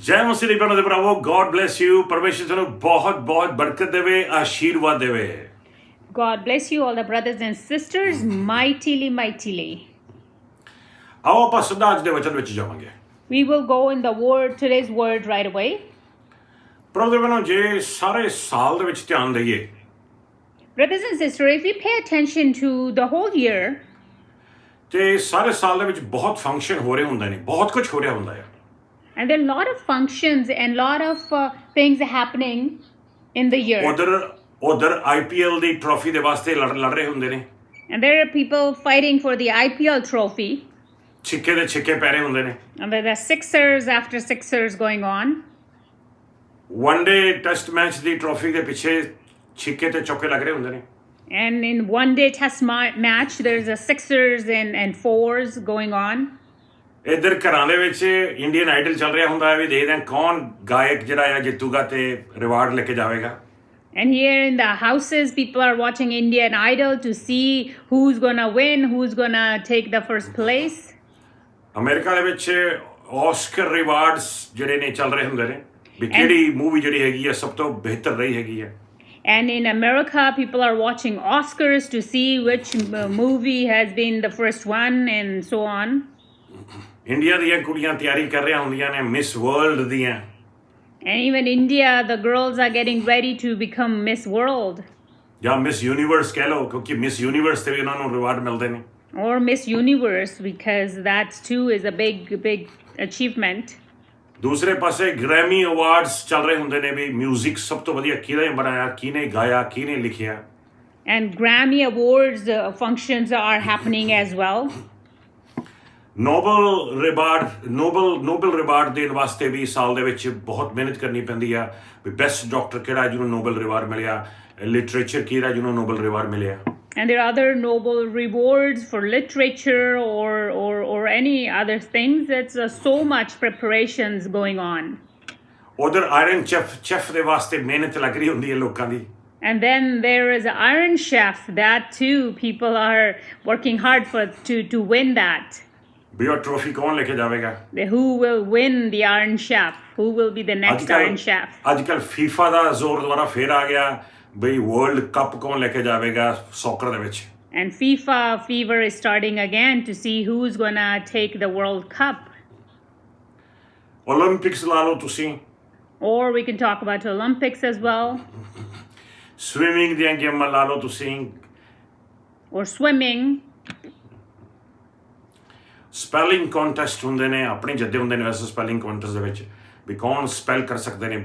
जय मसीह दी भैनों ते भरावो, God bless you. परमेश्वर तुहानू बहुत बहुत बरकत देवे, आशीर्वाद देवे। God bless you, all the brothers and sisters, mightily, mightily. आओ ਆਪਾਂ ਸਿੱਧਾ ਅੱਜ ਦੇ ਵਚਨ ਵਿੱਚ ਜਾਵਾਂਗੇ। We will go in the word, today's word right away. ਪ੍ਰਭੂ ਦੇ ਭੈਣੋ, ਜੇ ਸਾਰੇ ਸਾਲ ਦੇ ਵਿੱਚ ਧਿਆਨ ਦਈਏ Brothers and sisters, if we pay attention to the whole year, ਤੇ ਸਾਰੇ ਸਾਲ ਦੇ ਵਿੱਚ ਬਹੁਤ ਫੰਕਸ਼ਨ ਹੋ ਰਹੇ ਹੁੰਦੇ ਨੇ, ਬਹੁਤ ਕੁਝ ਹੋ ਰਿਹਾ ਹੁੰਦਾ ਹੈ। and there are a lot of functions and lot of things happening in the year. ਉਧਰ IPL ਦੀ ਟਰੋਫੀ ਦੇ ਵਾਸਤੇ ਲੜ ਰਹੇ ਹੁੰਦੇ ਨੇ। And there are people fighting for the IPL trophy. ਛਿੱਕੇ ਦੇ ਛਿੱਕੇ ਪੈ ਰਹੇ ਹੁੰਦੇ ਨੇ। And there are sixers after sixers going on. One day test match the trophy ਦੇ ਪਿੱਛੇ ਛਿੱਕੇ ਤੇ ਚੌਕੇ ਲੱਗ ਰਹੇ ਹੁੰਦੇ ਨੇ। And in one day test match, there's a sixers and fours going on. ਇੱਧਰ ਘਰਾਂ ਦੇ ਵਿੱਚ ਇੰਡੀਅਨ ਆਈਡਲ ਚੱਲ ਰਿਹਾ ਹੁੰਦਾ ਹੈ, ਵੀ ਦੇਖਦੇ ਹਾਂ ਕੌਣ ਗਾਇਕ ਜਿਹੜਾ ਆ ਜਿੱਤੂਗਾ ਤੇ ਰਿਵਾਰਡ ਲੈ ਕੇ ਜਾਵੇਗਾ। And here in the houses, people are watching Indian Idol to see who's gonna win, who's gonna take the first place. America ਦੇ ਵਿੱਚ ਆਸਕਰ ਰਿਵਾਰਡਸ ਜਿਹੜੇ ਨੇ ਚੱਲ ਰਹੇ ਹੁੰਦੇ ਨੇ, ਵੀ ਕਿਹੜੀ ਮੂਵੀ ਜਿਹੜੀ ਹੈਗੀ ਆ ਸਭ ਤੋਂ ਬਿਹਤਰ ਰਹੀ ਹੈਗੀ ਹੈ। And in America, people are watching Oscars to see which movie has been the first one and so on. India ਦੀਆਂ ਕੁੜੀਆਂ ਤਿਆਰੀ ਕਰ ਰਹੀਆਂ ਹੁੰਦੀਆਂ ਨੇ ਮਿਸ ਵਰਲਡ ਦੀਆਂ। And even India, the girls are getting ready to become Miss World. ਜਾਂ miss universe ਕਹਿ ਲਓ, ਕਿਉਂਕਿ ਮਿਸ ਯੂਨੀਵਰਸ ਤੇ ਵੀ ਉਹਨਾਂ ਨੂੰ ਰਿਵਾਰਡ ਮਿਲਦੇ ਨੇ। Or Miss Universe, because that too is a big achievement. ਦੂਸਰੇ ਪਾਸੇ ਗ੍ਰੈਮੀ ਅਵਾਰਡਸ ਚੱਲ ਰਹੇ ਹੁੰਦੇ ਨੇ, ਵੀ ਮਿਊਜ਼ਿਕ ਸਭ ਤੋਂ ਵਧੀਆ ਕਿਹਨੇ ਬਣਾਇਆ, ਕਿਹਨੇ ਗਾਇਆ, ਕਿਹਨੇ ਲਿਖਿਆ। And Grammy Awards functions are happening as well. Nobel reward ਦੇਣ ਵਾਸਤੇ ਵੀ ਸਾਲ ਦੇ ਵਿੱਚ ਬਹੁਤ ਮਿਹਨਤ ਕਰਨੀ ਪੈਂਦੀ ਆ, ਵੀ ਬੈਸਟ ਡਾਕਟਰ ਕਿਹੜਾ ਜਿਹਨੂੰ ਨੋਬਲ ਰਿਵਾਰਡ ਮਿਲਿਆ, ਲਿਟਰੇਚਰ ਕਿਹੜਾ ਜਿਹਨੂੰ ਨੋਬਲ ਰਿਵਾਰਡ ਮਿਲਿਆ। And there are other Nobel rewards for literature or any other things. It's so much preparations going on. ਉਧਰ ਆਇਰਨ ਚੈਫ ਦੇ ਵਾਸਤੇ ਮਿਹਨਤ ਲੱਗ ਰਹੀ ਹੁੰਦੀ ਹੈ ਲੋਕਾਂ ਦੀ। And then there is an Iron Chef, that too people are working hard to win that. ਵੀ ਉਹ ਟਰੋਫੀ ਕੌਣ ਲੈ ਕੇ ਜਾਵੇਗਾ। Who will win the Iron Chef? Who will be the next Iron Chef? ਅੱਜ ਕੱਲ ਫੀਫਾ ਦਾ ਜ਼ੋਰ ਦੁਬਾਰਾ ਫੇਰ ਆ ਗਿਆ, ਬਈ ਵਰਲਡ ਕੱਪ ਕੌਣ ਲੈ ਕੇ ਜਾਵੇਗਾ ਸੌਕਰ ਦੇ ਵਿੱਚ। And FIFA fever is starting again to see who's gonna take the World Cup. Olympics ਲਾ ਲਓ ਤੁਸੀਂ। Or we can talk about Olympics as well. Swimming ਦੀਆਂ ਗੇਮਾਂ ਲਾ ਲਓ ਤੁਸੀਂ। Or swimming. ਸਪੈਲਿੰਗ ਕੰਟੈਸਟ ਹੁੰਦੇ ਨੇ, ਆਪਣੇ ਜੱਦੇ ਹੁੰਦੇ ਨੇ ਵੈਸੇ ਸਪੈਲਿੰਗ ਕੰਟੈਸਟ ਦੇ ਵਿੱਚ, ਵੀ ਕੌਣ ਸਪੈਲ ਕਰ ਸਕਦੇ ਨੇ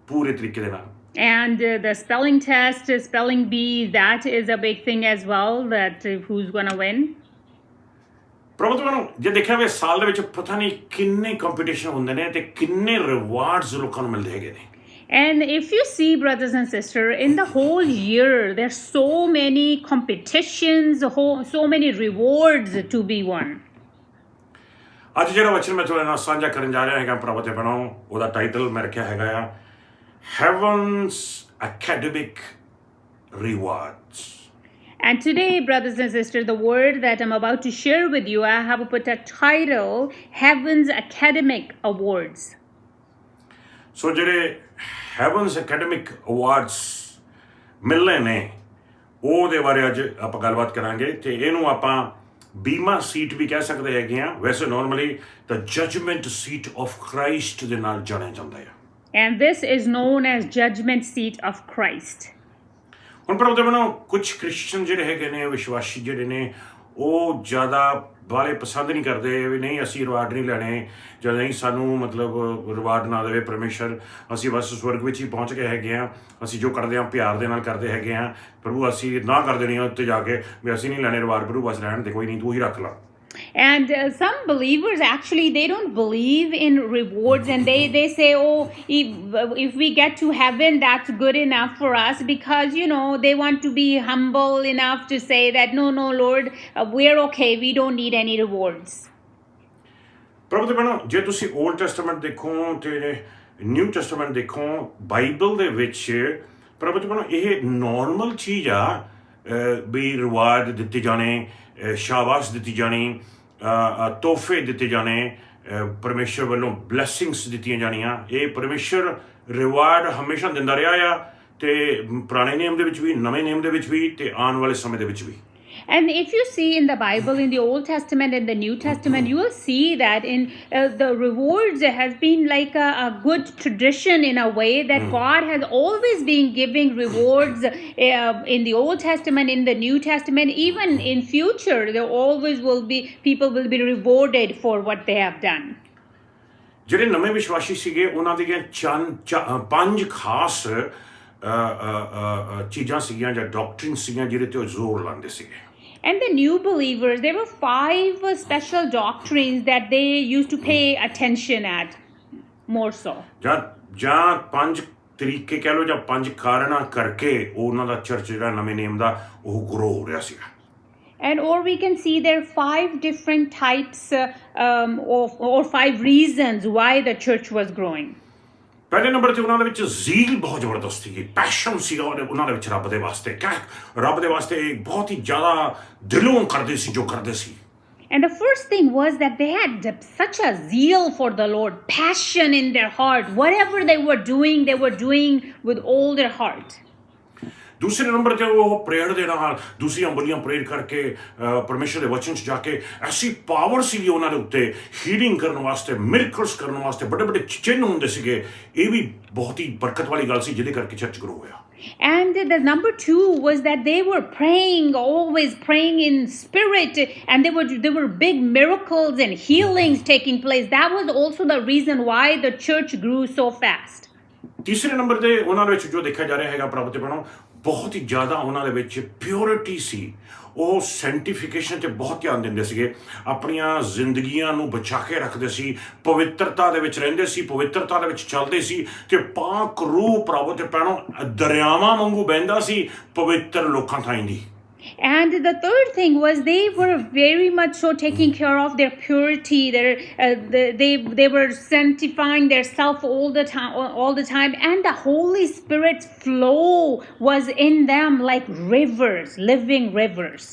ਪੂਰੇ ਤਰੀਕੇ ਦੇ ਨਾਲ। And the spelling test, spelling bee, that is a big thing as well, that who's gonna win. ਪ੍ਰਭੂ ਤੁਹਾਨੂੰ ਜੇ ਦੇਖਿਆ ਵੇ ਸਾਲ ਦੇ ਵਿੱਚ ਪਤਾ ਨਹੀਂ ਕਿੰਨੇ ਕੰਪੀਟੀਸ਼ਨ ਹੁੰਦੇ ਨੇ ਤੇ ਕਿੰਨੇ ਰਿਵਾਰਡਸ ਲੋਕਾਂ ਨੂੰ ਮਿਲਦੇ ਹੈਗੇ ਨੇ। And if you see, brothers and sisters, in the whole year, there's so many competitions, so many rewards to be won. ਅੱਜ ਜਿਹੜਾ ਵਚਨ ਮੈਂ ਤੁਹਾਡੇ ਨਾਲ ਸਾਂਝਾ ਕਰਨ ਜਾ ਰਿਹਾ ਹੈਗਾ ਪ੍ਰਭੂ ਤੇ ਬਣਾਓ, ਉਹਦਾ ਟਾਈਟਲ ਮੈਂ ਰੱਖਿਆ ਹੈਗਾ ਆ ਹੈਵਨਸ ਐਕੈਡਮਿਕ rewards. And today, brothers and sisters, the word that I'm about to share with you, I have put a title, Heaven's Academic Awards. ਸੋ ਜਿਹੜੇ ਹੈਵਨਸ ਐਕੈਡਮਿਕ ਅਵਾਰਡਸ ਮਿਲਨੇ ਨੇ ਉਹਦੇ ਬਾਰੇ ਅੱਜ ਆਪਾਂ ਗੱਲਬਾਤ ਕਰਾਂਗੇ, ਤੇ ਇਹਨੂੰ ਆਪਾਂ ਬੀਮਾ ਸੀਟ ਵੀ ਕਹਿ ਸਕਦੇ ਹੈਗੇ ਆ। ਵੈਸੇ normally the judgment seat of Christ ਦੇ ਨਾਲ ਜਾਣਿਆ ਜਾਂਦਾ ਹੈ। And this is known as judgment seat of Christ. ਹੁਣ ਪ੍ਰਭੂ ਦੇ ਬਣੋ ਕੁਝ ਕ੍ਰਿਸਚਨ ਜਿਹੜੇ ਹੈਗੇ ਨੇ, ਵਿਸ਼ਵਾਸੀ ਜਿਹੜੇ ਨੇ, ਉਹ ਜ਼ਿਆਦਾ ਵਾਲੇ ਪਸੰਦ ਨਹੀਂ ਕਰਦੇ, ਵੀ ਨਹੀਂ ਅਸੀਂ ਰਿਵਾਰਡ ਨਹੀਂ ਲੈਣੇ, ਜਾਂ ਨਹੀਂ ਸਾਨੂੰ ਮਤਲਬ ਰਿਵਾਰਡ ਨਾ ਦੇਵੇ ਪਰਮੇਸ਼ਰ, ਅਸੀਂ ਬਸ ਸਵਰਗ ਵਿੱਚ ਹੀ ਪਹੁੰਚ ਗਏ ਹੈਗੇ ਹਾਂ, ਅਸੀਂ ਜੋ ਕਰਦੇ ਹਾਂ ਪਿਆਰ ਦੇ ਨਾਲ ਕਰਦੇ ਹੈਗੇ ਹਾਂ, ਪ੍ਰਭੂ ਅਸੀਂ ਨਾ ਕਰ ਦੇਣੀ ਆ ਉੱਤੇ ਜਾ ਕੇ ਵੀ ਅਸੀਂ ਨਹੀਂ ਲੈਣੇ ਰਿਵਾਰਡ, ਪ੍ਰਭੂ ਬਸ ਰਹਿਣ ਦੇ, ਕੋਈ ਨਹੀਂ ਤੂੰ ਹੀ ਰੱਖ ਲਾ। And some believers actually, they don't believe in rewards, and they say, oh, if we get to heaven, that's good enough for us, because they want to be humble enough to say that no Lord, we're okay, we don't need any rewards. ਪ੍ਰਭੂ ਦੇ ਬਣੋ ਜੇ ਤੁਸੀਂ old testament ਦੇਖੋ ਤੇ new testament ਦੇਖੋ, Bible ਦੇ ਵਿੱਚ ਪ੍ਰਭੂ ਦੇ ਬਣੋ ਇਹ ਨਾਰਮਲ ਚੀਜ਼ ਆ ਵੀ ਰਿਵਾਰਡ ਦਿੱਤੇ ਜਾਣੇ, ਸ਼ਾਬਾਸ਼ ਦਿੱਤੀ ਜਾਣੀ, ਤੋਹਫੇ ਦਿੱਤੇ ਜਾਣੇ, ਪਰਮੇਸ਼ਰ ਵੱਲੋਂ ਬਲੈਸਿੰਗਸ ਦਿੱਤੀਆਂ ਜਾਣੀਆਂ। ਇਹ ਪਰਮੇਸ਼ਰ ਰਿਵਾਰਡ ਹਮੇਸ਼ਾ ਦਿੰਦਾ ਰਿਹਾ ਆ, ਤੇ ਪੁਰਾਣੇ ਨਿਯਮ ਦੇ ਵਿੱਚ ਵੀ, ਨਵੇਂ ਨਿਯਮ ਦੇ ਵਿੱਚ ਵੀ, ਤੇ ਆਉਣ ਵਾਲੇ ਸਮੇਂ ਦੇ ਵਿੱਚ ਵੀ। And if you see in the Bible, in the Old Testament and the New Testament, you will see that in the rewards has been like a good tradition in a way that God has always been giving rewards in the Old Testament, in the New Testament, even in future, there always will be, people will be rewarded for what they have done. ਜਿਹੜੇ ਨਵੇਂ ਵਿਸ਼ਵਾਸੀ ਸੀਗੇ ਉਹਨਾਂ ਦੀਆਂ ਪੰਜ ਖਾਸ ਚੀਜ਼ਾਂ ਸੀਗੀਆਂ ਜਾਂ ਡਾਕਟਰਿਨ ਸੀਗੀਆਂ ਜਿਹਦੇ ਤੇ ਉਹ ਜ਼ੋਰ ਲਾਉਂਦੇ ਸੀਗੇ। And the new believers, there were 5 special doctrines that they used to pay attention at more so. ਜਾਂ ਪੰਜ ਤਰੀਕੇ ਕਹਿ ਲਓ, ਜਾਂ ਪੰਜ ਕਾਰਨਾਂ ਕਰਕੇ ਉਹਨਾਂ ਦਾ ਚਰਚ ਜਿਹੜਾ ਨਵੇਂ ਨਿਯਮ ਦਾ ਉਹ ਗਰੋ ਹੋ ਰਿਹਾ ਸੀਗਾ। And or we can see there are 5 different types or 5 reasons why the church was growing. ਪਹਿਲੇ ਨੰਬਰ 'ਤੇ ਉਹਨਾਂ ਦੇ ਵਿੱਚ ਜ਼ੀਲ ਬਹੁਤ ਜ਼ਬਰਦਸਤ ਸੀਗੀ, ਪੈਸ਼ਨ ਸੀਗਾ ਉਹਨਾਂ ਦੇ ਵਿੱਚ ਰੱਬ ਦੇ ਵਾਸਤੇ, ਰੱਬ ਦੇ ਵਾਸਤੇ ਬਹੁਤ ਹੀ ਜ਼ਿਆਦਾ ਦਿਲੋਂ ਕਰਦੇ ਸੀ ਜੋ ਕਰਦੇ ਸੀ। And the first thing was that they had such a zeal for the Lord, passion in their heart. Whatever they were doing with all their heart. ਦੂਸਰੇ ਨੰਬਰ 'ਤੇ ਉਹ ਪ੍ਰੇਅਰ ਦੇ ਨਾਲ ਦੂਸਰੀਆਂ ਬੋਲੀਆਂ ਪ੍ਰੇਅਰ ਕਰਕੇ ਪਰਮੇਸ਼ਰ ਦੇ ਵਚਨ 'ਚ ਜਾ ਕੇ ਐਸੀ ਪਾਵਰ ਸੀਗੀ ਉਹਨਾਂ ਦੇ ਉੱਤੇ, ਹੀਲਿੰਗ ਕਰਨ ਵਾਸਤੇ, ਮਿਰਕਲਸ ਕਰਨ ਵਾਸਤੇ, ਵੱਡੇ ਵੱਡੇ ਚਿੰਨ੍ਹ ਹੁੰਦੇ ਸੀਗੇ। ਇਹ ਵੀ ਬਹੁਤ ਹੀ ਬਰਕਤ ਵਾਲੀ ਗੱਲ ਸੀ ਜਿਹਦੇ ਕਰਕੇ ਚਰਚ ਗਰੋ ਹੋਇਆ। And the number 2 was that they were praying, always praying in spirit, and there were big miracles and healings taking place. That was also the reason why the church grew so fast. ਤੀਸਰੇ number 'ਤੇ ਉਹਨਾਂ ਦੇ ਵਿੱਚ ਜੋ ਦੇਖਿਆ ਜਾ ਰਿਹਾ ਹੈਗਾ ਪ੍ਰਭੂ ਤੇ ਬਣੋ, ਬਹੁਤ ਹੀ ਜ਼ਿਆਦਾ ਉਹਨਾਂ ਦੇ ਵਿੱਚ ਪਿਓਰਿਟੀ ਸੀ। ਉਹ ਸੈਂਟੀਫਿਕੇਸ਼ਨ 'ਤੇ ਬਹੁਤ ਧਿਆਨ ਦਿੰਦੇ ਸੀਗੇ, ਆਪਣੀਆਂ ਜ਼ਿੰਦਗੀਆਂ ਨੂੰ ਬਚਾ ਕੇ ਰੱਖਦੇ ਸੀ, ਪਵਿੱਤਰਤਾ ਦੇ ਵਿੱਚ ਰਹਿੰਦੇ ਸੀ, ਪਵਿੱਤਰਤਾ ਦੇ ਵਿੱਚ ਚੱਲਦੇ ਸੀ, ਤੇ ਪਾਕ ਰੂਹ ਪ੍ਰਭੂ ਤੇ ਪੈਣੋਂ ਦਰਿਆਵਾਂ ਵਾਂਗੂ ਬਹਿੰਦਾ ਸੀ ਪਵਿੱਤਰ ਲੋਕਾਂ ਥਾਈਂ ਦੀ। And the third thing was they were very much so taking care of their purity. They were sanctifying their self all the time, and the Holy Spirit's flow was in them like rivers, living rivers.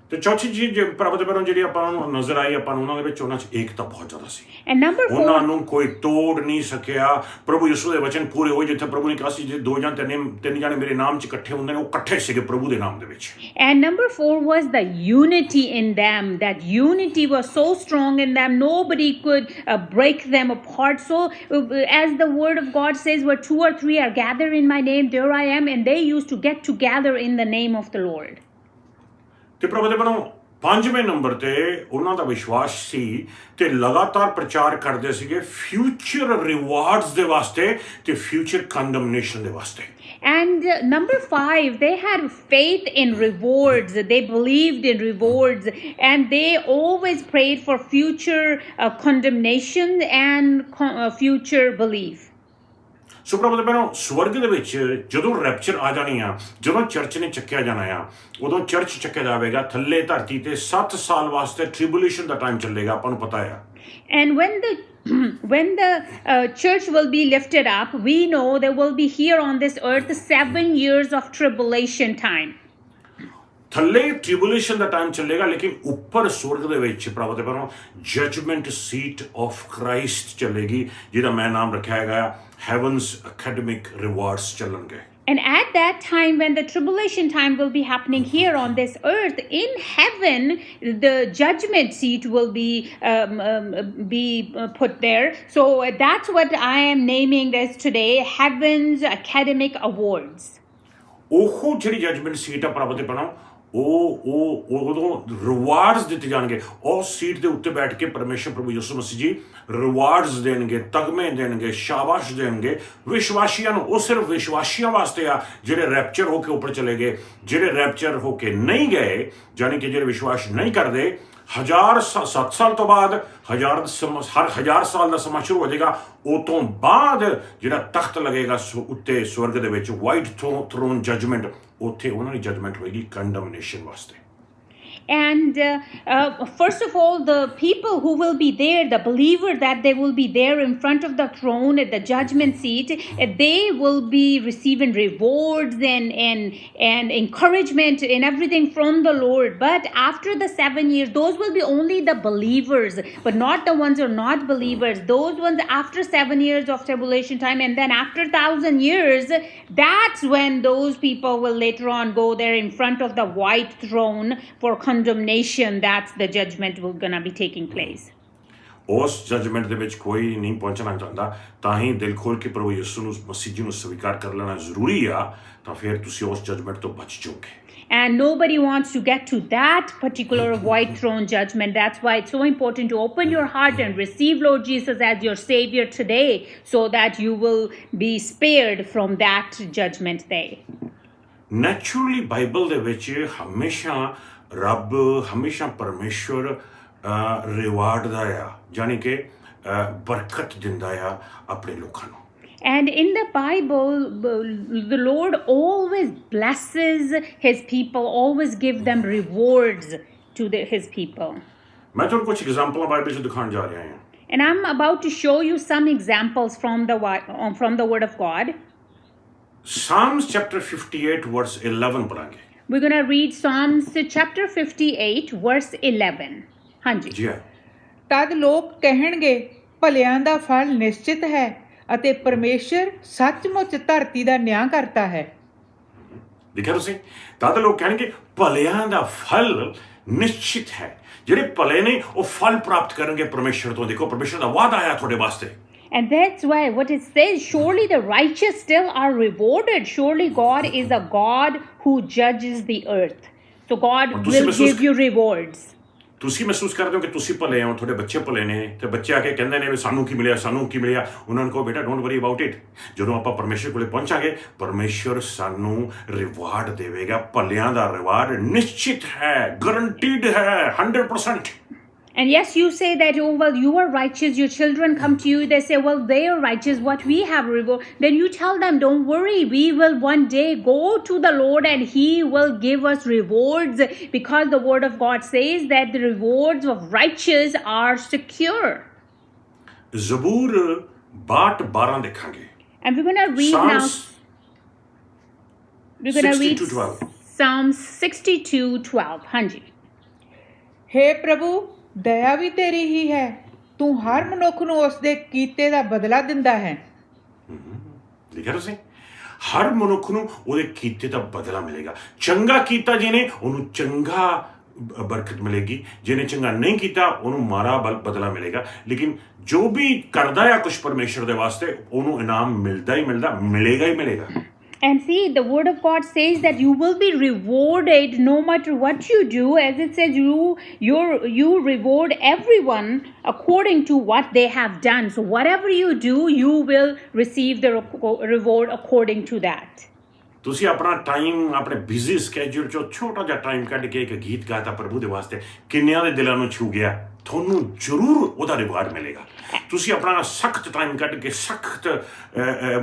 ਤੇ ਚੌਥੀ ਚੀਜ਼ ਪ੍ਰਭੂ ਦੇ ਬਾਰੇ ਜਿਹੜੀ ਆਪਾਂ ਨੂੰ ਨਜ਼ਰ ਆਈ, ਆਪਾਂ ਨੂੰ ਉਹਨਾਂ ਦੇ ਵਿੱਚ ਉਹਨਾਂ 'ਚ ਏਕਤਾ ਬਹੁਤ ਜ਼ਿਆਦਾ ਸੀ। And number 4, ਉਹਨਾਂ ਨੂੰ ਕੋਈ ਤੋੜ ਨਹੀਂ ਸਕਿਆ। ਪ੍ਰਭੂ ਯਿਸੂ ਦੇ ਵਚਨ ਪੂਰੇ ਹੋਏ, ਜਿੱਥੇ ਪ੍ਰਭੂ ਨੇ ਕਿਹਾ ਸੀ ਜੇ 2 ਜਾਂ 3 ਜਾਣੇ ਮੇਰੇ ਨਾਮ 'ਚ ਇਕੱਠੇ ਹੁੰਦੇ ਨੇ, ਉਹ ਇਕੱਠੇ ਸੀਗੇ ਪ੍ਰਭੂ ਦੇ ਨਾਮ ਦੇ ਵਿੱਚ। And number 4 was the unity in them. That unity was so strong in them, nobody could break them apart. So as the word of God says, where 2 or 3 are gathered in my name, there I am. And they used to get together in the name of the Lord. ਤੇ ਪ੍ਰਭੂ ਦੇ ਬਣੋ 5ਵੇਂ number 'ਤੇ ਉਹਨਾਂ ਦਾ ਵਿਸ਼ਵਾਸ ਸੀ ਤੇ ਲਗਾਤਾਰ ਪ੍ਰਚਾਰ ਕਰਦੇ ਸੀਗੇ ਫਿਊਚਰ ਰਿਵਾਰਡਸ ਦੇ ਵਾਸਤੇ ਤੇ ਫਿਊਚਰ ਕੰਡਮਨੇਸ਼ਨ ਦੇ ਵਾਸਤੇ। And number 5, they had faith in rewards. They believed in rewards, and they always prayed for future condemnation and future belief. ਸੋ ਪ੍ਰਭੂ ਦੇ ਭੈਣੋ, ਸਵਰਗ ਦੇ ਵਿੱਚ ਜਦੋਂ ਰੈਪਚਰ ਆ ਜਾਣੀ ਆ, ਜਦੋਂ ਚਰਚ ਨੇ ਚੱਕਿਆ ਜਾਣਾ ਆ, ਉਦੋਂ ਚਰਚ ਚੱਕਿਆ ਜਾਵੇਗਾ ਥੱਲੇ ਧਰਤੀ ਤੇ 7 ਸਾਲ ਵਾਸਤੇ ਟ੍ਰਿਬੂਲੇਸ਼ਨ ਦਾ ਟਾਈਮ ਚੱਲੇਗਾ, ਆਪਾਂ ਨੂੰ ਪਤਾ ਆ। And when the church will be lifted up, we know there will be here on this earth 7 years of tribulation time. ਥੱਲੇ ਟ੍ਰਿਬੂਲੇਸ਼ਨ ਦਾ ਟਾਈਮ ਚੱਲੇਗਾ, ਲੇਕਿਨ ਉੱਪਰ ਸਵਰਗ ਦੇ ਵਿੱਚ ਪ੍ਰਭੂ ਦੇ ਭੈਣੋ ਜਜਮੈਂਟ ਸੀਟ ਆਫ ਕ੍ਰਾਈਸਟ ਚੱਲੇਗੀ, ਜਿਹਦਾ ਮੈਂ ਨਾਮ ਰੱਖਿਆ ਹੈਗਾ ਹੈਵਨਸ ਅਕੈਡਮਿਕ ਰਿਵਾਰਡਸ ਚੱਲਣਗੇ। And at that time, when the tribulation time will be happening here on this earth, in heaven, the judgment seat will be put there. So that's what I am naming this today, Heaven's Academic Awards. ਉਹ ਜਿਹੜੀ judgement seat ਆ ਪ੍ਰਭੂ ਦੇ ਭੈਣੋ, ਉਹ ਉਦੋਂ rewards ਦਿੱਤੇ ਜਾਣਗੇ। ਉਸ ਸੀਟ ਦੇ ਉੱਤੇ ਬੈਠ ਕੇ ਪਰਮੇਸ਼ਰ ਪ੍ਰਭੂ ਯਿਸੂ ਮਸੀਹ ਜੀ ਰਿਵਾਰਡਸ ਦੇਣਗੇ, ਤਗਮੇ ਦੇਣਗੇ, ਸ਼ਾਬਾਸ਼ ਦੇਣਗੇ ਵਿਸ਼ਵਾਸੀਆਂ ਨੂੰ। ਉਹ ਸਿਰਫ ਵਿਸ਼ਵਾਸੀਆਂ ਵਾਸਤੇ ਆ ਜਿਹੜੇ ਰੈਪਚਰ ਹੋ ਕੇ ਉੱਪਰ ਚਲੇ ਗਏ। ਜਿਹੜੇ ਰੈਪਚਰ ਹੋ ਕੇ ਨਹੀਂ ਗਏ, ਯਾਨੀ ਕਿ ਜਿਹੜੇ ਵਿਸ਼ਵਾਸ ਨਹੀਂ ਕਰਦੇ, 7 ਸਾਲ ਤੋਂ ਬਾਅਦ 1000 ਸਾਲ ਦਾ ਸਮਾਂ ਸ਼ੁਰੂ ਹੋ ਜਾਏਗਾ। ਉਹ ਤੋਂ ਬਾਅਦ ਜਿਹੜਾ ਤਖਤ ਲੱਗੇਗਾ ਉੱਤੇ ਸਵਰਗ ਦੇ ਵਿੱਚ, ਵਾਈਟ ਥਰੋਨ ਜਜਮੈਂਟ, ਉੱਥੇ ਉਹਨਾਂ ਦੀ ਜਜਮੈਂਟ ਹੋਏਗੀ ਕੰਡਮਨੇਸ਼ਨ ਵਾਸਤੇ। And first of all, the people who will be there, the believers that they will be there in front of the throne at the judgment seat, they will be receiving rewards and encouragement and everything from the Lord. But after the 7 years, those will be only the believers, but not the ones who are not believers. Those ones after 7 years of tribulation time, and then after 1,000 years, that's when those people will later on go there in front of the white throne for condemnation. That's the judgment will gonna be taking place. ਉਸ judgement ਦੇ ਵਿੱਚ ਕੋਈ ਨਹੀਂ ਪਹੁੰਚਣਾ ਚਾਹੁੰਦਾ, ਤਾਂ ਹੀ ਦਿਲ ਖੋਲ ਕੇ ਪ੍ਰਭੂ ਯਿਸੂ ਨੂੰ ਮਸੀਹ ਜੀ ਨੂੰ ਸਵੀਕਾਰ ਕਰ ਲੈਣਾ ਜ਼ਰੂਰੀ ਆ, ਤਾਂ ਫਿਰ ਤੁਸੀਂ ਉਸ ਜਜਮੈਂਟ ਤੋਂ ਬਚ ਜਾਓਗੇ. And nobody wants to get to that particular white throne judgment. That's why it's so important to open your heart and receive Lord Jesus as your Savior today, so that you will be spared from that judgment day. Naturally Bible ਦੇ ਵਿੱਚ ਹਮੇਸ਼ਾ ਰੱਬ, ਹਮੇਸ਼ਾ ਪਰਮੇਸ਼ਵਰ reward ਦਾ ਆ, ਯਾਨੀ ਕਿ ਬਰਕਤ ਦਿੰਦਾ ਆ ਆਪਣੇ ਲੋਕਾਂ ਨੂੰ. And in the Bible, the Lord always blesses His people, always give them rewards to His people. ਮੈਂ ਤੁਹਾਨੂੰ ਕੁਝ ਐਗਜ਼ਾਮਪਲਾਂ ਬਾਈਬਲ 'ਚ ਦਿਖਾਉਣ ਜਾ ਰਿਹਾ ਹਾਂ. And I'm about to show you some examples from the Word of God. Psalms chapter 58 verse 11 ਪੜਾਂਗੇ. We're going to read Psalms chapter 58 verse 11. ਹਾਂਜੀ. ਜੀ ਹਾਂ. ਤਦ ਲੋਕ ਕਹਿਣਗੇ, ਭਲਿਆਂ ਦਾ ਫਲ ਨਿਸ਼ਚਿਤ ਹੈ ਅਤੇ ਪਰਮੇਸ਼ਰ ਸੱਚਮੁੱਚ ਧਰਤੀ ਦਾ ਨਿਆਂ ਕਰਤਾ ਹੈ. ਦੇਖਿਆ ਤੁਸੀਂ, ਤਦ ਲੋਕ ਕਹਿਣਗੇ ਭਲਿਆਂ ਦਾ ਫਲ ਨਿਸ਼ਚਿਤ ਹੈ. ਜਿਹੜੇ ਭਲੇ ਨੇ ਉਹ ਫਲ ਪ੍ਰਾਪਤ ਕਰਨਗੇ ਪਰਮੇਸ਼ਰ ਤੋਂ. ਦੇਖੋ, ਪਰਮੇਸ਼ਰ ਦਾ ਵਾਅਦਾ ਆਇਆ ਤੁਹਾਡੇ ਵਾਸਤੇ. And that's why what it says, surely the righteous still are rewarded. Surely God is a God who judges the earth. So God will give you rewards. ਤੁਸੀਂ ਮਹਿਸੂਸ ਕਰਦੇ ਹੋ ਕਿ ਤੁਸੀਂ ਭਲੇ ਹੋ, ਤੁਹਾਡੇ ਬੱਚੇ ਭਲੇ ਨੇ, ਤੇ ਬੱਚੇ ਆ ਕੇ ਕਹਿੰਦੇ ਨੇ ਵੀ ਸਾਨੂੰ ਕੀ ਮਿਲਿਆ, ਸਾਨੂੰ ਕੀ ਮਿਲਿਆ. ਉਹਨਾਂ ਨੂੰ ਕਹੋ, ਬੇਟਾ ਡੋਂਟ ਵਰੀ ਅਬਾਊਟ ਇਟ. ਜਦੋਂ ਆਪਾਂ ਪਰਮੇਸ਼ਰ ਕੋਲੇ ਪਹੁੰਚਾਂਗੇ, ਪਰਮੇਸ਼ਰ ਸਾਨੂੰ ਰਿਵਾਰਡ ਦੇਵੇਗਾ. ਭਲਿਆਂ ਦਾ ਰਿਵਾਰਡ ਨਿਸ਼ਚਿਤ ਹੈ, ਗਰੰਟੀਡ ਹੈ, 100%. And yes, you say that, oh, well, you are righteous. Your children come to you. They say, well, they are righteous. What we have reward. Then you tell them, don't worry. We will one day go to the Lord and He will give us rewards, because the Word of God says that the rewards of righteous are secure. ਜ਼ਬੂਰ 62:12 ਦੇਖਾਂਗੇ. And we're going to read now. We're going to read 62:12. Psalms 62:12. Hanji. ਹੇ ਪ੍ਰਭੂ, ਦਇਆ ਵੀ ਤੇਰੀ ਹੀ ਹੈ, ਤੂੰ ਹਰ ਮਨੁੱਖ ਨੂੰ ਉਸ ਦੇ ਕੀਤੇ ਦਾ ਬਦਲਾ ਦਿੰਦਾ ਹੈ. ਦੇਖਿਆ ਤੁਸੀਂ, ਹਰ ਮਨੁੱਖ ਨੂੰ ਉਹਦੇ ਕੀਤੇ ਦਾ ਬਦਲਾ ਮਿਲੇਗਾ. ਚੰਗਾ ਕੀਤਾ ਜਿਹਨੇ, ਉਹਨੂੰ ਚੰਗਾ ਬਰਕਤ ਮਿਲੇਗੀ. ਜਿਹਨੇ ਚੰਗਾ ਨਹੀਂ ਕੀਤਾ, ਉਹਨੂੰ ਮਾੜਾ ਬਦਲਾ ਮਿਲੇਗਾ. ਲੇਕਿਨ ਜੋ ਵੀ ਕਰਦਾ ਆ ਕੁਛ ਪਰਮੇਸ਼ਰ ਦੇ ਵਾਸਤੇ, ਉਹਨੂੰ ਇਨਾਮ ਮਿਲਦਾ ਹੀ ਮਿਲਦਾ, ਮਿਲੇਗਾ ਹੀ ਮਿਲੇਗਾ. And see, the Word of God says that you will be rewarded no matter what you do. As it says, you reward everyone according to what they have done. So whatever you do, you will receive the reward according to that. ਤੁਸੀਂ ਆਪਣਾ time, ਆਪਣੇ busy schedule 'ਚੋਂ ਛੋਟਾ ਜਿਹਾ time ਕੱਢ ਕੇ ਇੱਕ ਗੀਤ ਗਾਤਾ ਪ੍ਰਭੂ ਦੇ ਵਾਸਤੇ, ਕਿੰਨਿਆਂ ਦੇ ਦਿਲਾਂ ਨੂੰ ਛੂ ਗਿਆ, ਤੁਹਾਨੂੰ ਜ਼ਰੂਰ ਉਹਦਾ ਰਿਵਾਰਡ ਮਿਲੇਗਾ. ਤੁਸੀਂ ਆਪਣਾ ਸਖਤ ਟਾਈਮ ਕੱਢ ਕੇ, ਸਖਤ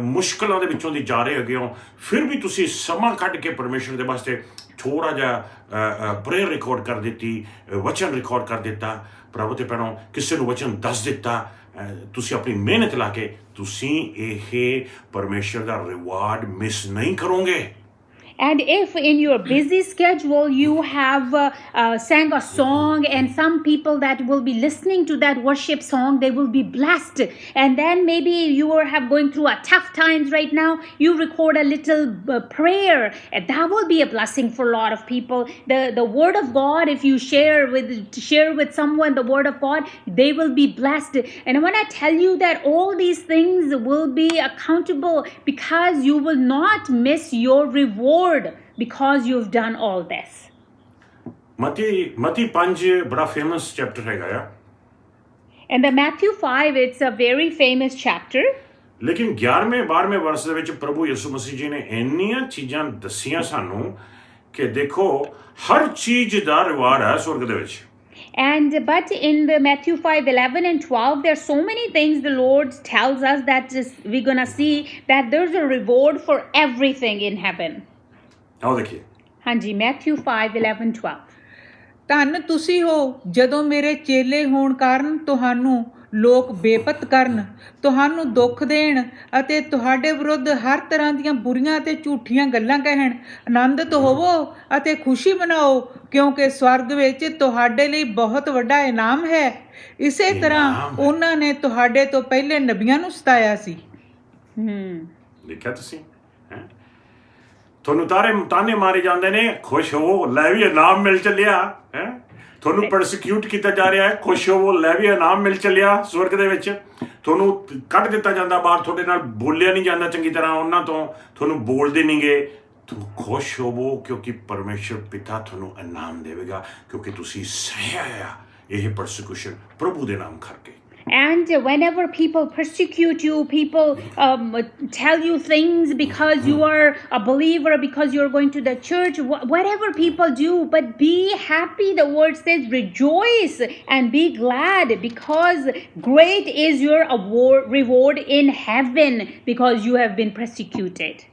ਮੁਸ਼ਕਲਾਂ ਦੇ ਵਿੱਚੋਂ ਦੀ ਜਾ ਰਹੇ ਹੈਗੇ ਹੋ, ਫਿਰ ਵੀ ਤੁਸੀਂ ਸਮਾਂ ਕੱਢ ਕੇ ਪਰਮੇਸ਼ਰ ਦੇ ਵਾਸਤੇ ਥੋੜ੍ਹਾ ਜਿਹਾ ਪ੍ਰੇਅਰ ਰਿਕਾਰਡ ਕਰ ਦਿੱਤੀ, ਵਚਨ ਰਿਕਾਰਡ ਕਰ ਦਿੱਤਾ, ਪ੍ਰਭੂ ਤੇ ਭੈਣੋ ਕਿਸੇ ਨੂੰ ਵਚਨ ਦੱਸ ਦਿੱਤਾ, ਤੁਸੀਂ ਆਪਣੀ ਮਿਹਨਤ ਲਾ ਕੇ, ਤੁਸੀਂ ਇਹ ਪਰਮੇਸ਼ਰ ਦਾ ਰਿਵਾਰਡ ਮਿਸ ਨਹੀਂ ਕਰੋਗੇ. And if in your busy schedule you have sang a song, and some people that will be listening to that worship song, they will be blessed. And then maybe you are going through a tough times right now, you record a little prayer, and that will be a blessing for a lot of people. The Word of God, if you share with someone the Word of God, they will be blessed. And when I tell you that all these things will be accountable, because you will not miss your reward because you've done all this. ਮਤੀ 5 ਬੜਾ famous chapter ਹੈਗਾ ਆ. And the Matthew 5, it's a very famous chapter. ਲੇਕਿਨ 11ਵੇਂ 12ਵੇਂ ਵਰਸ ਦੇ ਵਿੱਚ ਪ੍ਰਭੂ ਯਿਸੂ ਮਸੀਹ ਜੀ ਨੇ ਇੰਨੀਆਂ ਚੀਜ਼ਾਂ ਦੱਸੀਆਂ ਸਾਨੂੰ ਕਿ ਦੇਖੋ, ਹਰ ਚੀਜ਼ ਦਾ ਰਿਵਾਰਡ ਹੈ ਸਵਰਗ ਦੇ ਵਿੱਚ. But in the Matthew 5, 11 and 12, there's so many things the Lord tells us that we're going to see that there's a reward for everything in heaven. ਆਓ ਦੇਖੀਏ. ਹਾਂਜੀ, Matthew 5, 11, 12. ਧੰਨ ਤੁਸੀਂ ਹੋ ਜਦੋਂ ਮੇਰੇ ਚੇਲੇ ਹੋਣ ਕਾਰਨ ਤੁਹਾਨੂੰ ਲੋਕ ਬੇਪਤ ਕਰਨ, ਤੁਹਾਨੂੰ ਦੁੱਖ ਦੇਣ ਅਤੇ ਤੁਹਾਡੇ ਵਿਰੁੱਧ ਹਰ ਤਰ੍ਹਾਂ ਦੀਆਂ ਬੁਰੀਆਂ ਅਤੇ ਝੂਠੀਆਂ ਗੱਲਾਂ ਕਹਿਣ। ਆਨੰਦਿਤ ਹੋਵੋ ਅਤੇ ਖੁਸ਼ੀ ਮਨਾਓ, ਕਿਉਂਕਿ ਸਵਰਗ ਵਿੱਚ ਤੁਹਾਡੇ ਲਈ ਬਹੁਤ ਵੱਡਾ ਇਨਾਮ ਹੈ। ਇਸੇ ਤਰ੍ਹਾਂ ਉਹਨਾਂ ਨੇ ਤੁਹਾਡੇ ਤੋਂ ਪਹਿਲੇ ਨਬੀਆਂ ਨੂੰ ਸਤਾਇਆ ਸੀ। ਦੇਖਿਆ ਤੁਸੀਂ ਹੈਂ? ਤੁਹਾਨੂੰ ਤਾਨੇ ਮਾਰੇ ਜਾਂਦੇ ਨੇ, ਖੁਸ਼ ਹੋਵੋ, ਲੈ ਵੀ ਇਨਾਮ ਮਿਲ ਚੱਲਿਆ ਹੈ। ਤੁਹਾਨੂੰ ਪਰਸੀਕਿਊਟ ਕੀਤਾ ਜਾ ਰਿਹਾ ਹੈ, ਖੁਸ਼ ਹੋਵੋ, ਲੈ ਵੀ ਇਨਾਮ ਮਿਲ ਚੱਲਿਆ ਸਵਰਗ ਦੇ ਵਿੱਚ। ਤੁਹਾਨੂੰ ਕੱਢ ਦਿੱਤਾ ਜਾਂਦਾ ਬਾਹਰ, ਤੁਹਾਡੇ ਨਾਲ ਬੋਲਿਆ ਨਹੀਂ ਜਾਂਦਾ ਚੰਗੀ ਤਰ੍ਹਾਂ ਉਹਨਾਂ ਤੋਂ, ਤੁਹਾਨੂੰ ਬੋਲਦੇ ਨਹੀਂਗੇ। ਖੁਸ਼ ਹੋਵੋ ਕਿਉਂਕਿ ਪਰਮੇਸ਼ਰ ਪਿਤਾ ਤੁਹਾਨੂੰ ਇਨਾਮ ਦੇਵੇਗਾ, ਕਿਉਂਕਿ ਤੁਸੀਂ ਸਹਿਆ ਆ ਇਹ ਪਰਸੀਕਿਊਸ਼ਨ ਪ੍ਰਭੂ ਦੇ ਨਾਮ ਕਰਕੇ। And whenever people persecute you, people tell you things because you are a believer, because you're going to the church, whatever people do, but be happy. The word says rejoice and be glad, because great is your reward in heaven, because you have been persecuted.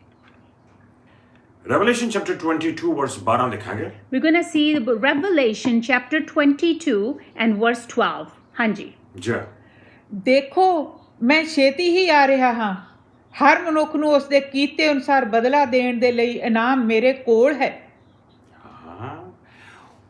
Revelation chapter 22 verse 12 ਦੇਖਾਂਗੇ। We're going to see Revelation chapter 22 and verse 12. ਹਾਂਜੀ ਜੀ। ਦੇਖੋ ਮੈਂ ਛੇਤੀ ਹੀ ਆ ਰਿਹਾ ਹਾਂ, ਹਰ ਮਨੁੱਖ ਨੂੰ ਉਸਦੇ ਕੀਤੇ ਅਨੁਸਾਰ ਬਦਲਾ ਦੇਣ ਦੇ ਲਈ ਇਨਾਮ ਮੇਰੇ ਕੋਲ ਹੈ।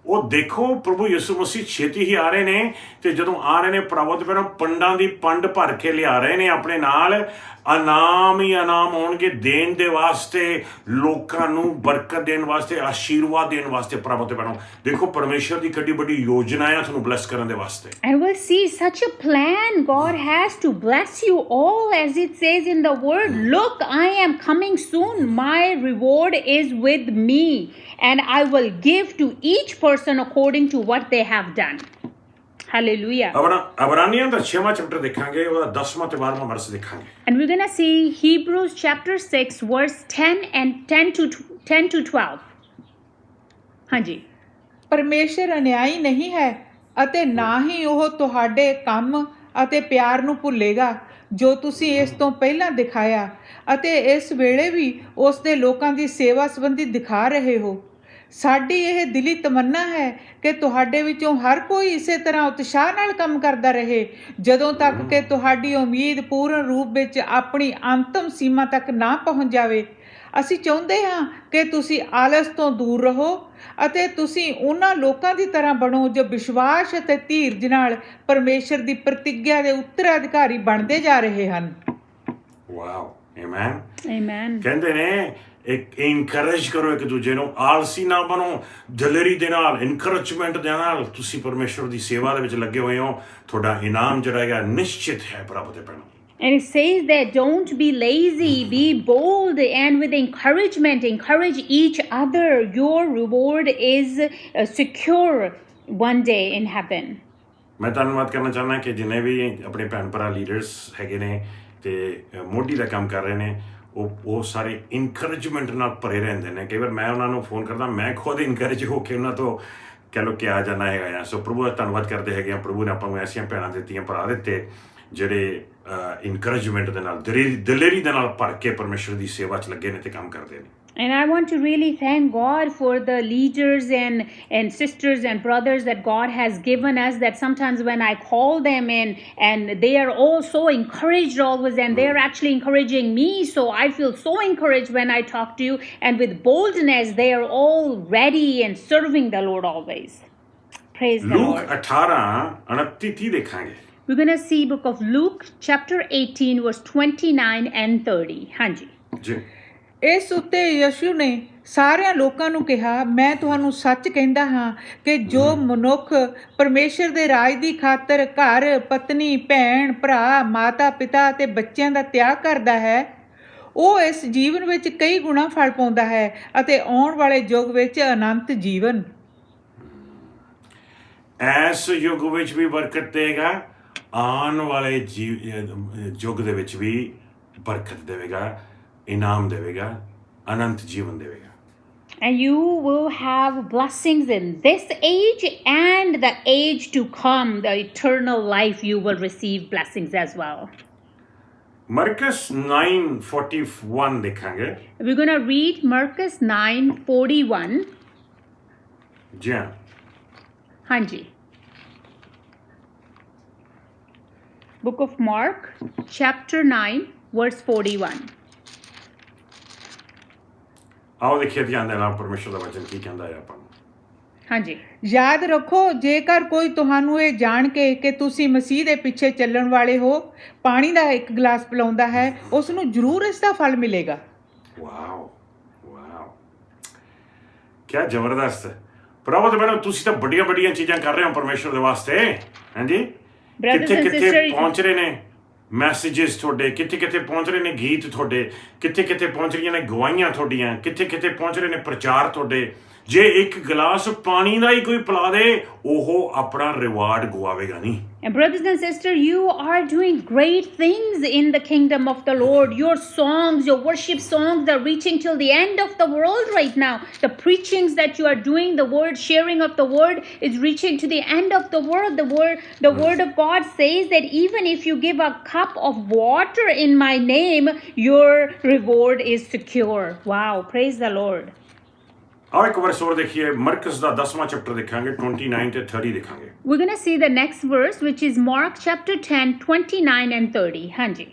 ਉਹ ਦੇਖੋ ਪ੍ਰਭੂ ਯਿਸੂ ਮਸੀਹ ਛੇਤੀ ਹੀ ਆ ਰਹੇ ਨੇ, ਤੇ ਜਦੋਂ ਆ ਰਹੇ ਨੇ ਪ੍ਰਭੂ ਤੇ ਪਹਿਲਾਂ ਪੰਡਾਂ ਦੀ ਪੰਡ ਭਰ ਕੇ ਲਿਆ ਰਹੇ ਨੇ ਆਪਣੇ ਨਾਲ। ਇਨਾਮ ਹੀ ਇਨਾਮ ਹੋਣਗੇ ਦੇਣ ਦੇ ਵਾਸਤੇ, ਲੋਕਾਂ ਨੂੰ ਬਰਕਤ ਦੇਣ ਵਾਸਤੇ, ਆਸ਼ੀਰਵਾਦ ਦੇਣ ਵਾਸਤੇ। ਪ੍ਰਭੂ ਤੇ ਪਹਿਲਾਂ ਦੇਖੋ ਪਰਮੇਸ਼ਰ ਦੀ ਕਿੱਡੀ ਵੱਡੀ ਯੋਜਨਾ ਹੈ ਤੁਹਾਨੂੰ ਬਲੈਸ ਕਰਨ ਦੇ ਵਾਸਤੇ। And we'll see such a plan God has to bless you all, as it says in the word, look, I am coming soon, my reward is with me, and I will give to each person according to what they have done. Hallelujah. ਅਬਰਾਨੀਆਂ ਦਾ 6ਵਾਂ chapter ਦੇਖਾਂਗੇ, ਉਹਦਾ 10ਵਾਂ ਤੇ 12ਵਾਂ ਵਰਸ ਦੇਖਾਂਗੇ। And we're going to see Hebrews chapter 6 verse 10 and 10 to 12. ਹਾਂਜੀ। ਪਰਮੇਸ਼ਰ ਅਨਿਆਈ ਨਹੀਂ ਹੈ ਅਤੇ ਨਾ ਹੀ ਉਹ ਤੁਹਾਡੇ ਕੰਮ ਅਤੇ ਪਿਆਰ ਨੂੰ ਭੁੱਲੇਗਾ ਜੋ ਤੁਸੀਂ ਇਸ ਤੋਂ ਪਹਿਲਾਂ ਦਿਖਾਇਆ ਅਤੇ ਇਸ ਵੇਲੇ ਵੀ ਉਸ ਦੇ ਲੋਕਾਂ ਦੀ ਸੇਵਾ ਸੰਬੰਧੀ ਦਿਖਾ ਰਹੇ ਹੋ। ਸਾਡੀ ਇਹ ਦਿਲੀ ਤਮੰਨਾ ਹੈ ਕਿ ਤੁਹਾਡੇ ਵਿੱਚੋਂ ਹਰ ਕੋਈ ਇਸੇ ਤਰ੍ਹਾਂ ਉਤਸ਼ਾਹ ਨਾਲ ਕੰਮ ਕਰਦਾ ਰਹੇ, ਜਦੋਂ ਤੱਕ ਕਿ ਤੁਹਾਡੀ ਉਮੀਦ ਪੂਰਨ ਰੂਪ ਵਿੱਚ ਆਪਣੀ ਅੰਤਮ ਸੀਮਾ ਤੱਕ ਨਾ ਪਹੁੰਚ ਜਾਵੇ। ਅਸੀਂ ਚਾਹੁੰਦੇ ਹਾਂ ਕਿ ਤੁਸੀਂ ਆਲਸ ਤੋਂ ਦੂਰ ਰਹੋ ਅਤੇ ਤੁਸੀਂ ਉਹਨਾਂ ਲੋਕਾਂ ਦੀ ਤਰ੍ਹਾਂ ਬਣੋ ਜੋ ਵਿਸ਼ਵਾਸ ਅਤੇ ਧੀਰਜ ਨਾਲ ਪਰਮੇਸ਼ਰ ਦੀ ਪ੍ਰਤਿੱਗਿਆ ਦੇ ਉੱਤਰਾਧਿਕਾਰੀ ਬਣਦੇ ਜਾ ਰਹੇ ਹਨ। Wow, amen, amen. ਕਹਿੰਦੇ ਨੇ ਇੱਕ ਇਨਕਰੇਜ ਕਰੋ ਇੱਕ ਦੂਜੇ ਨੂੰ, ਆਲਸੀ ਨਾ ਬਣੋ, ਦਲੇਰੀ ਦੇ ਨਾਲ, ਇਨਕਰੇਜਮੈਂਟ ਦੇ ਨਾਲ ਤੁਸੀਂ ਪਰਮੇਸ਼ਰ ਦੀ ਸੇਵਾ ਦੇ ਵਿੱਚ ਲੱਗੇ ਹੋਏ ਹੋ। ਤੁਹਾਡਾ ਇਨਾਮ ਜਿਹੜਾ ਹੈਗਾ ਨਿਸ਼ਚਿਤ ਹੈ ਪ੍ਰਭੂ ਦੇ ਪੈਣੋਂ। And it says that don't be lazy, be bold, and with encouragement, encourage each other. Your reward is secure one day in heaven. ਮੈਂ ਧੰਨਵਾਦ ਕਰਨਾ ਚਾਹੁੰਦਾ ਕਿ ਜਿੰਨੇ ਵੀ ਆਪਣੇ ਭੈਣ ਭਰਾ ਲੀਡਰਸ ਹੈਗੇ ਨੇ ਤੇ ਮੋਢੀ ਦਾ ਕੰਮ ਕਰ ਰਹੇ ਨੇ, ਉਹ ਸਾਰੇ ਇਨਕਰੇਜਮੈਂਟ ਨਾਲ ਭਰੇ ਰਹਿੰਦੇ ਨੇ। ਕਈ ਵਾਰ ਮੈਂ ਉਹਨਾਂ ਨੂੰ ਫੋਨ ਕਰਦਾ, ਮੈਂ ਖੁਦ ਇਨਕਰੇਜ ਹੋ ਕੇ ਉਹਨਾਂ ਤੋਂ ਕਹਿ ਲਓ ਕਿ ਆ ਜਾਣਾ ਹੈਗਾ ਆ। ਸੋ ਪ੍ਰਭੂ ਦਾ ਧੰਨਵਾਦ ਕਰਦੇ ਹੈਗੇ ਆ। ਪ੍ਰਭੂ ਨੇ ਆਪਾਂ ਨੂੰ ਐਸੀਆਂ ਭੈਣਾਂ ਦਿੱਤੀਆਂ, ਭਰਾ ਦਿੱਤੇ ਜਿਹੜੇ ਇਨਕਰੇਜਮੈਂਟ ਦੇ ਨਾਲ, ਦਲੇਰੀ ਦੇ ਨਾਲ ਭਰ ਕੇ ਪਰਮੇਸ਼ਰ ਦੀ ਸੇਵਾ 'ਚ ਲੱਗੇ ਨੇ ਤੇ ਕੰਮ ਕਰਦੇ ਨੇ। And I want to really thank God for the leaders and sisters and brothers that God has given us, that sometimes when I call them and they are all so encouraged always, and they are actually encouraging me, so I feel so encouraged when I talk to you, and with boldness they are all ready and serving the Lord always. Praise the Lord. Luke 18:29 ਦੇਖਾਂਗੇ। We're going to see book of Luke chapter 18 verse 29 and 30. ਹਾਂਜੀ ਜੀ। ਇਸ ਉੱਤੇ ਯਿਸੂ ਨੇ ਸਾਰਿਆਂ ਲੋਕਾਂ ਨੂੰ ਕਿਹਾ, ਮੈਂ ਤੁਹਾਨੂੰ ਸੱਚ ਕਹਿੰਦਾ ਹਾਂ ਕਿ ਜੋ ਮਨੁੱਖ ਪਰਮੇਸ਼ਰ ਦੇ ਰਾਜ ਦੀ ਖਾਤਰ ਘਰ, ਪਤਨੀ, ਭੈਣ, ਭਰਾ, ਮਾਤਾ ਪਿਤਾ ਅਤੇ ਬੱਚਿਆਂ ਦਾ ਤਿਆਗ ਕਰਦਾ ਹੈ, ਉਹ ਇਸ ਜੀਵਨ ਵਿੱਚ ਕਈ ਗੁਣਾ ਫਲ ਪਾਉਂਦਾ ਹੈ ਅਤੇ ਆਉਣ ਵਾਲੇ ਯੁੱਗ ਵਿੱਚ ਅਨੰਤ ਜੀਵਨ। ਇਸ ਯੁੱਗ ਵਿੱਚ ਵੀ ਬਰਕਤ ਦੇਗਾ, ਆਉਣ ਵਾਲੇ ਯੁੱਗ ਦੇ ਵਿੱਚ ਵੀ ਬਰਕਤ ਦੇਵੇਗਾ, ਇਨਾਮ ਦੇਵੇਗਾ, ਅਨੰਤ ਜੀਵਨ ਦੇਵੇਗਾ। And you will have blessings in this age and the age to come, the eternal life. You will receive blessings as well. Marcus 9:41 ਦੇਖਾਂਗੇ। We're going to read Marcus 9:41. ਜੀ ਹਾਂ। ਹਾਂਜੀ Book of Mark, chapter 9, verse 41. ਆਓ ਦੇਖੀਏ ਧਿਆਨ ਦੇ ਨਾਲ ਪਰਮੇਸ਼ਰ ਦਾ ਵਚਨ ਕੀ ਕਹਿੰਦਾ ਹੈ ਆਪਾਂ ਨੂੰ। ਹਾਂਜੀ ਯਾਦ ਰੱਖੋ, ਜੇਕਰ ਕੋਈ ਤੁਹਾਨੂੰ ਇਹ ਜਾਣ ਕੇ ਕਿ ਤੁਸੀਂ ਮਸੀਹ ਦੇ ਪਿੱਛੇ ਚੱਲਣ ਵਾਲੇ ਹੋ ਪਾਣੀ ਦਾ ਇੱਕ ਗਲਾਸ ਪਿਲਾਉਂਦਾ ਹੈ, ਉਸ ਨੂੰ ਜ਼ਰੂਰ ਇਸ ਦਾ ਫਲ ਮਿਲੇਗਾ। ਵਾਓ ਵਾਓ, ਕੀ ਜ਼ਬਰਦਸਤ। ਪ੍ਰਭੂ ਤੇ ਮੈਨੂੰ ਤੁਸੀਂ ਤਾਂ ਵੱਡੀਆਂ ਵੱਡੀਆਂ ਚੀਜ਼ਾਂ ਕਰ ਰਹੇ ਹੋ ਪਰਮੇਸ਼ਰ ਦੇ ਵਾਸਤੇ। ਹਾਂਜੀ, Brothers ਕਿੱਥੇ and ਕਿੱਥੇ sisters, ਪਹੁੰਚ ਰਹੇ ਨੇ ਮੈਸੇजेस ਤੁਹਾਡੇ, ਕਿੱਥੇ ਕਿੱਥੇ ਪਹੁੰਚ ਰਹੇ ਨੇ ਗੀਤ ਤੁਹਾਡੇ, ਕਿੱਥੇ ਕਿੱਥੇ ਪਹੁੰਚ ਰਹੀਆਂ ਨੇ ਗਵਾਹੀਆਂ ਤੁਹਾਡੀਆਂ, ਕਿੱਥੇ ਕਿੱਥੇ ਪਹੁੰਚ ਰਹੇ ਨੇ ਪ੍ਰਚਾਰ ਤੁਹਾਡੇ। ਜੇ ਇੱਕ ਗਲਾਸ ਪਾਣੀ ਦਾ ਹੀ ਕੋਈ ਪਿਲਾ ਦੇ, ਉਹ ਆਪਣਾ ਰਿਵਾਰਡ ਗਵਾਵੇਗਾ ਨਹੀਂ। and brothers and sisters, you are doing great things in the kingdom of the Lord. Your songs, your worship songs are reaching till the end of the world right now. The preachings that you are doing, the word sharing of the word is reaching to the end of the world. The word of God says that even if you give a cup of water in my name, your reward is secure. Wow, praise the Lord. ਆਓ ਇੱਕ ਵਾਰ ਹੋਰ ਦੇਖੀਏ, Marcus ਦਾ 10ਵਾਂ chapter ਦੇਖਾਂਗੇ, 29 ਤੇ 30 ਦੇਖਾਂਗੇ। We're going to see the next verse, which is Mark chapter 10, 29 and 30. ਹਾਂਜੀ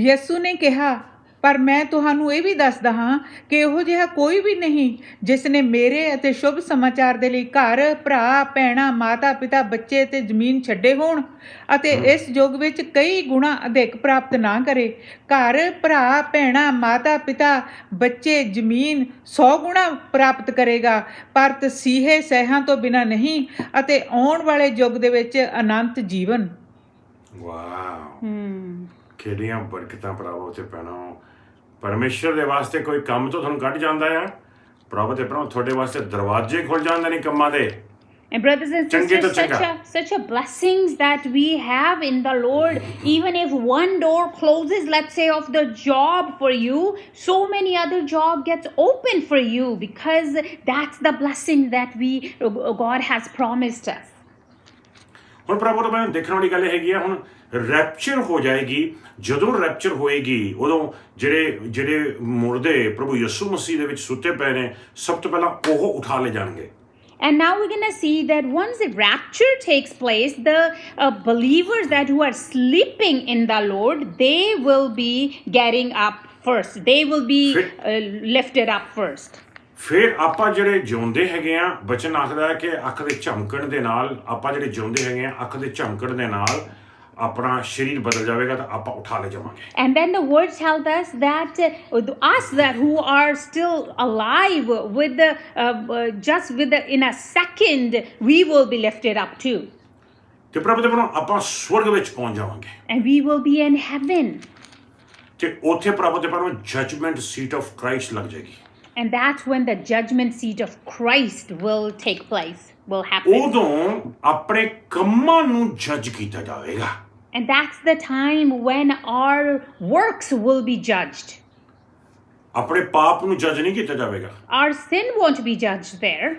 ਯਿਸੂ ਨੇ ਕਿਹਾ, ਪਰ ਮੈਂ ਤੁਹਾਨੂੰ ਇਹ ਵੀ ਦੱਸਦਾ ਹਾਂ ਕਿ ਇਹੋ ਜਿਹਾ ਕੋਈ ਵੀ ਨਹੀਂ ਜਿਸ ਨੇ ਮੇਰੇ ਅਤੇ ਸ਼ੁਭ ਸਮਾਚਾਰ ਦੇ ਲਈ ਘਰ, ਭਰਾ, ਭੈਣਾਂ, ਮਾਤਾ ਪਿਤਾ, ਬੱਚੇ ਤੇ ਜ਼ਮੀਨ ਛੱਡੇ ਹੋਣ ਅਤੇ ਇਸ ਯੁੱਗ ਵਿੱਚ ਕਈ ਗੁਣਾ ਅਧਿਕ ਪ੍ਰਾਪਤ ਨਾ ਕਰੇ। ਘਰ, ਭਰਾ, ਭੈਣਾਂ, ਮਾਤਾ ਪਿਤਾ, ਬੱਚੇ, ਜ਼ਮੀਨ 100 ਗੁਣਾ ਪ੍ਰਾਪਤ ਕਰੇਗਾ, ਪਰ ਤਸੀਹੇ ਸਹਿਆਂ ਤੋਂ ਬਿਨਾਂ ਨਹੀਂ, ਅਤੇ ਆਉਣ ਵਾਲੇ ਯੁੱਗ ਦੇ ਵਿੱਚ ਅਨੰਤ ਜੀਵਨ। ਵਾਓ, ਕਿਹੜੀਆਂ ਬਰਕਤਾਂ ਭਰਾਵੋ ਤੇ ਭੈਣੋ। ਪਰਮੇਸ਼ਰ ਦੇ ਵਾਸਤੇ ਕੋਈ ਕੰਮ ਤੋਂ ਤੁਹਾਨੂੰ ਕੱਢ ਜਾਂਦਾ ਆ, ਪ੍ਰਭੂ ਤੇ ਭਰਾਵੋ ਤੁਹਾਡੇ ਵਾਸਤੇ ਦਰਵਾਜ਼ੇ ਖੁੱਲ ਜਾਂਦੇ ਨੇ ਕੰਮਾਂ ਦੇ। And brothers and sisters, such a blessings that we have in the Lord. Even if one door closes, let's say of the job for you, so many other job gets open for you, because that's the blessing that God has promised us. ਹੁਣ ਪ੍ਰਭੂ ਤੋਂ ਮੈਨੂੰ ਦੇਖਣ ਵਾਲੀ ਗੱਲ ਇਹ ਹੈਗੀ ਆ, ਹੁਣ ਰੈਪਚਰ ਹੋ ਜਾਏਗੀ। ਜਦੋਂ ਰੈਪਚਰ ਹੋਏਗੀ, ਉਦੋਂ ਜਿਹੜੇ ਮੁਰਦੇ ਪ੍ਰਭੂ ਯਿਸੂ ਮਸੀਹ ਦੇ ਵਿੱਚ ਸੁੱਤੇ ਪਏ ਨੇ, ਸਭ ਤੋਂ ਪਹਿਲਾਂ ਉਹ ਉਠਾ ਲਏ ਜਾਣਗੇ। And now we're going to see that once the rapture takes place, the believers that who are sleeping in the Lord, they will be getting up first. They will be lifted up first. ਫਿਰ ਆਪਾਂ ਜਿਹੜੇ ਜਿਉਂਦੇ ਹੈਗੇ ਆ, ਬਚਨ ਆਖਦਾ ਹੈ ਕਿ ਅੱਖ ਦੇ ਝਮਕਣ ਦੇ ਨਾਲ, ਆਪਾਂ ਜਿਹੜੇ ਜਿਉਂਦੇ ਹੈਗੇ ਆ ਅੱਖ ਦੇ ਝਮਕਣ ਦੇ ਨਾਲ ਆਪਣਾ ਸਰੀਰ ਬਦਲ ਜਾਵੇਗਾ ਤਾਂ ਆਪਾਂ ਉਠਾ ਲੈ ਜਾਵਾਂਗੇ। And then the word tells us that us that who are still alive with the in a second we will be lifted up too. ਤੇ ਪ੍ਰਭੂ ਦੇ ਵੱਲੋਂ ਆਪਾਂ ਸਵਰਗ ਵਿੱਚ ਪਹੁੰਚ ਜਾਵਾਂਗੇ। And we will be in heaven. ਤੇ ਉੱਥੇ ਪ੍ਰਭੂ ਦੇ ਵੱਲੋਂ ਜਜਮੈਂਟ ਸੀਟ ਆਫ ਕ੍ਰਾਈਸਟ ਲੱਗ ਜਾਏਗੀ। And that's when the judgment seat of Christ will take place, will happen. ਉਦੋਂ ਆਪਣੇ ਕੰਮਾਂ ਨੂੰ ਜੱਜ ਕੀਤਾ ਜਾਵੇਗਾ। And that's the time when our works will be judged. ਆਪਣੇ ਪਾਪ ਨੂੰ ਜੱਜ ਨਹੀਂ ਕੀਤਾ ਜਾਵੇਗਾ। Our sin won't be judged there.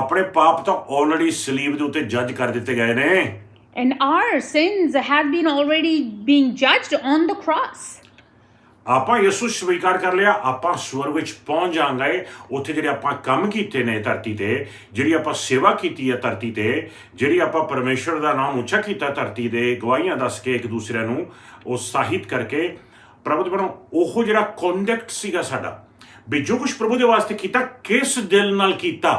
ਆਪਣੇ ਪਾਪ ਤਾਂ ਆਲਰੇਡੀ ਸਲੀਬ ਦੇ ਉੱਤੇ ਜੱਜ ਕਰ ਦਿੱਤੇ ਗਏ ਨੇ। And our sins have been already being judged on the cross. ਆਪਾਂ ਯਿਸੂ ਸਵੀਕਾਰ ਕਰ ਲਿਆ, ਆਪਾਂ ਸਵਰਗ ਵਿੱਚ ਪਹੁੰਚ ਜਾਵਾਂਗੇ। ਉੱਥੇ ਜਿਹੜੇ ਆਪਾਂ ਕੰਮ ਕੀਤੇ ਨੇ ਧਰਤੀ ਤੇ, ਜਿਹੜੀ ਆਪਾਂ ਸੇਵਾ ਕੀਤੀ ਹੈ ਧਰਤੀ ਤੇ, ਜਿਹੜੀ ਆਪਾਂ ਪਰਮੇਸ਼ਰ ਦਾ ਨਾਮ ਉੱਚਾ ਕੀਤਾ ਧਰਤੀ ਦੇ, ਗਵਾਹੀਆਂ ਦੱਸ ਕੇ ਇੱਕ ਦੂਸਰਿਆਂ ਨੂੰ ਉਤਸ਼ਾਹਿਤ ਕਰਕੇ, ਪ੍ਰਭੂ ਦੇ ਵੱਲੋਂ ਉਹ ਜਿਹੜਾ ਕੰਡਕਟ ਸੀਗਾ ਸਾਡਾ, ਵੀ ਜੋ ਕੁਛ ਪ੍ਰਭੂ ਦੇ ਵਾਸਤੇ ਕੀਤਾ, ਕਿਸ ਦਿਲ ਨਾਲ ਕੀਤਾ।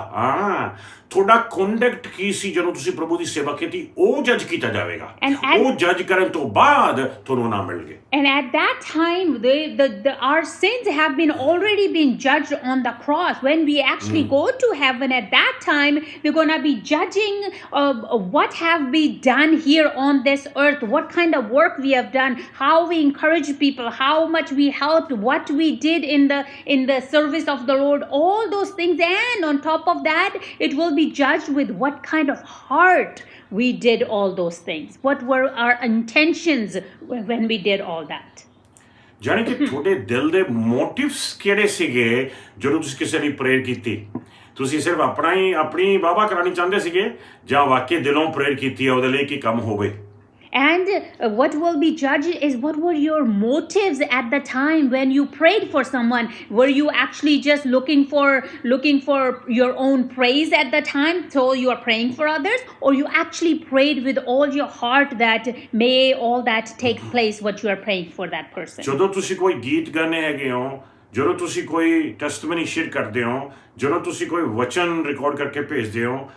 ਤੁਹਾਡਾ ਕੰਡਕਟ ਕੀ ਸੀ ਜਦੋਂ ਤੁਸੀਂ ਪ੍ਰਭੂ ਦੀ ਸੇਵਾ ਕੀਤੀ, ਉਹ ਜੱਜ ਕੀਤਾ ਜਾਵੇਗਾ। ਉਹ ਜੱਜ ਕਰਨ ਤੋਂ ਬਾਅਦ ਤੁਹਾਨੂੰ ਨਾਮ ਮਿਲਣਗੇ। And at that time, our sins have been already been judged on the cross. When we actually go to heaven, at that time, we're going to be judging what have we done here on this earth, what kind of work we have done, how we encouraged people, how much we helped, what we did in the service of the Lord, all those things. And on top of that, it will be judged with what kind of heart we did all those things. What were our intentions when we did all that? ਜਾਣੀ ਕਿ ਤੁਹਾਡੇ ਦਿਲ ਦੇ motifs ਕਿਹੜੇ ਸੀਗੇ ਜਦੋਂ ਤੁਸੀਂ ਕਿਸੇ ਦੀ ਪ੍ਰੇਅਰ ਕੀਤੀ? ਤੁਸੀਂ ਸਿਰਫ ਆਪਣੀ ਵਾਹਵਾ ਕਰਾਉਣੀ ਚਾਹੁੰਦੇ ਸੀਗੇ, ਜਾਂ ਵਾਕਈ ਦਿਲੋਂ ਪ੍ਰੇਅਰ ਕੀਤੀ ਹੈ ਉਹਦੇ ਲਈ ਕਿ ਕੰਮ ਹੋਵੇ? And what will be judged is what were your motives at the time when you prayed for someone. Were you actually just looking for your own praise at the time, so you are praying for others, or you actually prayed with all your heart that may all that take place what you are praying for that person? ਜਦੋਂ ਤੁਸੀਂ ਕੋਈ ਗੀਤ ਗਾਣੇ ਹੈਗੇ ਹੋ, ਜਦੋਂ ਤੁਸੀਂ ਕੋਈ ਟੈਸਟਮਨੀ ਸ਼ੇਅਰ ਕਰਦੇ ਹੋ, ਜਦੋਂ ਤੁਸੀਂ ਕੋਈ ਵਚਨ ਰਿਕਾਰਡ ਕਰਕੇ ਭੇਜਦੇ ਹੋ,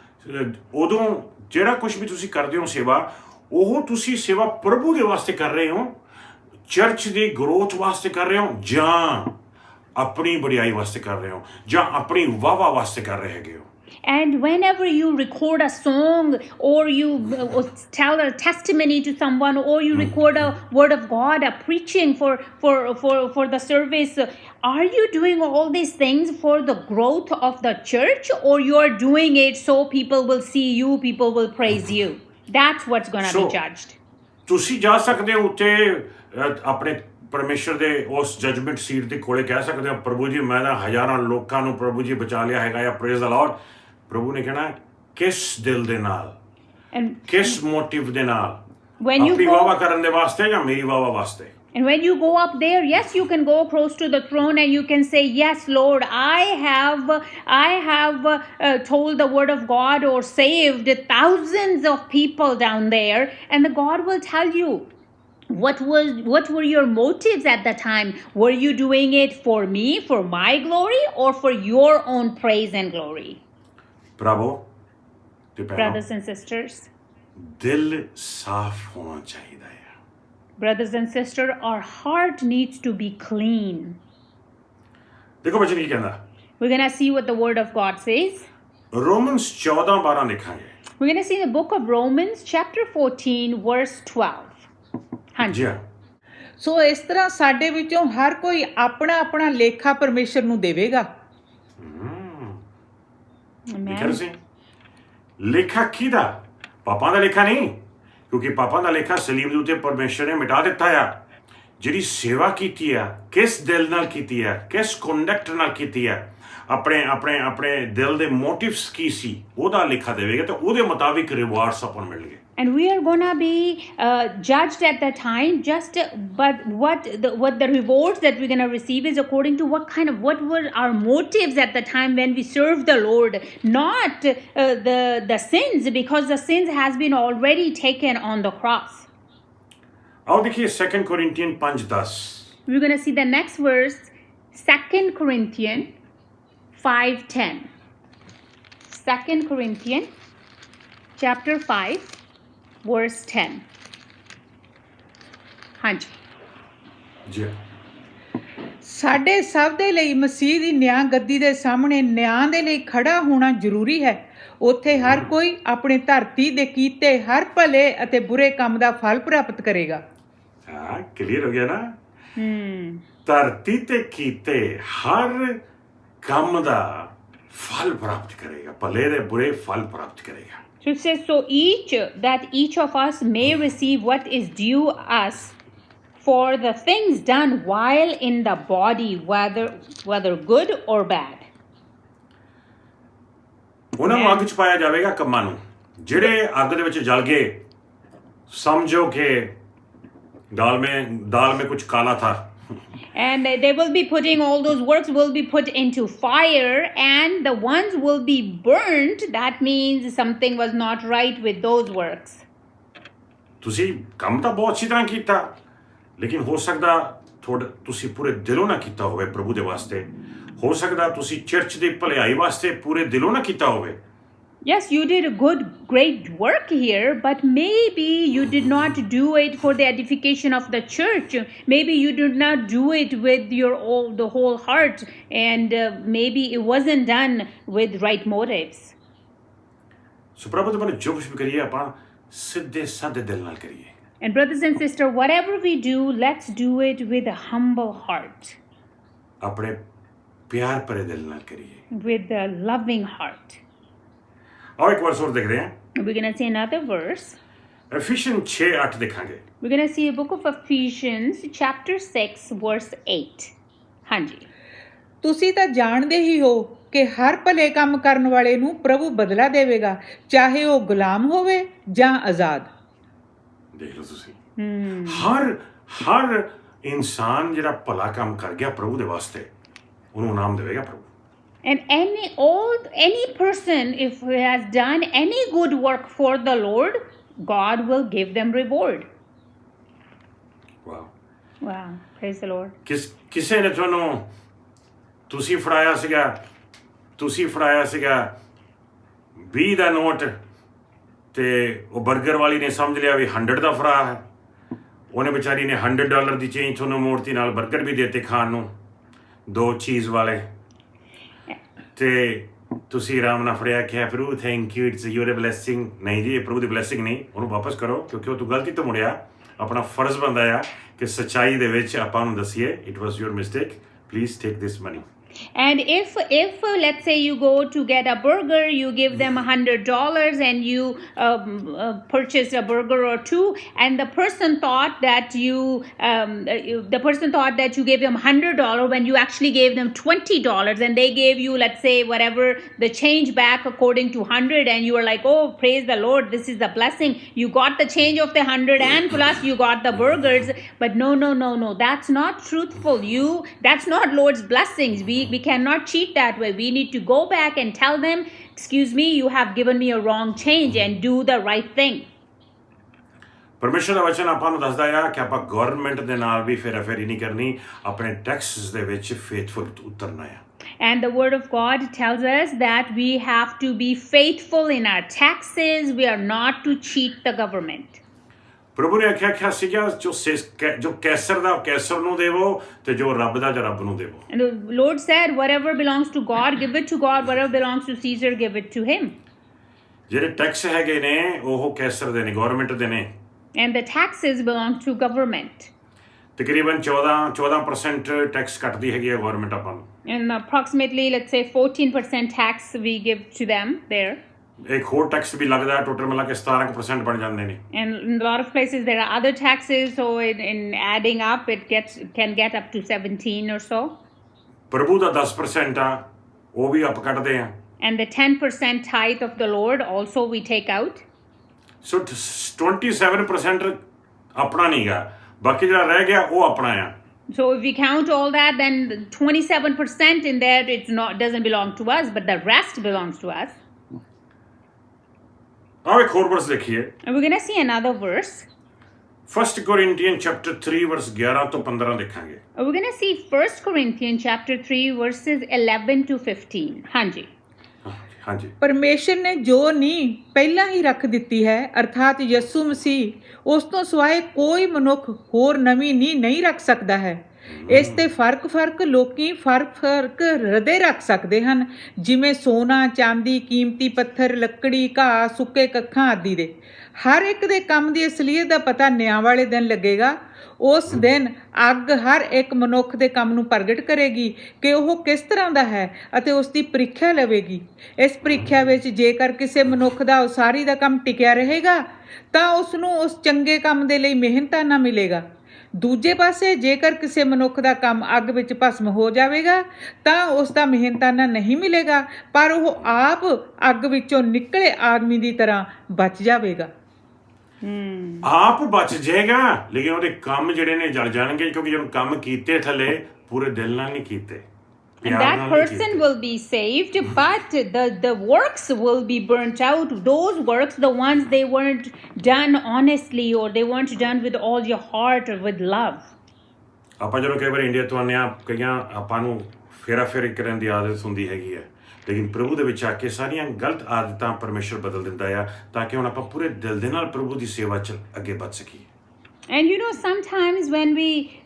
ਉਦੋਂ ਜਿਹੜਾ ਕੁਝ ਵੀ ਤੁਸੀਂ ਕਰਦੇ ਹੋ ਸੇਵਾ, ਉਹ ਤੁਸੀਂ ਸੇਵਾ ਪ੍ਰਭੂ ਦੇ ਵਾਸਤੇ ਕਰ ਰਹੇ ਹੋ, ਚਰਚ ਦੀ ਗਰੋਥ ਵਾਸਤੇ ਕਰ ਰਹੇ ਹੋ, ਜਾਂ ਆਪਣੀ ਵਡਿਆਈ ਵਾਸਤੇ ਕਰ ਰਹੇ ਹੋ, ਜਾਂ ਆਪਣੀ ਵਾਵਾ ਵਾਸਤੇ ਕਰ ਰਹੇ ਹੈਗੇ ਹੋ? And whenever you record a song, or you tell a testimony to someone, or you record a word of God, a preaching for the service, are you doing all these things for the growth of the church, or you are doing it so people will see you, people will praise you? That's what's going to be judged. ਤੁਸੀਂ ਜਾ ਸਕਦੇ ਹੋ ਉੱਤੇ ਆਪਣੇ ਪਰਮੇਸ਼ਰ ਦੇ ਉਸ judgement seat ਦੇ ਕੋਲੇ ਕਹਿ ਸਕਦੇ ਹੋ, ਪ੍ਰਭੂ ਜੀ ਮੈਂ ਤਾਂ ਹਜ਼ਾਰਾਂ ਲੋਕਾਂ ਨੂੰ ਪ੍ਰਭੂ ਜੀ ਬਚਾ ਲਿਆ ਹੈਗਾ, ਜਾਂ ਪ੍ਰੇਜ਼ ਦ ਲਾਰਡ। ਪ੍ਰਭੂ ਨੇ ਕਹਿਣਾ ਕਿਸ ਦਿਲ ਦੇ ਨਾਲ, ਕਿਸ ਮੋਟਿਵ ਦੇ ਨਾਲ, ਆਪਣੀ ਵਾਵਾ ਕਰਨ ਦੇ ਵਾਸਤੇ ਜਾਂ ਮੇਰੀ ਵਾਵਾ ਵਾਸਤੇ? And when you go up there, yes, you can go close to the throne and you can say, yes, Lord, I have told the word of God or saved thousands of people down there, and the God will tell you what were your motives at the time. Were you doing it for me, for my glory, or for your own praise and glory? Bravo. Brothers and sisters, ਦਿਲ ਸਾਫ਼ ਹੋਣਾ ਚਾਹੀਦਾ ਹੈ। brothers and sisters, our heart needs to be clean. ਦੇਖੋ ਬਚਨ ਕੀ ਕਹਿੰਦਾ, we're going to see what the word of God says. ਰੋਮਨਸ 14:12 ਦੇਖਾਂਗੇ। We're going to see the book of Romans chapter 14 verse 12. ਹਾਂਜੀ ਹਾਂ। ਸੋ ਇਸ ਤਰ੍ਹਾਂ ਸਾਡੇ ਵਿੱਚੋਂ ਹਰ ਕੋਈ ਆਪਣਾ ਆਪਣਾ ਲੇਖਾ ਪਰਮੇਸ਼ਰ ਨੂੰ ਦੇਵੇਗਾ। ਲਿਖਿਆ ਸੀ ਲੇਖਾ ਕਿਹਦਾ? ਪਾਪਾਂ ਦਾ ਲੇਖਾ ਨਹੀਂ, ਕਿਉਂਕਿ ਪਾਪਾਂ ਦਾ ਲੇਖਾ ਸਲੀਬ ਦੇ ਉੱਤੇ ਪਰਮੇਸ਼ਰ ਨੇ ਮਿਟਾ ਦਿੱਤਾ ਆ। ਜਿਹੜੀ ਸੇਵਾ ਕੀਤੀ ਆ, ਕਿਸ ਦਿਲ ਨਾਲ ਕੀਤੀ ਆ, ਕਿਸ ਕੰਡਕਟ ਨਾਲ ਕੀਤੀ ਆ, ਆਪਣੇ ਦਿਲ ਦੇ ਮੋਟਿਵਸ ਕੀ ਸੀ, ਉਹਦਾ ਲੇਖਾ ਦੇਵੇਗਾ ਤੇ ਉਹਦੇ ਮੁਤਾਬਿਕ ਰਿਵਾਰਡਸ ਆਪਾਂ ਨੂੰ ਮਿਲਣਗੇ। And we are going to be judged at that time, but what the rewards that we're going to receive is according to what were our motives at the time when we served the Lord, not the sins, because the sins has been already taken on the cross. ਆਓ ਦੇਖੀਏ 2 Corinthians 5:10। We're going to see the next verse, 2 Corinthians 5:10. 2 Corinthians chapter 5 verse 10. ਹਾਂਜੀ ਜੀ ਸਾਡੇ ਸਭ ਦੇ ਲਈ ਮਸੀਹ ਦੀ ਨਿਆਂ ਗੱਦੀ ਦੇ ਸਾਹਮਣੇ ਨਿਆਂ ਦੇ ਲਈ ਖੜਾ ਹੋਣਾ ਜ਼ਰੂਰੀ ਹੈ। ਉੱਥੇ ਹਰ ਕੋਈ ਆਪਣੇ ਧਰਤੀ ਦੇ ਕੀਤੇ ਹਰ ਭਲੇ ਅਤੇ ਬੁਰੇ ਕੰਮ ਦਾ ਫਲ ਪ੍ਰਾਪਤ ਕਰੇਗਾ। ਹਾਂ, ਕਲੀਅਰ ਹੋ ਗਿਆ ਨਾ? ਧਰਤੀ ਤੇ ਕੀਤੇ ਹਰ ਕੰਮ ਦਾ ਫਲ ਪ੍ਰਾਪਤ ਕਰੇਗਾ, ਭਲੇ ਦੇ ਬੁਰੇ ਫਲ ਪ੍ਰਾਪਤ ਕਰੇਗਾ। So it says, so each of us may receive what is due us for the things done while in the body, whether good or bad. ਉਹਨਾਂ ਨੂੰ ਅੱਗ 'ਚ ਪਾਇਆ ਜਾਵੇਗਾ ਕੰਮਾਂ ਨੂੰ, ਜਿਹੜੇ ਅੱਗ ਦੇ ਵਿੱਚ ਜਲ ਗਏ। ਸਮਝੋ ਕਿ ਦਾਲ में कुछ काला था। And they will be putting all those works will be put into fire, and the ones will be burnt. That means something was not right with those works. ਤੁਸੀਂ ਕੰਮ ਤਾਂ ਬਹੁਤ ਅੱਛੀ ਤਰ੍ਹਾਂ ਕੀਤਾ, ਲੇਕਿਨ ਹੋ ਸਕਦਾ ਤੁਸੀਂ ਪੂਰੇ ਦਿਲੋਂ ਨਾ ਕੀਤਾ ਹੋਵੇ ਪ੍ਰਭੂ ਦੇ ਵਾਸਤੇ। ਹੋ ਸਕਦਾ ਤੁਸੀਂ ਚਰਚ ਦੀ ਭਲਾਈ ਵਾਸਤੇ ਪੂਰੇ ਦਿਲੋਂ ਨਾ ਕੀਤਾ ਹੋਵੇ। Yes, you did a great work here, but maybe you did not do it for the edification of the church. Maybe you did not do it with the whole heart, and maybe it wasn't done with right motives. ਸੋ ਪ੍ਰਭੂ ਦੇ ਬਾਰੇ ਜੋ ਕੁਝ ਵੀ ਕਰੀਏ ਆਪਾਂ ਸਿੱਧੇ ਸਾਦੇ ਦਿਲ ਨਾਲ ਕਰੀਏ। And brothers and sisters, whatever we do, let's do it with a humble heart. ਆਪਣੇ ਪਿਆਰ ਭਰੇ ਦਿਲ ਨਾਲ ਕਰੀਏ। With a loving heart. ਆਓ ਇੱਕ ਵਾਰ ਹੋਰ ਦੇਖਦੇ ਹਾਂ। We're going to see another verse. Ephesians 6:8 ਦੇਖਾਂਗੇ। We're going to see a book of Ephesians chapter 6 verse 8. ਹਾਂਜੀ। ਤੁਸੀਂ ਤਾਂ ਜਾਣਦੇ ਹੀ ਹੋ ਕਿ ਹਰ ਭਲੇ ਕੰਮ ਕਰਨ ਵਾਲੇ ਨੂੰ ਪ੍ਰਭੂ ਬਦਲਾ ਦੇਵੇਗਾ, ਚਾਹੇ ਉਹ ਗੁਲਾਮ ਹੋਵੇ ਜਾਂ ਆਜ਼ਾਦ। ਦੇਖ ਲਓ ਤੁਸੀਂ ਹਰ ਇਨਸਾਨ ਜਿਹੜਾ ਭਲਾ ਕੰਮ ਕਰ ਗਿਆ ਪ੍ਰਭੂ ਦੇ ਵਾਸਤੇ ਉਹਨੂੰ ਇਨਾਮ ਦੇਵੇਗਾ ਪ੍ਰਭੂ And any person, if he has done any good work for the Lord, God will give them reward. Wow Wow, praise the Lord. ਕਿਸੇ ਨੇ ਤੁਹਾਨੂੰ ਤੁਸੀਂ ਫੜਾਇਆ ਸੀਗਾ 20 ਦਾ ਨੋਟ ਤੇ ਉਹ 버ਗਰ ਵਾਲੀ ਨੇ ਸਮਝ ਲਿਆ ਵੀ 100 ਦਾ ਫੜਾ ਹੈ ਉਹਨੇ ਵਿਚਾਰੀ ਨੇ $100 ਦੀ ਚੇਂਜ ਤੁਹਾਨੂੰ ਮੋੜਤੀ ਨਾਲ 버ਗਰ ਵੀ ਦੇਤੇ ਖਾਣ ਨੂੰ 2 ਚੀਜ਼ ਵਾਲੇ ਤੇ ਤੁਸੀਂ ਆਰਾਮ ਨਾਲ ਫੜਿਆ ਕਿ ਪ੍ਰਭੂ thank you it's your blessing ਨਹੀਂ ਜੀ ਇਹ ਪ੍ਰਭੂ ਦੀ ਬਲੇਸਿੰਗ ਨਹੀਂ ਉਹਨੂੰ ਵਾਪਸ ਕਰੋ ਕਿਉਂਕਿ ਉਹ ਤੋਂ ਗਲਤੀ ਤੋਂ ਮੁੜਿਆ ਆਪਣਾ ਫਰਜ਼ ਬਣਦਾ ਆ ਕਿ ਸੱਚਾਈ ਦੇ ਵਿੱਚ ਆਪਾਂ ਨੂੰ ਦੱਸੀਏ it was your mistake please take this money And if let's say you go to get a burger, you give them $100 and you purchase a burger or two, and the person thought that you gave them $100 when you actually gave them $20, and they gave you, let's say, whatever the change back according to 100, and you were like, oh, praise the Lord, this is a blessing. You got the change of the 100 and plus you got the burgers, but no, that's not truthful. That's not Lord's blessings. We cannot cheat that way. We need to go back and tell them, excuse me, you have given me a wrong change, and do the right thing. ਪਰਮੇਸ਼ਰ ਦਾ ਵਚਨ ਆਪਾਂ ਨੂੰ ਦੱਸਦਾ ਆ ਕਿ ਆਪਾਂ government ਦੇ ਨਾਲ ਵੀ ਫੇਰਾਫੇਰੀ ਨਹੀਂ ਕਰਨੀ ਆਪਣੇ ਟੈਕਸਸ ਦੇ ਵਿੱਚ ਫੇਥਫੁਲ ਉਤਰਨਾ ਆ And the word of God tells us that we have to be faithful in our taxes. We are not to cheat the government. ਪ੍ਰਭੂ ਨੇ ਆਖਿਆ ਸੀਗਾ ਜੋ ਕੈਸਰ ਦਾ ਕੈਸਰ ਨੂੰ ਦੇਵੋ ਤੇ ਜੋ ਰੱਬ ਦਾ ਰੱਬ ਨੂੰ ਦੇਵੋ And the Lord said, whatever belongs to God, give it to God. Whatever belongs to Caesar, give it to him. ਜਿਹੜੇ ਟੈਕਸ ਹੈਗੇ ਨੇ ਉਹ ਕੈਸਰ ਦੇ ਨੇ ਗਵਰਨਮੈਂਟ ਦੇ ਨੇ And the taxes belong to government. ਤਕਰੀਬਨ 14% ਟੈਕਸ ਕੱਟਦੀ ਹੈਗੀ ਹੈ ਗਵਰਨਮੈਂਟ ਆਪਾਂ ਨੂੰ And approximately, let's say, 14% tax we give to them there. ਇੱਕ ਹੋਰ ਟੈਕਸ ਵੀ ਲੱਗਦਾ ਟੋਟਲ ਮਿਲਾ ਕੇ 17% ਬਣ ਜਾਂਦੇ ਨੇ And in a lot of places there are other taxes, so in adding up it can get up to 17 or so. ਪ੍ਰਭੂ ਦਾ 10% ਆ ਉਹ ਵੀ ਆਪ ਕੱਟਦੇ ਆ And the 10% tithe of the Lord also we take out. ਸੋ 27% ਆਪਣਾ ਨਹੀਂਗਾ ਬਾਕੀ ਜਿਹੜਾ ਰਹਿ ਗਿਆ ਉਹ ਆਪਣਾ ਆ So if we count all that, then 27% in there doesn't belong to us, but the rest belongs to us. ਆਓ ਇੱਕ ਹੋਰ ਵਰਸ ਦੇਖੀਏ And we're going to see another verse. 1 Corinthians chapter 3 verse 11 ਤੋਂ 15 ਦੇਖਾਂਗੇ We're going to see 1 Corinthians chapter 3 verses 11 to 15. ਹਾਂਜੀ ਪਰਮੇਸ਼ਰ ਨੇ ਜੋ ਨੀਂਹ ਪਹਿਲਾਂ ਹੀ ਰੱਖ ਦਿੱਤੀ ਹੈ ਅਰਥਾਤ ਯਿਸੂ ਮਸੀਹ ਉਸ ਤੋਂ ਸਿਵਾਏ ਕੋਈ ਮਨੁੱਖ ਹੋਰ ਨਵੀਂ ਨੀਂਹ ਨਹੀਂ ਰੱਖ ਸਕਦਾ ਹੈ ਇਸ ਤੇ ਫਰਕ ਲੋਕੀ ਫਰਕ ਹृदय ਰੱਖ ਸਕਦੇ ਹਨ ਜਿਵੇਂ ਸੋਨਾ ਚਾਂਦੀ ਕੀਮਤੀ ਪੱਥਰ ਲੱਕੜੀ ਘਾਹ ਸੁੱਕੇ ਕੱਖਾਂ ਆਦਿ ਦੇ ਹਰ ਇੱਕ ਦੇ ਕੰਮ ਦੀ ਅਸਲੀਅਤ ਦਾ ਪਤਾ ਨਿਆਂ ਵਾਲੇ ਦਿਨ ਲੱਗੇਗਾ ਉਸ ਦਿਨ ਅੱਗ ਹਰ ਇੱਕ ਮਨੁੱਖ ਦੇ ਕੰਮ ਨੂੰ ਪ੍ਰਗਟ ਕਰੇਗੀ ਕਿ ਉਹ ਕਿਸ ਤਰ੍ਹਾਂ ਦਾ ਹੈ ਅਤੇ ਉਸ ਦੀ ਪ੍ਰੀਖਿਆ ਲਵੇਗੀ ਇਸ ਪ੍ਰੀਖਿਆ ਵਿੱਚ ਜੇਕਰ ਕਿਸੇ ਮਨੁੱਖ ਦਾ ਉਸਾਰੀ ਦਾ ਕੰਮ ਟਿਕਿਆ ਰਹੇਗਾ ਤਾਂ ਉਸ ਨੂੰ ਉਸ ਚੰਗੇ ਕੰਮ ਦੇ ਲਈ ਮਿਹਨਤਾਨਾ ਮਿਲੇਗਾ ਦੂਜੇ ਪਾਸੇ ਜੇਕਰ ਕਿਸੇ ਮਨੁੱਖ ਦਾ ਕੰਮ ਅੱਗ ਵਿੱਚ ਭਸਮ ਹੋ ਜਾਵੇਗਾ ਤਾਂ ਉਸ ਦਾ ਮਿਹਨਤਾਨਾ ਨਹੀਂ ਮਿਲੇਗਾ ਪਰ ਉਹ ਆਪ ਅੱਗ ਵਿੱਚੋਂ ਨਿਕਲੇ ਆਦਮੀ ਦੀ ਤਰ੍ਹਾਂ ਬਚ ਜਾਵੇਗਾ ਆਪ ਬਚ ਜਾਏਗਾ ਲੇਕਿਨ ਉਹਦੇ ਕੰਮ ਜਿਹੜੇ ਨੇ ਜਲ ਜਾਣਗੇ ਕਿਉਂਕਿ ਜਦੋਂ ਕੰਮ ਕੀਤੇ ਥੱਲੇ ਪੂਰੇ ਦਿਲ ਨਾਲ ਨਹੀਂ ਕੀਤੇ And that person will be saved, but the works will be burnt out. Those works, the ones they weren't done honestly or they weren't done with all your heart or with love. ਆਪਾਂ ਜਦੋਂ ਕਈ ਵਾਰ India ਤੋਂ ਆਉਂਦੇ ਹਾਂ ਕਈਆਂ ਆਪਾਂ ਨੂੰ ਫੇਰਾਫੇਰੀ ਕਰਨ ਦੀ ਆਦਤ ਹੁੰਦੀ ਹੈਗੀ ਹੈ ਲੇਕਿਨ ਪ੍ਰਭੂ ਦੇ ਵਿੱਚ ਆ ਕੇ ਸਾਰੀਆਂ ਗਲਤ ਆਦਤਾਂ ਪਰਮੇਸ਼ਰ ਬਦਲ ਦਿੰਦਾ ਆ ਤਾਂ ਕਿ ਹੁਣ ਆਪਾਂ ਪੂਰੇ ਦਿਲ ਦੇ ਨਾਲ ਪ੍ਰਭੂ ਦੀ ਸੇਵਾ 'ਚ ਅੱਗੇ ਵੱਧ ਸਕੀਏ And sometimes when we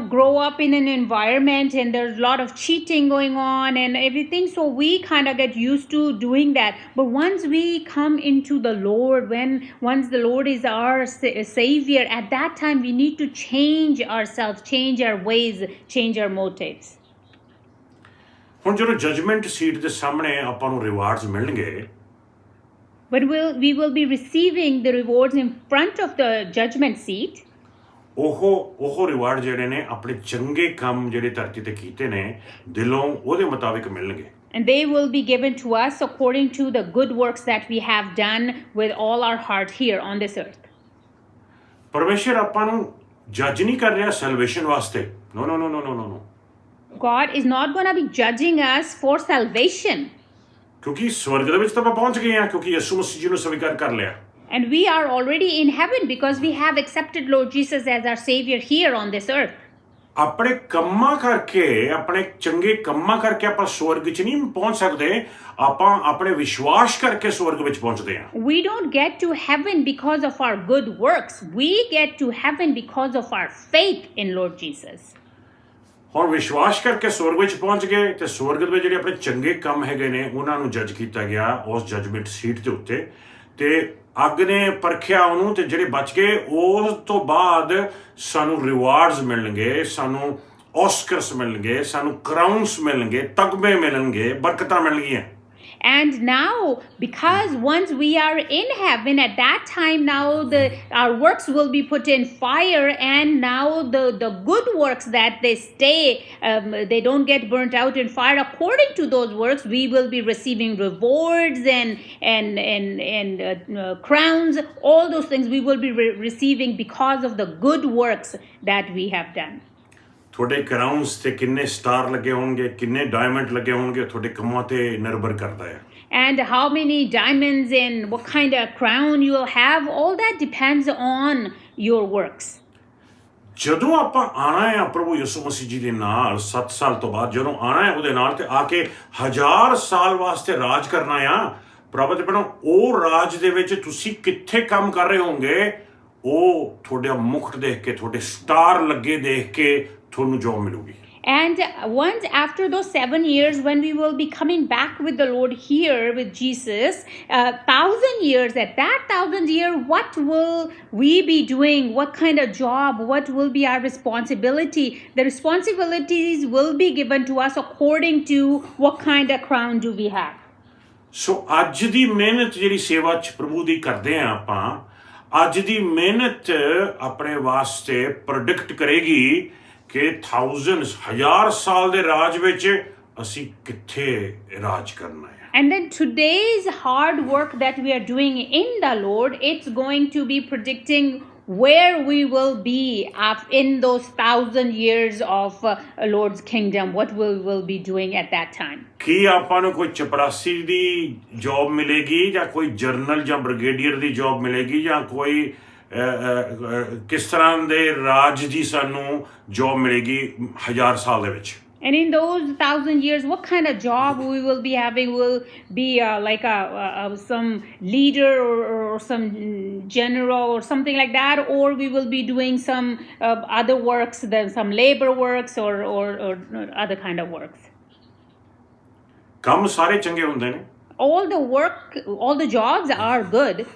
grow up in an environment and there's a lot of cheating going on and everything, so we kind of get used to doing that. But once we come into the Lord, once the Lord is our savior, at that time we need to change ourselves, change our ways, change our motives. ਹੁਣ ਜਦੋਂ judgement seat ਦੇ ਸਾਹਮਣੇ ਆਪਾਂ ਨੂੰ rewards ਮਿਲਣਗੇ But we will be receiving the rewards in front of the judgment seat. ਉਹ reward ਜਿਹੜੇ ਨੇ ਆਪਣੇ ਚੰਗੇ ਕੰਮ ਜਿਹੜੇ ਧਰਤੀ ਤੇ ਕੀਤੇ ਨੇ ਦਿਲੋਂ ਉਹਦੇ ਮੁਤਾਬਿਕ ਮਿਲਣਗੇ And they will be given to us according to the good works that we have done with all our heart here on this earth. ਪਰਮੇਸ਼ਰ ਆਪਾਂ ਨੂੰ ਜੱਜ ਨਹੀਂ ਕਰ ਰਿਹਾ ਸੈਲਵੇਸ਼ਨ ਵਾਸਤੇ, ਨੋ ਨੋ ਨੋ ਨੋ ਨੋ ਨੋ, God is not going to be judging us for salvation. ਕਿਉਂਕਿ ਸਵਰਗ ਦੇ ਵਿੱਚ ਤਾਂ ਆਪਾਂ ਪਹੁੰਚ ਗਏ ਹਾਂ, ਕਿਉਂਕਿ ਯਿਸੂ ਮਸੀਹ ਜੀ ਨੂੰ ਸਵੀਕਾਰ ਕਰ ਲਿਆ। And we are already in heaven because we have accepted Lord Jesus as our Savior here on this earth. ਆਪਣੇ ਕੰਮਾਂ ਕਰਕੇ, ਆਪਣੇ ਚੰਗੇ ਕੰਮਾਂ ਕਰਕੇ ਆਪਾਂ ਸਵਰਗ 'ਚ ਨਹੀਂ ਪਹੁੰਚ ਸਕਦੇ, ਆਪਾਂ ਆਪਣੇ ਵਿਸ਼ਵਾਸ ਕਰਕੇ ਸਵਰਗ ਵਿੱਚ ਪਹੁੰਚਦੇ ਹਾਂ। We don't get to heaven because of our good works. We get to heaven because of our faith in Lord Jesus. ਹੁਣ ਵਿਸ਼ਵਾਸ ਕਰਕੇ ਸਵਰਗ ਵਿੱਚ ਪਹੁੰਚ ਗਏ ਤੇ ਸਵਰਗ ਦੇ ਵਿੱਚ ਜਿਹੜੇ ਆਪਣੇ ਚੰਗੇ ਕੰਮ ਹੈਗੇ ਨੇ ਉਹਨਾਂ ਨੂੰ ਜੱਜ ਕੀਤਾ ਗਿਆ ਉਸ ਜੱਜਮੈਂਟ ਸੀਟ ਦੇ ਉੱਤੇ, ਤੇ ਅੱਗ ਨੇ ਪਰਖਿਆ ਉਹਨੂੰ, ਤੇ ਜਿਹੜੇ ਬਚ ਗਏ ਉਸ ਤੋਂ ਬਾਅਦ ਸਾਨੂੰ ਰਿਵਾਰਡਸ ਮਿਲਣਗੇ, ਸਾਨੂੰ ਆਸਕਰਸ ਮਿਲਣਗੇ, ਸਾਨੂੰ ਕਰਾਊਨਸ ਮਿਲਣਗੇ, ਤਗਮੇ ਮਿਲਣਗੇ, ਬਰਕਤਾਂ ਮਿਲਣਗੀਆਂ। And now, because once we are in heaven, at that time now our works will be put in fire, and now the good works that they stay, they don't get burnt out in fire. According to those works, we will be receiving rewards and crowns. All those things we will be receiving because of the good works that we have done. ਤੁਹਾਡੇ ਕਰਾਊਨਸ ਤੇ ਕਿੰਨੇ star ਲੱਗੇ ਹੋਣਗੇ, ਕਿੰਨੇ diamond ਲੱਗੇ ਹੋਣਗੇ, ਤੁਹਾਡੇ ਕੰਮਾਂ ਤੇ ਨਿਰਭਰ ਕਰਦਾ ਹੈ। And how many diamonds and what kind of crown you will have, all that depends on your works. ਜਦੋਂ ਆਪਾਂ ਆਣਾ ਹੈ ਪ੍ਰਭੂ ਯਿਸੂ ਮਸੀਹ ਜੀ ਦੇ ਨਾਲ 7 ਸਾਲ ਤੋਂ ਬਾਅਦ, ਜਦੋਂ ਆਣਾ ਹੈ ਉਹਦੇ ਨਾਲ ਤੇ ਆ ਕੇ 1000 ਸਾਲ ਵਾਸਤੇ ਰਾਜ ਕਰਨਾ ਆ, ਪ੍ਰਭੂ ਦੇ ਬਣੋ ਉਹ ਰਾਜ ਦੇ ਵਿੱਚ ਤੁਸੀਂ ਕਿੱਥੇ ਕੰਮ ਕਰ ਰਹੇ ਹੋਵੋਗੇ, ਉਹ ਤੁਹਾਡਾ ਮੁਕਟ ਦੇਖ ਕੇ, ਤੁਹਾਡੇ ਸਟਾਰ ਲੱਗੇ ਦੇਖ ਕੇ ਤੁਹਾਨੂੰ ਜੋਬ ਮਿਲੂਗੀ। And once after those 7 years, when we will be coming back with the Lord here with Jesus, 1,000 years, at that 1,000 year, what will we be doing? What kind of job? What will be our responsibility? The responsibilities will be given to us according to what kind of crown do we have. ਸੋ ਅੱਜ ਦੀ ਮਿਹਨਤ ਜਿਹੜੀ ਸੇਵਾ 'ਚ ਪ੍ਰਭੂ ਦੀ ਕਰਦੇ ਹਾਂ ਆਪਾਂ, ਅੱਜ ਦੀ ਮਿਹਨਤ ਆਪਣੇ ਵਾਸਤੇ ਪ੍ਰੈਡਿਕਟ ਕਰੇਗੀ ਕਿ 1000 ਸਾਲ ਦੇ ਰਾਜ ਵਿੱਚ ਅਸੀਂ ਕਿੱਥੇ ਰਾਜ ਕਰਨਾ ਹੈ। And then today's hard work that we are doing in the Lord, it's going to be predicting where we will be in those 1,000 years of Lord's kingdom, what we will be doing at that time. ਕੀ ਆਪਾਂ ਨੂੰ ਕੋਈ ਚਪਰਾਸੀ ਦੀ job ਮਿਲੇਗੀ, ਜਾਂ ਕੋਈ general ਜਾਂ brigadier ਦੀ job ਮਿਲੇਗੀ, ਜਾਂ ਕੋਈ ਕਿਸ ਤਰ੍ਹਾਂ ਦੇ ਰਾਜ ਦੀ ਸਾਨੂੰ ਜੌਬ ਮਿਲੇਗੀ 1000 ਸਾਲ ਦੇ ਵਿੱਚ? And in those 1,000 years, what kind of job we will be having? Will be like some leader or some general or something like that, or we will be doing some other works, then some labor works or other kind of works. ਕੰਮ ਸਾਰੇ ਚੰਗੇ ਹੁੰਦੇ ਨੇ, All the work, all the jobs are good.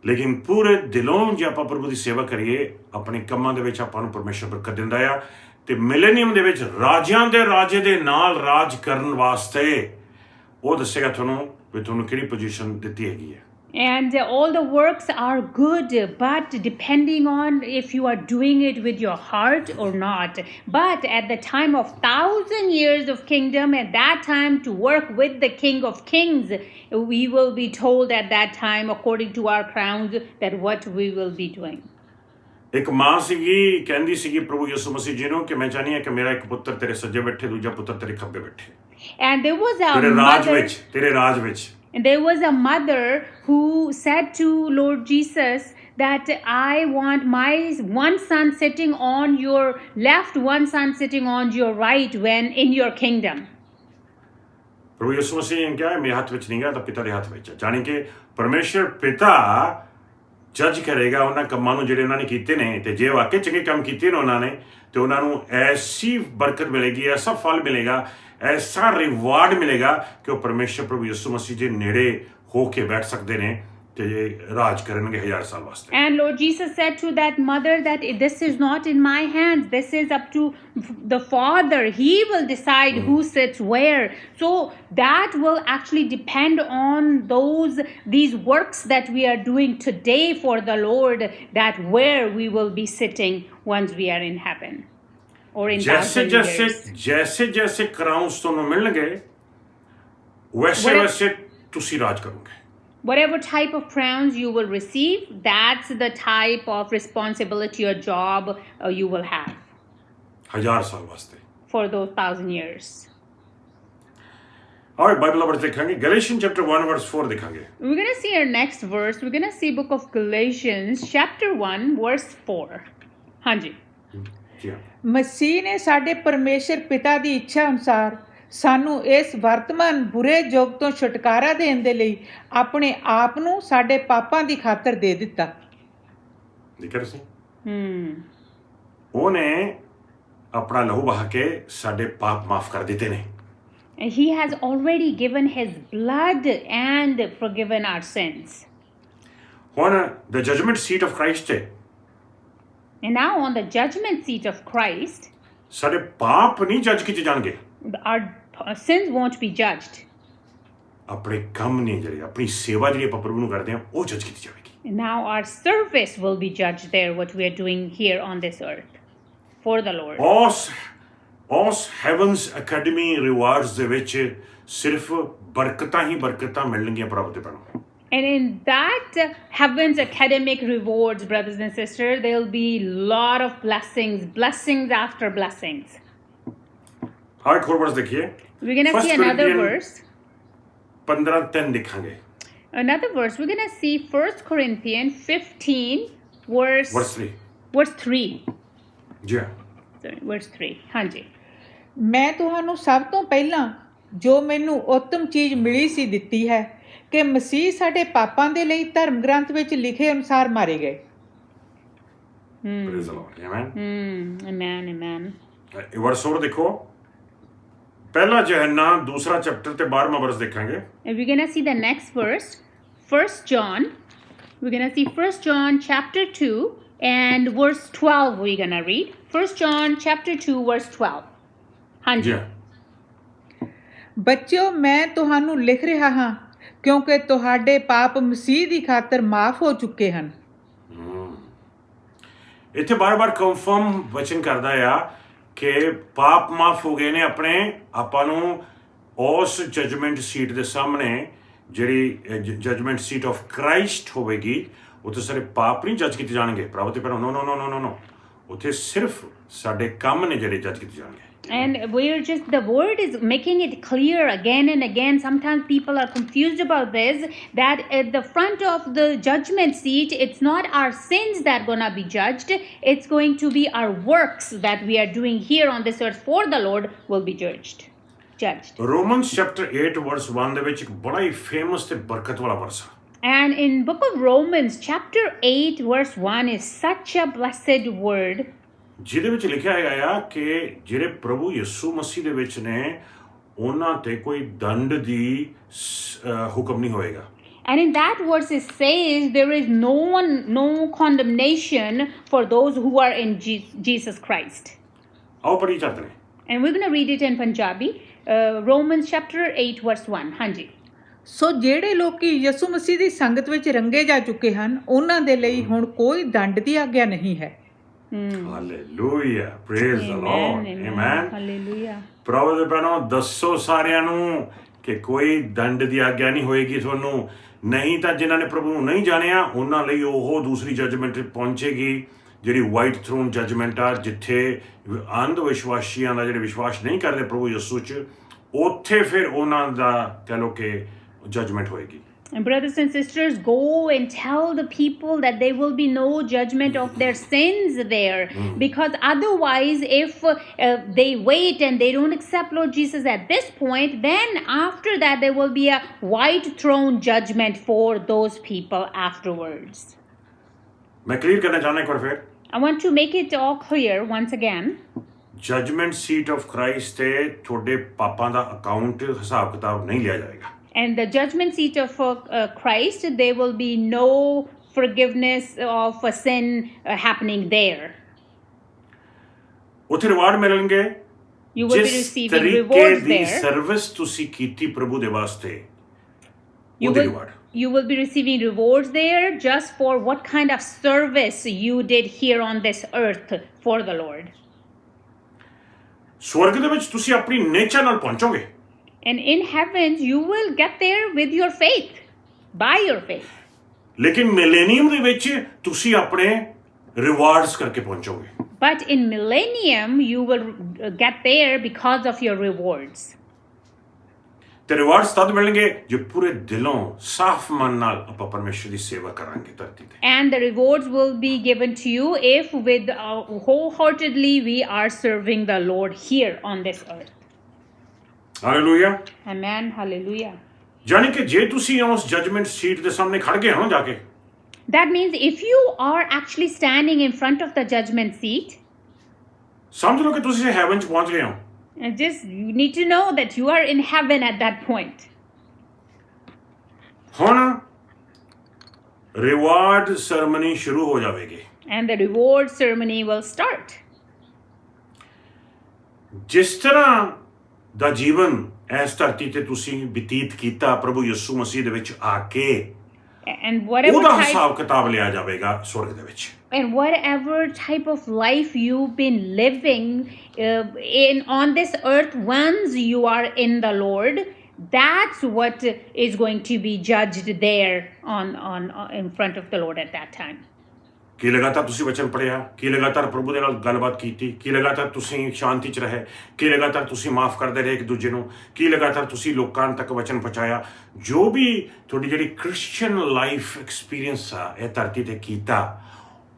ਲੇਕਿਨ ਪੂਰੇ ਦਿਲੋਂ ਜੇ ਆਪਾਂ ਪ੍ਰਭੂ ਦੀ ਸੇਵਾ ਕਰੀਏ, ਆਪਣੇ ਕੰਮਾਂ ਦੇ ਵਿੱਚ ਆਪਾਂ ਨੂੰ ਪਰਮੇਸ਼ਰ ਬਰਕਤ ਦਿੰਦਾ ਆ, ਤੇ ਮਿਲੇਨੀਅਮ ਦੇ ਵਿੱਚ ਰਾਜਿਆਂ ਦੇ ਰਾਜੇ ਦੇ ਨਾਲ ਰਾਜ ਕਰਨ ਵਾਸਤੇ ਉਹ ਦੱਸੇਗਾ ਤੁਹਾਨੂੰ ਵੀ ਤੁਹਾਨੂੰ ਕਿਹੜੀ ਪੋਜੀਸ਼ਨ ਦਿੱਤੀ ਹੈਗੀ ਹੈ। And all the works are good, but depending on if you are doing it with your heart or not. But at the time of 1,000 years of kingdom, at that time to work with the King of Kings, we will be told at that time, according to our crowns, that what we will be doing. ਇੱਕ ਮਾਂ ਸੀਗੀ, ਕਹਿੰਦੀ ਸੀਗੀ ਪ੍ਰਭੂ ਯਿਸੂ ਮਸੀਹ ਜੀ ਨੂੰ ਕਿ ਮੈਂ ਚਾਹਨੀ ਹਾਂ ਕਿ ਮੇਰਾ ਇੱਕ ਪੁੱਤਰ ਤੇਰੇ ਸੱਜੇ ਬੈਠੇ, ਦੂਜਾ ਪੁੱਤਰ ਤੇਰੇ ਖੱਬੇ ਬੈਠੇ, And there was a ਤੇਰੇ ਰਾਜ mother. ਵਿੱਚ, ਤੇਰੇ ਰਾਜ ਵਿੱਚ। And there was a mother who said to Lord Jesus that I want my one son sitting on your left, one son sitting on your right when in your kingdom. ਪ੍ਰਭੂ ਯਿਸੂ ਮਸੀਹ ਨੇ ਕਿਹਾ ਮੇਰੇ ਹੱਥ ਵਿੱਚ ਨਹੀਂ ਗਾ, ਤਾਂ ਪਿਤਾ ਦੇ ਹੱਥ ਵਿੱਚ ਹੈ। ਜਾਣੀ ਕਿ ਪਰਮੇਸ਼ਰ ਪਿਤਾ ਜੱਜ ਕਰੇਗਾ ਉਹਨਾਂ ਕੰਮਾਂ ਨੂੰ ਜਿਹੜੇ ਉਹਨਾਂ ਨੇ ਕੀਤੇ ਨੇ, ਤੇ ਜੇ ਵਾਕਈ ਚੰਗੇ ਕੰਮ ਕੀਤੇ ਨੇ ਉਹਨਾਂ ਨੇ, ਤੇ ਉਹਨਾਂ ਨੂੰ ਐਸੀ ਬਰਕਤ ਮਿਲੇਗੀ, ਐਸਾ ਫਲ ਮਿਲੇਗਾ, ਐਸਾ ਰਿਵਾਰਡ ਮਿਲੇਗਾ ਕਿ ਉਹ ਪਰਮੇਸ਼ਰ ਪ੍ਰਭੂ ਯਿਸੂ ਮਸੀਹ ਦੇ ਨੇੜੇ ਹੋ ਕੇ ਬੈਠ ਸਕਦੇ ਨੇ ਤੇ ਰਾਜ ਕਰਨਗੇ 1000 ਸਾਲ ਵਾਸਤੇ। And Lord Jesus said to that mother that this is not in my hands, this is up to the Father. He will decide who sits where. So that will actually depend on these works that we are doing today for the Lord, that where we will be sitting once we are in heaven or in 1,000 years. जैसे crowns ਤੁਹਾਨੂੰ ਮਿਲਣਗੇ, ਵੈਸੇ ਤੁਸੀਂ ਰਾਜ ਕਰੋਗੇ। Whatever type of crowns you will receive, that's the type of responsibility or job you will have 1000 ਸਾਲ ਵਾਸਤੇ। for those 1,000 years. और Bible verse देखेंगे गैलेशियन चैप्टर 1 वर्स 4 देखेंगे। We're going to see our next verse. We're going to see book of Galatians chapter 1 verse 4. ਹਾਂਜੀ। जी हाँ। ਮਸੀਹ ਨੇ ਸਾਡੇ ਪਰਮੇਸ਼ਰ ਪਿਤਾ ਦੀ ਇੱਛਾ ਅਨੁਸਾਰ ਸਾਨੂੰ ਇਸ ਵਰਤਮਾਨ ਬੁਰੇ ਯੁੱਗ ਤੋਂ ਛੁਟਕਾਰਾ ਦੇਣ ਦੇ ਲਈ ਆਪਣੇ ਆਪ ਨੂੰ ਸਾਡੇ ਪਾਪਾਂ ਦੀ ਖਾਤਰ ਦੇ ਦਿੱਤਾ। ਦੇਖਿਆ ਤੁਸੀਂ? ਉਹਨੇ ਆਪਣਾ ਲਹੂ ਬਹਾ ਕੇ ਸਾਡੇ ਪਾਪ ਮਾਫ ਕਰ ਦਿੱਤੇ ਨੇ। And he has already given his blood and forgiven our sins. ਹੁਣ the judgment seat of Christ ਹੈ। And now on the judgment seat of Christ, ਸਾਡੇ ਪਾਪ ਨਹੀਂ ਜੱਜ ਕੀਤੇ ਜਾਣਗੇ। our sins won't be judged. ਆਪਣੇ ਕੰਮ ਨੇ ਜਿਹੜੇ ਆਪਣੀ ਸੇਵਾ ਜਿਹੜੀ ਆਪਾਂ ਪ੍ਰਭੂ ਨੂੰ ਕਰਦੇ ਹਾਂ ਉਹ ਜੱਜ ਕੀਤੀ ਜਾਵੇਗੀ। And now our service will be judged there, what we are doing here on this earth for the Lord. ਉਸ ਹੈਵਨਸ ਅਕੈਡਮੀ ਰਿਵਾਰਡਸ ਦੇ ਵਿੱਚ ਸਿਰਫ ਬਰਕਤਾਂ ਹੀ ਬਰਕਤਾਂ ਮਿਲਣਗੀਆਂ ਪ੍ਰਭੂ ਦੇ ਪਾਸੋਂ। And in that heaven's academic rewards, brothers and sisters, there will be lot of blessings, blessings after blessings. ਹਾਂ ਇੱਕ ਹੋਰ ਵਰਸ ਦੇਖੀਏ। We're going to see another verse. 15:3 ਦੇਖਾਂਗੇ। Another verse. We're going to see 1 Corinthians 15 verse 3. ਜੀ ਹਾਂ। Sorry, verse 3. ਹਾਂਜੀ। ਮੈਂ ਤੁਹਾਨੂੰ ਸਭ ਤੋਂ ਪਹਿਲਾਂ ਜੋ ਮੈਨੂੰ ਉੱਤਮ ਚੀਜ਼ ਮਿਲੀ ਸੀ ਦਿੱਤੀ ਹੈ ਕਿ ਮਸੀਹ ਸਾਡੇ ਪਾਪਾਂ ਦੇ ਲਈ ਧਰਮ ਗ੍ਰੰਥ ਵਿੱਚ ਲਿਖੇ ਅਨੁਸਾਰ ਮਾਰੇ ਗਏ। Praise the Lord. Amen. Amen. ਇਹ ਵਰਸ ਹੋਰ ਦੇਖੋ। ਪਹਿਲਾ ਯਹੋਨਾ ਦੂਸਰਾ ਚੈਪਟਰ ਤੇ 12ਵਾਂ ਵਰਸ ਦੇਖਾਂਗੇ। And we're going to see the next verse. 1 John. We're going to see 1 John chapter 2 and verse 12 we're going to read. 1 John chapter 2 verse 12. ਜੀ ਹਾਂਜੀ। ਹਾਂ। ਬੱਚਿਓ ਮੈਂ ਤੁਹਾਨੂੰ ਲਿਖ ਰਿਹਾ ਹਾਂ ਕਿਉਂਕਿ ਤੁਹਾਡੇ ਪਾਪ ਮਸੀਹ ਦੀ ਖਾਤਰ ਮਾਫ ਹੋ ਚੁੱਕੇ ਹਨ। ਇੱਥੇ ਬਾਰ-ਬਾਰ ਕਨਫਰਮ ਵਚਨ ਕਰਦਾ ਆ ਕਿ ਪਾਪ ਮਾਫ ਹੋ ਗਏ ਨੇ ਆਪਣੇ ਆਪਾਂ ਨੂੰ ਉਸ ਜਜਮੈਂਟ ਸੀਟ ਦੇ ਸਾਹਮਣੇ ਜਿਹੜੀ ਜਜਮੈਂਟ ਸੀਟ ਆਫ ਕ੍ਰਾਈਸਟ ਹੋਵੇਗੀ ਉੱਥੇ ਸਾਰੇ ਪਾਪ ਨਹੀਂ ਜੱਜ ਕੀਤੇ ਜਾਣਗੇ ਪ੍ਰਭੂ ਤੇ ਪਰ ਨੋ ਉੱਥੇ ਸਿਰਫ ਸਾਡੇ ਕੰਮ ਨੇ ਜਿਹੜੇ ਜੱਜ ਕੀਤੇ ਜਾਣਗੇ। And we're just, the word is making it clear again and again. Sometimes people are confused about this, that at the front of the judgment seat, it's not our sins that are going to be judged. It's going to be our works that we are doing here on this earth for the Lord will be judged. Romans chapter 8 verse 1 ਦੇ ਵਿੱਚ ਇੱਕ ਬੜਾ ਹੀ famous ਤੇ ਬਰਕਤ ਵਾਲਾ ਵਰਸ ਹੈ। And in book of Romans chapter 8 verse 1 is such a blessed word. ਜਿਹਦੇ ਵਿੱਚ ਲਿਖਿਆ ਹੈਗਾ ਆ ਕਿ ਜਿਹੜੇ ਪ੍ਰਭੂ ਯਿਸੂ ਮਸੀਹ ਦੇ ਵਿੱਚ ਨੇ ਉਹਨਾਂ ਤੇ ਕੋਈ ਦੰਡ ਦੀ ਹੁਕਮ ਨਹੀਂ ਹੋਏਗਾ। And in that verse it says there is no condemnation for those who are in Jesus Christ. ਆਓ ਪੜ੍ਹੀ ਚੱਲਦੇ ਨੇ। And we're going to read it in Punjabi. Romans chapter 8 verse 1. ਹਾਂਜੀ। ਸੋ ਜਿਹੜੇ ਲੋਕੀ ਯਿਸੂ ਮਸੀਹ ਦੀ ਸੰਗਤ ਵਿੱਚ ਰੰਗੇ ਜਾ ਚੁੱਕੇ ਹਨ ਉਹਨਾਂ ਦੇ ਲਈ ਹੁਣ ਕੋਈ ਦੰਡ ਦੀ ਆਗਿਆ ਨਹੀਂ ਹੈ। Hallelujah, praise the Lord, amen, hallelujah. ਪ੍ਰਭੂ ਦੇ ਭੈਣੋ ਦੱਸੋ ਸਾਰਿਆਂ ਨੂੰ ਕਿ ਕੋਈ ਦੰਡ ਦੀ ਆਗਿਆ ਨਹੀਂ ਹੋਏਗੀ ਤੁਹਾਨੂੰ। ਨਹੀਂ ਤਾਂ ਜਿਨ੍ਹਾਂ ਨੇ ਪ੍ਰਭੂ ਨੂੰ ਨਹੀਂ ਜਾਣਿਆ ਉਹਨਾਂ ਲਈ ਉਹ ਦੂਸਰੀ ਜੱਜਮੈਂਟ ਪਹੁੰਚੇਗੀ ਜਿਹੜੀ ਵਾਈਟ ਥਰੋਨ ਜੱਜਮੈਂਟ ਆ ਜਿੱਥੇ ਅੰਧ ਵਿਸ਼ਵਾਸੀਆਂ ਦਾ ਜਿਹੜੇ ਵਿਸ਼ਵਾਸ ਨਹੀਂ ਕਰਦੇ ਪ੍ਰਭੂ ਯਿਸੂ 'ਚ ਉੱਥੇ ਫਿਰ ਉਹਨਾਂ ਦਾ ਕਹਿ ਲਓ ਕਿ ਜੱਜਮੈਂਟ ਹੋਏਗੀ। And brothers and sisters, go and tell the people that there will be no judgment of their sins there. Because otherwise, if they wait and they don't accept Lord Jesus at this point, then after that there will be a white throne judgment for those people afterwards. ਮੈਂ clear ਕਰਨਾ ਚਾਹੁੰਦਾ ਇੱਕ ਵਾਰ ਫਿਰ। I want to make it all clear once again. Judgement seat of Christ ਤੇ ਤੁਹਾਡੇ ਪਾਪਾਂ ਦਾ account ਹਿਸਾਬ ਕਿਤਾਬ ਨਹੀਂ ਲਿਆ ਜਾਏਗਾ। And the judgment seat of Christ, there will be no forgiveness of a sin happening there. ਉੱਥੇ ਰਿਵਾਰਡ ਮਿਲਣਗੇ। You will be receiving rewards there. Service ਤੁਸੀਂ ਕੀਤੀ ਪ੍ਰਭੂ ਦੇ ਵਾਸਤੇ You will be receiving rewards there just for what kind of service you did here on this earth for the Lord. ਸਵਰਗ ਦੇ ਵਿੱਚ ਤੁਸੀਂ ਆਪਣੀ ਨੇਚਰ ਨਾਲ ਪਹੁੰਚੋਗੇ। And in heavens, you will get there with your faith. by your faith. ਲੇਕਿਨ millennium ਦੇ ਵਿੱਚ ਤੁਸੀਂ ਆਪਣੇ ਰਿਵਾਰਡਸ ਕਰਕੇ ਪਹੁੰਚੋਗੇ। But in millennium, you will get there because of your rewards. ਤੇ ਰਿਵਾਰਡਸ ਤਦ ਮਿਲਣਗੇ ਜੇ ਪੂਰੇ ਦਿਲੋਂ ਸਾਫ਼ ਮਨ ਨਾਲ ਆਪਾਂ ਪਰਮੇਸ਼ਰ ਦੀ ਸੇਵਾ ਕਰਾਂਗੇ ਧਰਤੀ ਤੇ। And the rewards will be given to you if with wholeheartedly we are serving the Lord here on this earth. Hallelujah. Amen. Hallelujah. ਜਾਨੀ ਕਿ ਜੇ ਤੁਸੀਂ ਉਸ ਜਜਮੈਂਟ ਸੀਟ ਦੇ ਸਾਹਮਣੇ ਖੜ ਗਏ ਹੋ ਜਾ ਕੇ, That means if you are actually standing in front of the judgment seat, ਸਮਝ ਲਓ ਕਿ ਤੁਸੀਂ ਹੈਵਨ 'ਚ ਪਹੁੰਚ ਗਏ ਹੋ। and just you need to know that you are in heaven at that point. ਹੁਣ ਰਿਵਾਰਡ ਸੈਰੇਮਨੀ ਸ਼ੁਰੂ ਹੋ ਜਾਵੇਗੀ। And the reward ceremony will start. ਜਿਸ ਤਰ੍ਹਾਂ ਦਾ ਜੀਵਨ ਇਸ ਧਰਤੀ ਤੇ ਤੁਸੀਂ ਬਤੀਤ ਕੀਤਾ ਪ੍ਰਭੂ ਯਿਸੂ ਮਸੀਹ ਦੇ ਵਿੱਚ ਆ ਕੇ, And whatever ਉਹਦਾ type, ਹਿਸਾਬ ਕਿਤਾਬ ਲਿਆ ਜਾਵੇਗਾ ਸਵਰਗ ਦੇ ਵਿੱਚ। and whatever type of life you've been living on this earth, once you are in the Lord, that's what is going to be judged there on in front of the Lord at that time. ਕੀ ਲਗਾਤਾਰ ਤੁਸੀਂ ਵਚਨ ਪੜ੍ਹਿਆ, ਕੀ ਲਗਾਤਾਰ ਪ੍ਰਭੂ ਦੇ ਨਾਲ ਗੱਲਬਾਤ ਕੀਤੀ, ਕੀ ਲਗਾਤਾਰ ਤੁਸੀਂ ਸ਼ਾਂਤੀ 'ਚ ਰਹੇ, ਕੀ ਲਗਾਤਾਰ ਤੁਸੀਂ ਮਾਫ ਕਰਦੇ ਰਹੇ ਇੱਕ ਦੂਜੇ ਨੂੰ, ਕੀ ਲਗਾਤਾਰ ਤੁਸੀਂ ਲੋਕਾਂ ਤੱਕ ਵਚਨ ਪਹੁੰਚਾਇਆ। ਜੋ ਵੀ ਤੁਹਾਡੀ ਜਿਹੜੀ ਕ੍ਰਿਸਚੀਅਨ ਲਾਈਫ ਐਕਸਪੀਰੀਅੰਸ ਆ ਇਹ ਧਰਤੀ ਤੇ ਕੀਤਾ,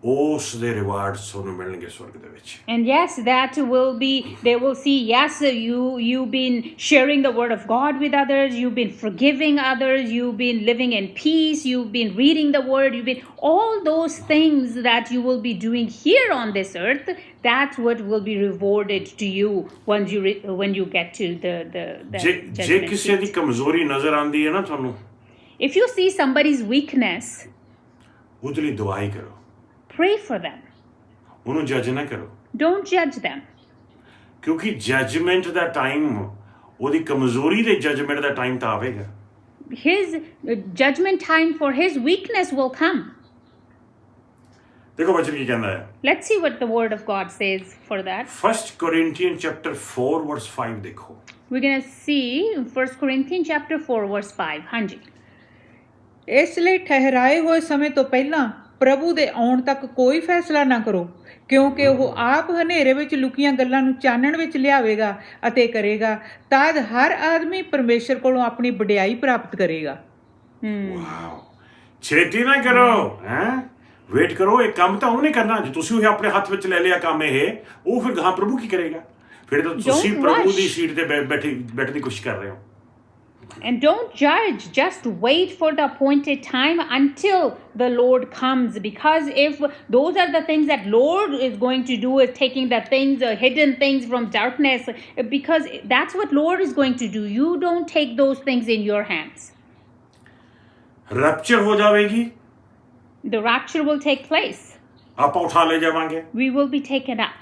ਉਸ ਦੇ ਰਿਵਾਰਡਸ ਤੁਹਾਨੂੰ ਮਿਲਣਗੇ ਸਵਰਗ ਦੇ ਵਿੱਚ। And yes, that will be, they will see, yes, you've been sharing the word of God with others, you've been forgiving others, you've been living in peace, you've been reading the word, you've been, all those things that you will be doing here on this earth, that's what will be rewarded to you when you get to the ਜੇ judgment ਕਿਸੇ ਦੀ seat. ਕਮਜ਼ੋਰੀ ਨਜ਼ਰ ਆਉਂਦੀ ਹੈ ਨਾ ਤੁਹਾਨੂੰ, If you see somebody's weakness, ਉਹਦੇ ਲਈ ਦੁਆਈ ਕਰੋ, pray for them. ਉਹਨੂੰ ਜੱਜ ਨਾ ਕਰੋ, Don't judge them. ਕਿਉਂਕਿ ਜੱਜਮੈਂਟ ਦਾ ਟਾਈਮ, ਉਹਦੀ ਕਮਜ਼ੋਰੀ ਦੇ ਜੱਜਮੈਂਟ ਦਾ ਟਾਈਮ ਤਾਂ ਆਵੇਗਾ। His judgment time for his weakness will come. ਦੇਖੋ ਵਚਨ ਕੀ ਕਹਿੰਦਾ ਹੈ। Let's see what the word of God says for that. 1 Corinthians chapter 4 verse 5 ਦੇਖੋ। We're going to see 1 Corinthians chapter 4 verse 5. ਹਾਂਜੀ। ਇਸ ਲਈ ਠਹਿਰਾਏ ਹੋਏ ਸਮੇਂ ਤੋਂ ਪਹਿਲਾਂ ਪ੍ਰਭੂ ਦੇ ਆਉਣ ਤੱਕ ਕੋਈ ਫੈਸਲਾ ਨਾ ਕਰੋ, ਕਿਉਂਕਿ ਉਹ ਆਪ ਹਨੇਰੇ ਵਿੱਚ ਲੁਕੀਆਂ ਗੱਲਾਂ ਨੂੰ ਚਾਨਣ ਵਿੱਚ ਲਿਆਵੇਗਾ ਅਤੇ ਕਰੇਗਾ, ਤਦ ਹਰ ਆਦਮੀ ਪਰਮੇਸ਼ਰ ਕੋਲੋਂ ਆਪਣੀ ਵਡਿਆਈ ਪ੍ਰਾਪਤ ਕਰੇਗਾ। ਵਾਓ, ਛੇਤੀ ਨਾ ਕਰੋ, ਵੇਟ ਕਰੋ। ਇਹ ਕੰਮ ਤਾਂ ਉਹਨੇ ਕਰਨਾ, ਜੇ ਤੁਸੀਂ ਉਹ ਆਪਣੇ ਹੱਥ ਵਿੱਚ ਲੈ ਲਿਆ ਕੰਮ ਇਹ, ਉਹ ਫਿਰ ਗਾਂ ਪ੍ਰਭੂ ਕੀ ਕਰੇਗਾ? ਫਿਰ ਤਾਂ ਤੁਸੀਂ ਪ੍ਰਭੂ ਦੀ ਸੀਟ ਤੇ ਬੈਠਣ ਦੀ ਕੋਸ਼ਿਸ਼ ਕਰ ਰਹੇ ਹੋ। And don't judge, just wait for the appointed time until the Lord comes, because if those are the things that Lord is going to do, is taking the things, hidden things from darkness, because that's what Lord is going to do. You don't take those things in your hands. Rupture ਹੋ ਜਾਵੇਗੀ, The rapture will take place. ਆਪਾਂ ਉਠਾ ਲੈ ਜਾਵਾਂਗੇ। We will be taken up.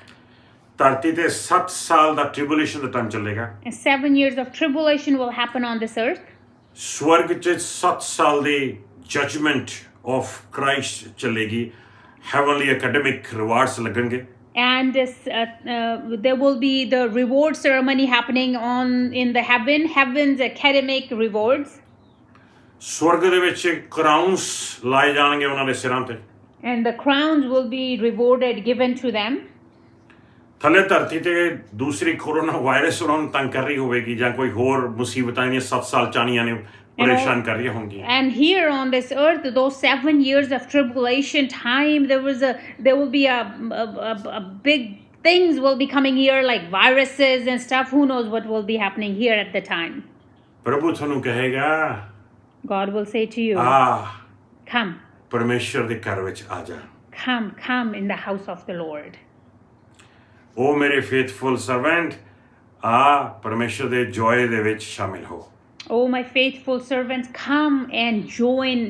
ਧਰਤੀ ਤੇ 7 ਸਾਲ ਦਾ ਟ੍ਰਿਬੂਲੇਸ਼ਨ ਦਾ time ਚੱਲੇਗਾ। And 7 years of tribulation will happen on this earth. ਸਵਰਗ 'ਚ 7 ਸਾਲ ਦੀ ਜਜਮੈਂਟ ਆਫ ਕ੍ਰਾਈਸਟ ਚੱਲੇਗੀ। ਹੈਵਨਲੀ ਐਕੈਡਮਿਕ ਰਿਵਾਰਡਸ ਲੱਗਣਗੇ। And there will be the reward ceremony happening in the heaven's academic rewards. ਸਵਰਗ ਦੇ ਵਿੱਚ ਕਰਾਊਨਸ ਲਾਏ ਜਾਣਗੇ ਉਹਨਾਂ ਦੇ ਸਿਰਾਂ ਤੇ। And the crowns will be rewarded, given to them. ਥੱਲੇ ਧਰਤੀ ਤੇ ਦੂਸਰੀ ਕੋਰੋਨਾ ਵਾਇਰਸ ਉਹਨਾਂ ਨੂੰ ਤੰਗ ਕਰ ਰਹੀ ਹੋਵੇਗੀ, ਜਾਂ ਕੋਈ ਹੋਰ ਮੁਸੀਬਤਾਂ ਇਹਨੀਆਂ 7 ਸਾਲ ਚਾਣੀਆਂ ਨੇ ਪਰੇਸ਼ਾਨ ਕਰ ਰਹੀਆਂ ਹੋਣਗੀਆਂ। And here on this earth, those 7 years of tribulation time, there will be a big things will be coming here, like viruses and stuff. Who knows what will be happening here at the time? ਪ੍ਰਭੂ ਤੁਹਾਨੂੰ ਕਹੇਗਾ, God will say to you, come, ਪਰਮੇਸ਼ਰ ਦੇ ਘਰ ਵਿੱਚ ਆ ਜਾ। come in the house of the Lord. ਉਹ ਮੇਰੇ ਫੇਥਫੁਲ ਸਰਵੈਂਟ, ਆ ਪਰਮੇਸ਼ਰ ਦੇ ਜੋਏ ਦੇ ਵਿੱਚ ਸ਼ਾਮਿਲ ਹੋ। Oh, my faithful servants, come and join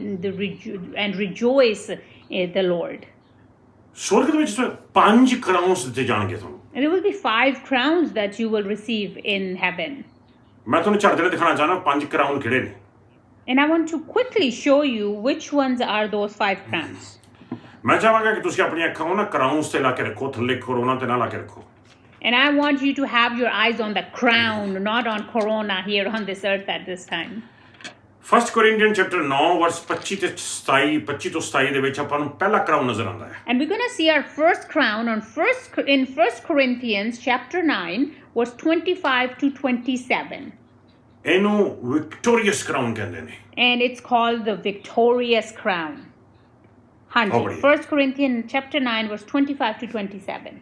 and rejoice in the Lord. ਸਵਰਗ ਦੇ ਵਿੱਚ 5 ਕਰਾਊਨਸ ਦਿੱਤੇ ਜਾਣਗੇ ਤੁਹਾਨੂੰ। And there will be 5 crowns that you will receive in heaven. ਮੈਂ ਤੁਹਾਨੂੰ ਝਟ ਦੇ ਦਿਖਾਣਾ ਚਾਹਨਾ 5 ਕਰਾਊਨ ਕਿਹੜੇ ਨੇ। And I want to quickly show you which ones are those 5 crowns. ਮੈਂ ਚਾਹਾਂਗਾ ਕਿ ਤੁਸੀਂ ਆਪਣੀਆਂ ਅੱਖਾਂ ਨੂੰ ਨਾ ਕਰਾਊਨਸ ਤੇ ਲਾ ਕੇ ਰੱਖੋ, ਥੱਲੇ ਕੋਰੋਨਾ ਤੇ ਨਾ ਲਾ ਕੇ ਰੱਖੋ। And I want you to have your eyes on the crown, not on corona here on this earth at this time. 1 ਕੋਰਿੰਥੀਅਨ chapter 9 ਵਰਸ 25 ਤੇ 25 ਤੋਂ 27 ਦੇ ਵਿੱਚ ਆਪਾਂ ਨੂੰ ਪਹਿਲਾ ਕਰਾਊਨ ਨਜ਼ਰ ਆਉਂਦਾ ਹੈ। And we're going to see our first crown in 1 Corinthians chapter 9, verse 25 to 27. ਇਹਨੂੰ ਵਿਕਟੋਰੀਅਸ ਕਰਾਊਨ ਕਹਿੰਦੇ ਨੇ। And it's called the victorious crown. Hanji, Oh, 1 Corinthians chapter 9, verse 25 to 27.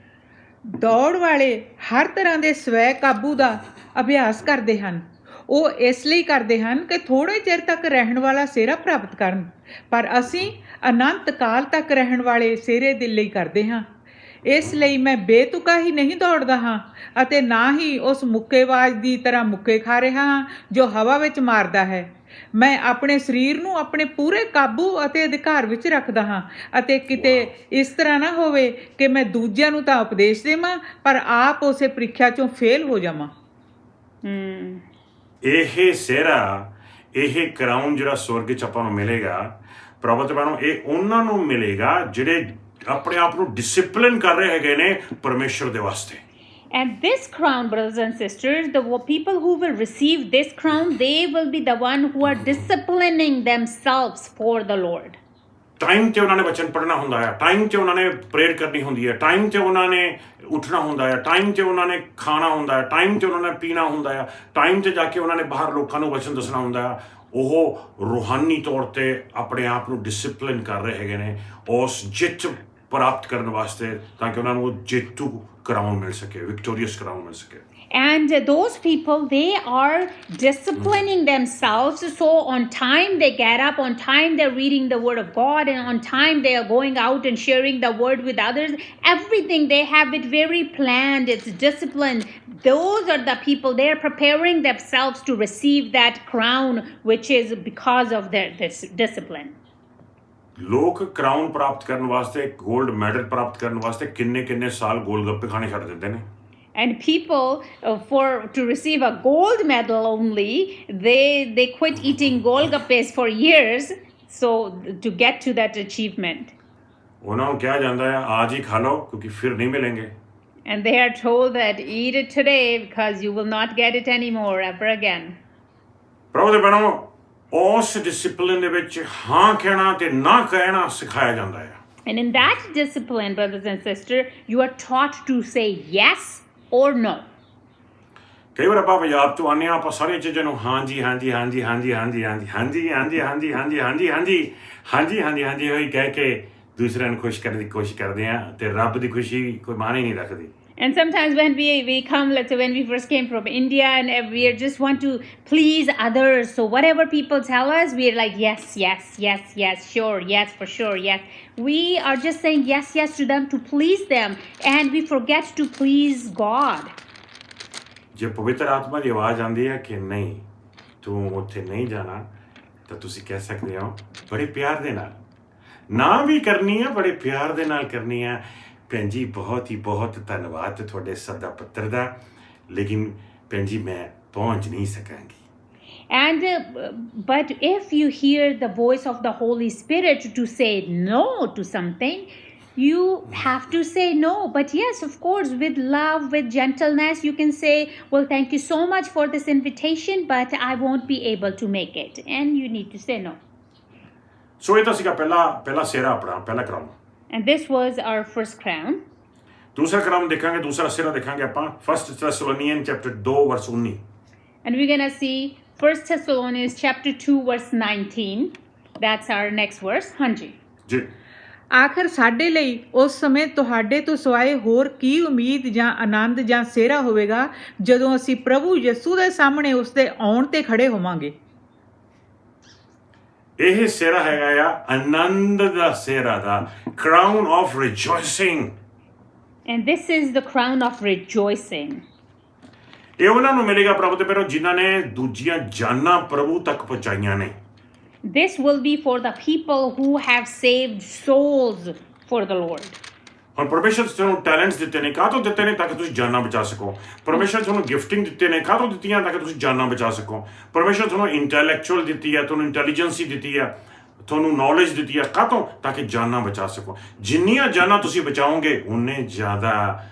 ਦੌੜ ਵਾਲੇ ਹਰ ਤਰ੍ਹਾਂ ਦੇ ਸਵੈ ਕਾਬੂ ਦਾ ਅਭਿਆਸ ਕਰਦੇ ਹਨ। ਉਹ ਇਸ ਲਈ ਕਰਦੇ ਹਨ ਕਿ ਥੋੜੇ ਚਿਰ ਤੱਕ ਰਹਿਣ ਵਾਲਾ ਸਿਹਰਾ ਪ੍ਰਾਪਤ ਕਰਨ, ਪਰ ਅਸੀਂ ਅਨੰਤ ਕਾਲ ਤੱਕ ਰਹਿਣ ਵਾਲੇ ਸਿਹਰੇ ਦੇ ਲਈ ਕਰਦੇ ਹਾਂ। ਇਸ ਲਈ ਮੈਂ ਬੇਤੁਕਾ ਹੀ ਨਹੀਂ ਦੌੜਦਾ ਹਾਂ ਅਤੇ ਨਾ ਹੀ ਉਸ ਮੁੱਕੇਬਾਜ਼ ਦੀ ਤਰ੍ਹਾਂ ਮੁੱਕੇ ਖਾ ਰਿਹਾ ਹਾਂ ਜੋ ਹਵਾ ਵਿੱਚ ਮਾਰਦਾ ਹੈ। ਮੈਂ ਆਪਣੇ ਸਰੀਰ ਨੂੰ ਆਪਣੇ ਪੂਰੇ ਕਾਬੂ ਅਤੇ ਅਧਿਕਾਰ ਵਿੱਚ ਰੱਖਦਾ ਹਾਂ ਅਤੇ ਕਿਤੇ ਇਸ ਤਰ੍ਹਾਂ ਨਾ ਹੋਵੇ ਕਿ ਮੈਂ ਦੂਜਿਆਂ ਨੂੰ ਤਾਂ ਉਪਦੇਸ਼ ਦੇਵਾਂ ਪਰ ਆਪ ਉਸੇ ਪ੍ਰੀਖਿਆ 'ਚੋਂ ਫੇਲ ਹੋ ਜਾਵਾਂ। ਇਹ ਸਿਹਰਾ, ਇਹ ਕਰਾਊਨ ਜਿਹੜਾ ਸਵਰਗ 'ਚ ਆਪਾਂ ਨੂੰ ਮਿਲੇਗਾ, ਪ੍ਰਭੂ ਨੂੰ ਇਹ ਉਹਨਾਂ ਨੂੰ ਮਿਲੇਗਾ ਜਿਹੜੇ ਆਪਣੇ ਆਪ ਨੂੰ ਡਿਸਿਪਲਿਨ ਕਰ ਰਹੇ ਹੈਗੇ ਨੇ ਪਰਮੇਸ਼ਰ ਦੇ ਵਾਸਤੇ। And this crown, brothers and sisters, the people who will receive this crown, they will be the one who are disciplining themselves for the Lord. Time 'ਤੇ ਉਹਨਾਂ ਨੇ ਵਚਨ ਪੜ੍ਹਨਾ ਹੁੰਦਾ ਹੈ, ਟਾਈਮ 'ਤੇ ਉਹਨਾਂ ਨੇ ਪ੍ਰੇਅਰ ਕਰਨੀ ਹੁੰਦੀ ਹੈ, ਟਾਈਮ 'ਤੇ ਉਹਨਾਂ ਨੇ ਉੱਠਣਾ ਹੁੰਦਾ ਹੈ, ਟਾਈਮ 'ਤੇ ਉਹਨਾਂ ਨੇ ਖਾਣਾ ਹੁੰਦਾ ਹੈ, ਟਾਈਮ 'ਤੇ ਉਹਨਾਂ ਨੇ ਪੀਣਾ ਹੁੰਦਾ ਹੈ, ਟਾਈਮ 'ਤੇ ਜਾ ਕੇ ਉਹਨਾਂ ਨੇ ਬਾਹਰ ਲੋਕਾਂ ਨੂੰ ਵਚਨ ਦੱਸਣਾ ਹੁੰਦਾ ਹੈ। ਉਹ ਰੂਹਾਨੀ ਤੌਰ 'ਤੇ ਆਪਣੇ ਆਪ ਨੂੰ ਡਿਸਿਪਲਿਨ ਕਰ ਰਹੇ ਹੈਗੇ ਨੇ ਉਸ ਜਿੱਤ ਪ੍ਰਾਪਤ ਕਰਨ ਵਾਸਤੇ, ਤਾਂ ਕਿ ਉਹਨਾਂ ਨੂੰ ਉਹ ਜੇਤੂ ਕਰਾਊਨ ਮਿਲ ਸਕੇ, ਵਿਕਟੋਰੀਅਸ ਕਰਾਊਨ ਮਿਲ ਸਕੇ। And those people, they are disciplining themselves. So on time they get up, on time they're reading the word of God, and on time they are going out and sharing the word with others. Everything, they have it very planned. It's disciplined. Those are the people, they are preparing themselves to receive that crown, which is because of this discipline. ਲੋਕ crown ਪ੍ਰਾਪਤ ਕਰਨ ਵਾਸਤੇ, gold medal ਪ੍ਰਾਪਤ ਕਰਨ ਵਾਸਤੇ ਕਿੰਨੇ ਸਾਲ ਗੋਲ ਗੱਪੇ ਖਾਣੇ ਛੱਡ ਦਿੰਦੇ ਨੇ। And people, to receive a gold medal only, they quit eating golgappes for years, so to get to that achievement. ਉਹਨਾਂ ਨੂੰ ਕਿਹਾ ਜਾਂਦਾ ਹੈ ਆਜ ਹੀ ਖਾ ਲਓ ਕਿਉਂਕਿ ਫਿਰ ਨਹੀਂ ਮਿਲेंगे। And they are told that eat it today because you will not get it anymore ever again. ਪ੍ਰਭੂ ਦੇ ਬਣੋ ਉਸ ਡਿਸਿਪਲਿਨ ਦੇ ਵਿੱਚ ਹਾਂ ਕਹਿਣਾ ਤੇ ਨਾ ਕਹਿਣਾ ਸਿਖਾਇਆ ਜਾਂਦਾ ਹੈ। And in that discipline, brothers and sisters, you are taught to say yes or no. ਕਈ ਵਾਰ ਆਪਾਂ ਪੰਜਾਬ ਤੋਂ ਆਉਂਦੇ ਹਾਂ, ਆਪਾਂ ਸਾਰੀਆਂ ਚੀਜ਼ਾਂ ਨੂੰ ਹਾਂਜੀ ਹਾਂਜੀ ਹਾਂਜੀ ਹਾਂਜੀ ਹਾਂਜੀ ਹਾਂਜੀ ਹਾਂਜੀ ਹਾਂਜੀ ਹਾਂਜੀ ਹਾਂਜੀ ਹਾਂਜੀ ਹਾਂਜੀ ਹਾਂਜੀ ਹਾਂਜੀ ਹਾਂਜੀ ਉਹੀ ਕਹਿ ਕੇ ਦੂਸਰਿਆਂ ਨੂੰ ਖੁਸ਼ ਕਰਨ ਦੀ ਕੋਸ਼ਿਸ਼ ਕਰਦੇ ਹਾਂ ਤੇ ਰੱਬ ਦੀ ਖੁਸ਼ੀ ਕੋਈ ਮਾਇਨੇ ਹੀ ਨਹੀਂ ਰੱਖਦੀ। And sometimes when we come, let's say when we first came from India, and we just want to please others. So whatever people tell us, we're like, yes, yes, yes, yes, sure, yes, for sure, yes. We are just saying yes, yes to them to please them, and we forget to please God. ਜੇ ਪਵਿੱਤਰ ਆਤਮਾ ਦੀ ਆਵਾਜ਼ ਆਉਂਦੀ ਹੈ ਕਿ ਨਹੀਂ ਤੂੰ ਉੱਥੇ ਨਹੀਂ ਜਾਣਾ, ਤਾਂ ਤੁਸੀਂ ਕਹਿ ਸਕਦੇ ਹੋ ਬੜੇ ਪਿਆਰ ਦੇ ਨਾਲ, ਨਾ ਵੀ ਕਰਨੀ ਹੈ ਬੜੇ ਪਿਆਰ ਦੇ ਨਾਲ ਕਰਨੀ ਹੈ। ਭੈਣ ਜੀ ਬਹੁਤ ਹੀ ਬਹੁਤ ਧੰਨਵਾਦ ਤੁਹਾਡੇ ਸੱਦਾ ਪੱਤਰ ਦਾ, ਲੇਕਿਨ ਭੈਣ ਜੀ ਮੈਂ ਪਹੁੰਚ ਨਹੀਂ ਸਕਾਂਗੀ। And but if you hear the voice of the Holy Spirit to say no to something, you have to say no. But yes, of course, with love, with gentleness, you can say, well, thank you so much for this invitation, but I won't be able to make it. And you need to say no. ਸੋ ਇਹ ਤਾਂ ਸੀਗਾ ਪਹਿਲਾ ਸਿਹਰਾ ਆਪਣਾ, ਪਹਿਲਾ crown. And this was our first crown. ਦੂਸਰਾ crown ਦੇਖਾਂਗੇ, ਦੂਸਰਾ ਸਿਹਰਾ ਦੇਖਾਂਗੇ ਆਪਾਂ 1 Thessalonians chapter 2 verse 19। And we're going to see 1 Thessalonians chapter 2 verse 19. That's our next verse. Hanji. ਜੀ। ਆਖਰ ਸਾਡੇ ਲਈ ਉਸ ਸਮੇਂ ਤੁਹਾਡੇ ਤੋਂ ਸਿਵਾਏ ਹੋਰ ਕੀ ਉਮੀਦ ਜਾਂ ਆਨੰਦ ਜਾਂ ਸਿਹਰਾ ਹੋਵੇਗਾ ਜਦੋਂ ਅਸੀਂ ਪ੍ਰਭੂ ਯਿਸੂ ਦੇ ਸਾਹਮਣੇ ਉਸ ਦੇ ਆਉਣ ਤੇ ਖੜੇ ਹੋਵਾਂਗੇ। ਇਹ ਸਿਹਰਾ ਹੈਗਾ ਆ ਆਨੰਦ ਦਾ ਸਿਹਰਾ ਦਾ, crown of rejoicing। And this is the crown of rejoicing. ਇਹ ਉਹਨਾਂ ਨੂੰ ਮਿਲੇਗਾ ਪ੍ਰਭੂ ਦੇ ਪਿਆਰੋ ਜਿਨ੍ਹਾਂ ਨੇ ਦੂਜੀਆਂ ਜਾਨਾਂ ਪ੍ਰਭੂ ਤੱਕ ਪਹੁੰਚਾਈਆਂ ਨੇ। This will be for the people who have saved souls for the Lord. ਹੁਣ ਪਰਮੇਸ਼ਰ ਤੁਹਾਨੂੰ ਟੈਲੈਂਟਸ ਦਿੱਤੇ ਨੇ, ਕਾਹਤੋਂ ਦਿੱਤੇ ਨੇ? ਤਾਂ ਕਿ ਤੁਸੀਂ ਜਾਨਾਂ ਬਚਾ ਸਕੋ। ਪਰਮੇਸ਼ਰ ਤੁਹਾਨੂੰ ਗਿਫਟਿੰਗ ਦਿੱਤੇ ਨੇ, ਕਾਹਤੋਂ ਦਿੱਤੀਆਂ? ਤਾਂ ਕਿ ਤੁਸੀਂ ਜਾਨਾਂ ਬਚਾ ਸਕੋ। ਪਰਮੇਸ਼ਰ ਤੁਹਾਨੂੰ ਇੰਟੈਲੈਕਚੁਅਲ ਦਿੱਤੀ ਹੈ, ਤੁਹਾਨੂੰ ਇੰਟੈਲੀਜੈਂਸੀ ਦਿੱਤੀ ਹੈ, ਤੁਹਾਨੂੰ ਨੌਲੇਜ ਦਿੱਤੀ ਹੈ, ਕਾਹਤੋਂ? ਤਾਂ ਕਿ ਜਾਨਾਂ ਬਚਾ ਸਕੋ। ਜਿੰਨੀਆਂ ਜਾਨਾਂ ਤੁਸੀਂ ਬਚਾਓਗੇ ਉਨੇ ਜ਼ਿਆਦਾ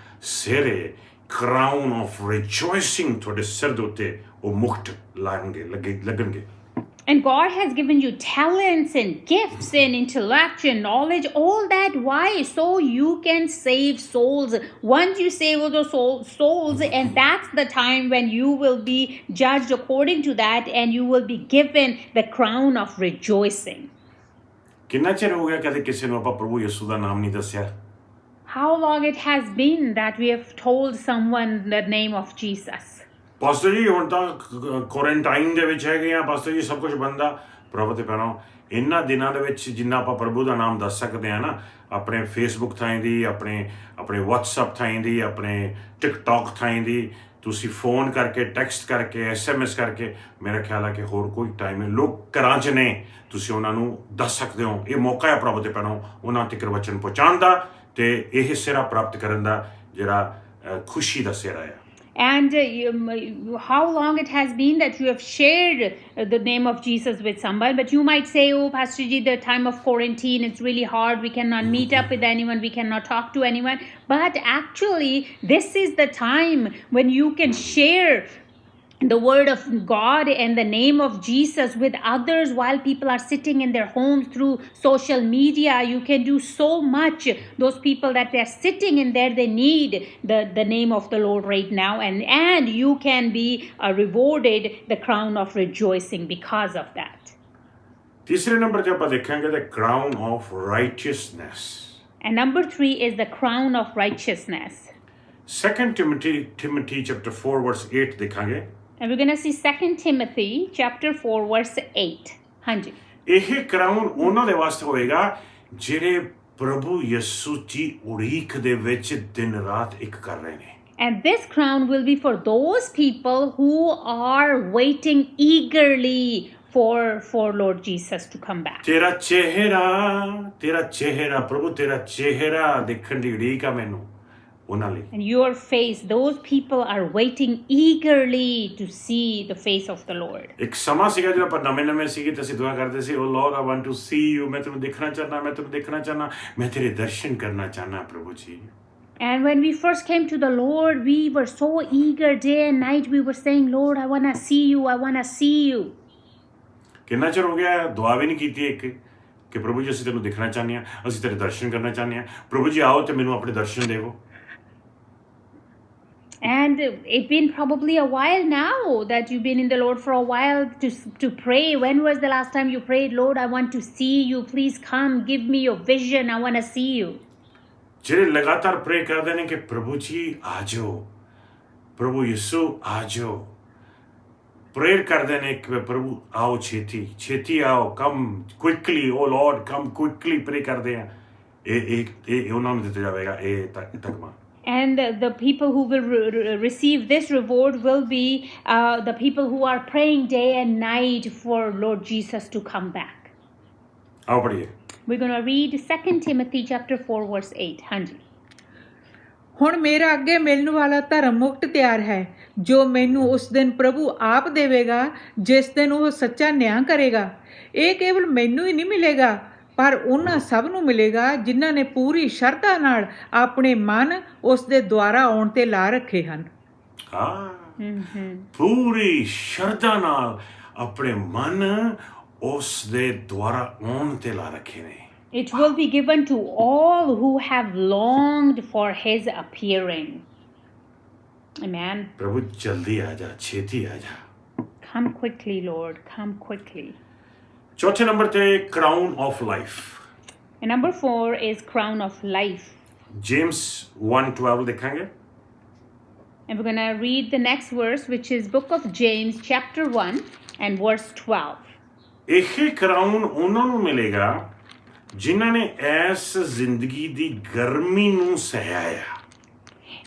ਸਿਹਰੇ, ਕਰਾਊਨ ਆਫ ਰਿਜੋਇਸਿੰਗ ਤੁਹਾਡੇ ਸਿਰ ਦੇ ਉੱਤੇ ਉਹ ਮੁਕਟ ਲੱਗਣਗੇ। And God has given you talents and gifts and intellect and knowledge, all that. Why? So you can save souls. Once you save those souls, and that's the time when you will be judged according to that, and you will be given the crown of rejoicing. ਕਿੰਨਾ ਚਿਰ ਹੋ ਗਿਆ ਕਦੇ ਕਿਸੇ ਨੂੰ ਆਪਾਂ ਪ੍ਰਭੂ ਯਿਸੂ ਦਾ ਨਾਮ ਨਹੀਂ ਦੱਸਿਆ? How long it has been that we have told someone the name of Jesus? Pastor ਜੀ ਹੁਣ ਤਾਂ ਕੁਆਰੰਟਾਈਨ ਦੇ ਵਿੱਚ ਹੈਗੇ ਆ ਪਾਸਟਰ ਜੀ, ਸਭ ਕੁਝ ਬੰਦ ਆ। ਪ੍ਰਭੂ ਤੇ ਭੈਣੋ, ਇਹਨਾਂ ਦਿਨਾਂ ਦੇ ਵਿੱਚ ਜਿੰਨਾ ਆਪਾਂ ਪ੍ਰਭੂ ਦਾ ਨਾਮ ਦੱਸ ਸਕਦੇ ਆ ਨਾ, ਆਪਣੇ ਫੇਸਬੁੱਕ ਥਾਂ ਦੀ, ਆਪਣੇ ਵਟਸਐਪ ਥਾਂ ਦੀ, ਆਪਣੇ ਟਿਕਟੌਕ ਥਾਂ ਦੀ, ਤੁਸੀਂ ਫੋਨ ਕਰਕੇ, ਟੈਕਸਟ ਕਰਕੇ, SMS ਕਰਕੇ, ਮੇਰਾ ਖਿਆਲ ਹੈ ਕਿ ਹੋਰ ਕੋਈ ਟਾਈਮ ਨਹੀਂ। ਲੋਕ ਘਰਾਂ 'ਚ ਨੇ, ਤੁਸੀਂ ਉਹਨਾਂ ਨੂੰ ਦੱਸ ਸਕਦੇ ਹੋ। ਇਹ ਮੌਕਾ ਹੈ ਪ੍ਰਭੂ ਤੇ ਭੈਣੋ ਉਹਨਾਂ ਤੱਕ ਵਚਨ ਪਹੁੰਚਾਉਣ ਦਾ, ਤੇ ਇਹ ਸਿਹਰਾ ਪ੍ਰਾਪਤ ਕਰਨ ਦਾ, ਜਿਹੜਾ ਖੁਸ਼ੀ ਦਾ ਸਿਹਰਾ ਹੈ। And how long it has been that you have shared the name of Jesus with someone. But you might say, oh, Pastor Ji, the time of quarantine, it's really hard. We cannot meet up with anyone. We cannot talk to anyone. But actually, this is the time when you can share the word of God and the name of Jesus with others while people are sitting in their homes through social media. You can do so much. Those people that they're sitting in there, they need the name of the Lord right now, and you can be rewarded the crown of rejoicing because of that. ਤੀਸਰੇ number ਤੇ ਆਪਾਂ ਦੇਖਾਂਗੇ the crown of righteousness. And number 3 is the crown of righteousness. 2 Timothy chapter 4 verse 8 ਦੇਖਾਂਗੇ। And we're going to see 2 Timothy chapter 4 verse 8. ਹਾਂਜੀ। ਇਹ crown ਉਹਨਾਂ ਦੇ ਵਾਸਤੇ ਹੋਏਗਾ ਜਿਹੜੇ ਪ੍ਰਭੂ ਯਿਸੂ ਜੀ ਉਡੀਕ ਦੇ ਵਿੱਚ ਦਿਨ ਰਾਤ ਇੱਕ ਕਰ ਰਹੇ ਨੇ। And this crown will be for those people who are waiting eagerly for Lord Jesus to come back. ਤੇਰਾ ਚਿਹਰਾ ਪ੍ਰਭੂ ਤੇਰਾ ਚਿਹਰਾ ਦੇਖਣ ਦੀ ਉਡੀਕ ਆ ਮੈਨੂੰ ਉਹਨਾਂ ਲਈ। And your face, those people are waiting eagerly to see the face of the Lord. ਇੱਕ ਸਮਾਂ ਸੀਗਾ ਜਦੋਂ ਆਪਾਂ ਨਵੇਂ ਸੀਗੇ ਤੇ ਅਸੀਂ ਦੁਆ ਕਰਦੇ ਸੀ, O Lord I want to see you, ਮੈਂ ਤੈਨੂੰ ਦੇਖਣਾ ਚਾਹਨਾ, ਮੈਂ ਤੈਨੂੰ ਦੇਖਣਾ ਚਾਹਨਾ, ਮੈਂ ਤੇਰੇ ਦਰਸ਼ਨ ਕਰਨਾ ਚਾਹਨਾ ਪ੍ਰਭੂ ਜੀ। And when we first came to the Lord, we were so eager day and night. We were saying, Lord, I want to see you, I want to see you. ਕਿੰਨਾ ਚਿਰ ਹੋ ਗਿਆ ਦੁਆ ਵੀ ਨਹੀਂ ਕੀਤੀ ਇੱਕ ਕਿ ਪ੍ਰਭੂ ਜੀ ਅਸੀਂ ਤੈਨੂੰ ਦੇਖਣਾ ਚਾਹੁੰਦੇ ਹਾਂ, ਅਸੀਂ ਤੇਰੇ ਦਰਸ਼ਨ ਕਰਨਾ ਚਾਹੁੰਦੇ ਹਾਂ, ਪ੍ਰਭੂ ਜੀ ਆਓ ਤੇ ਮੈਨੂੰ ਆਪਣੇ ਦਰਸ਼ਨ ਦੇਵੋ। And it's been probably a while now that you've been in the Lord for a while to pray. When was the last time you prayed, Lord, I want to see you. Please come, give me your vision. I want to see you. ਜਿਹੜੇ ਲਗਾਤਾਰ ਪ੍ਰੇ ਕਰਦੇ ਨੇ ਕਿ ਪ੍ਰਭੂ ਜੀ ਆ ਜਾਓ, ਪ੍ਰਭੂ ਯਿਸੂ ਆ ਜਾਓ, ਪ੍ਰੇਅਰ ਕਰਦੇ ਨੇ ਕਿ ਪ੍ਰਭੂ ਆਓ ਛੇਤੀ ਆਓ, ਕਮ ਕੁਇਕਲੀ, ਓ ਲਾਰਡ ਕਮ ਕੁਇਕਲੀ ਪ੍ਰੇ ਕਰਦੇ ਆ। ਇਹ ਉਹਨਾਂ ਨੂੰ ਦਿੱਤਾ ਜਾਵੇਗਾ ਇਹ ਤਕਮਾ। And the people who will receive this reward will be the people who are praying day and night for Lord Jesus to come back. ਆਓ ਪੜ੍ਹੀਏ। We're going to read 2 Timothy chapter 4 verse 8. ਹਾਂਜੀ। ਹੁਣ ਮੇਰਾ ਅੱਗੇ ਮਿਲਣ ਵਾਲਾ ਧਰਮ ਮੁਕਤ ਤਿਆਰ ਹੈ, ਜੋ ਮੈਨੂੰ ਉਸ ਦਿਨ ਪ੍ਰਭੂ ਆਪ ਦੇਵੇਗਾ, ਜਿਸ ਦਿਨ ਉਹ ਸੱਚਾ ਨਿਆਂ ਕਰੇਗਾ। ਇਹ ਕੇਵਲ ਮੈਨੂੰ ਹੀ ਨਹੀਂ ਮਿਲੇਗਾ, ਪਰ ਉਹਨਾਂ ਸਭ ਨੂੰ ਮਿਲੇਗਾ ਜਿਨ੍ਹਾਂ ਨੇ ਪੂਰੀ ਸ਼ਰਧਾ ਨਾਲ ਆਪਣੇ ਮਨ ਉਸ ਦੇ ਦੁਆਰਾ ਆਉਣ ਤੇ ਲਾ ਰੱਖੇ ਹਨ। ਪੂਰੀ ਸ਼ਰਧਾ ਨਾਲ ਆਪਣੇ ਮਨ ਉਸ ਦੇ ਦੁਆਰਾ ਆਉਣ ਤੇ ਲਾ ਰੱਖੇ ਨੇ। It will be given to all who have longed for his appearing. Amen. ਪ੍ਰਭੂ ਜਲਦੀ ਆ ਜਾ, ਛੇਤੀ ਆ ਜਾ। Come quickly, Lord, come quickly. ਚੌਥੇ ਨੰਬਰ ਤੇ crown of life. And number 4 is crown of life. James 1:12 ਦੇਖਾਂਗੇ। And we're going to read the next verse, which is book of James chapter 1 and verse 12. ਇਹ crown ਉਹਨਾਂ ਨੂੰ ਮਿਲੇਗਾ ਜਿਨ੍ਹਾਂ ਨੇ ਇਸ ਜ਼ਿੰਦਗੀ ਦੀ ਗਰਮੀ ਨੂੰ ਸਹਿਆ।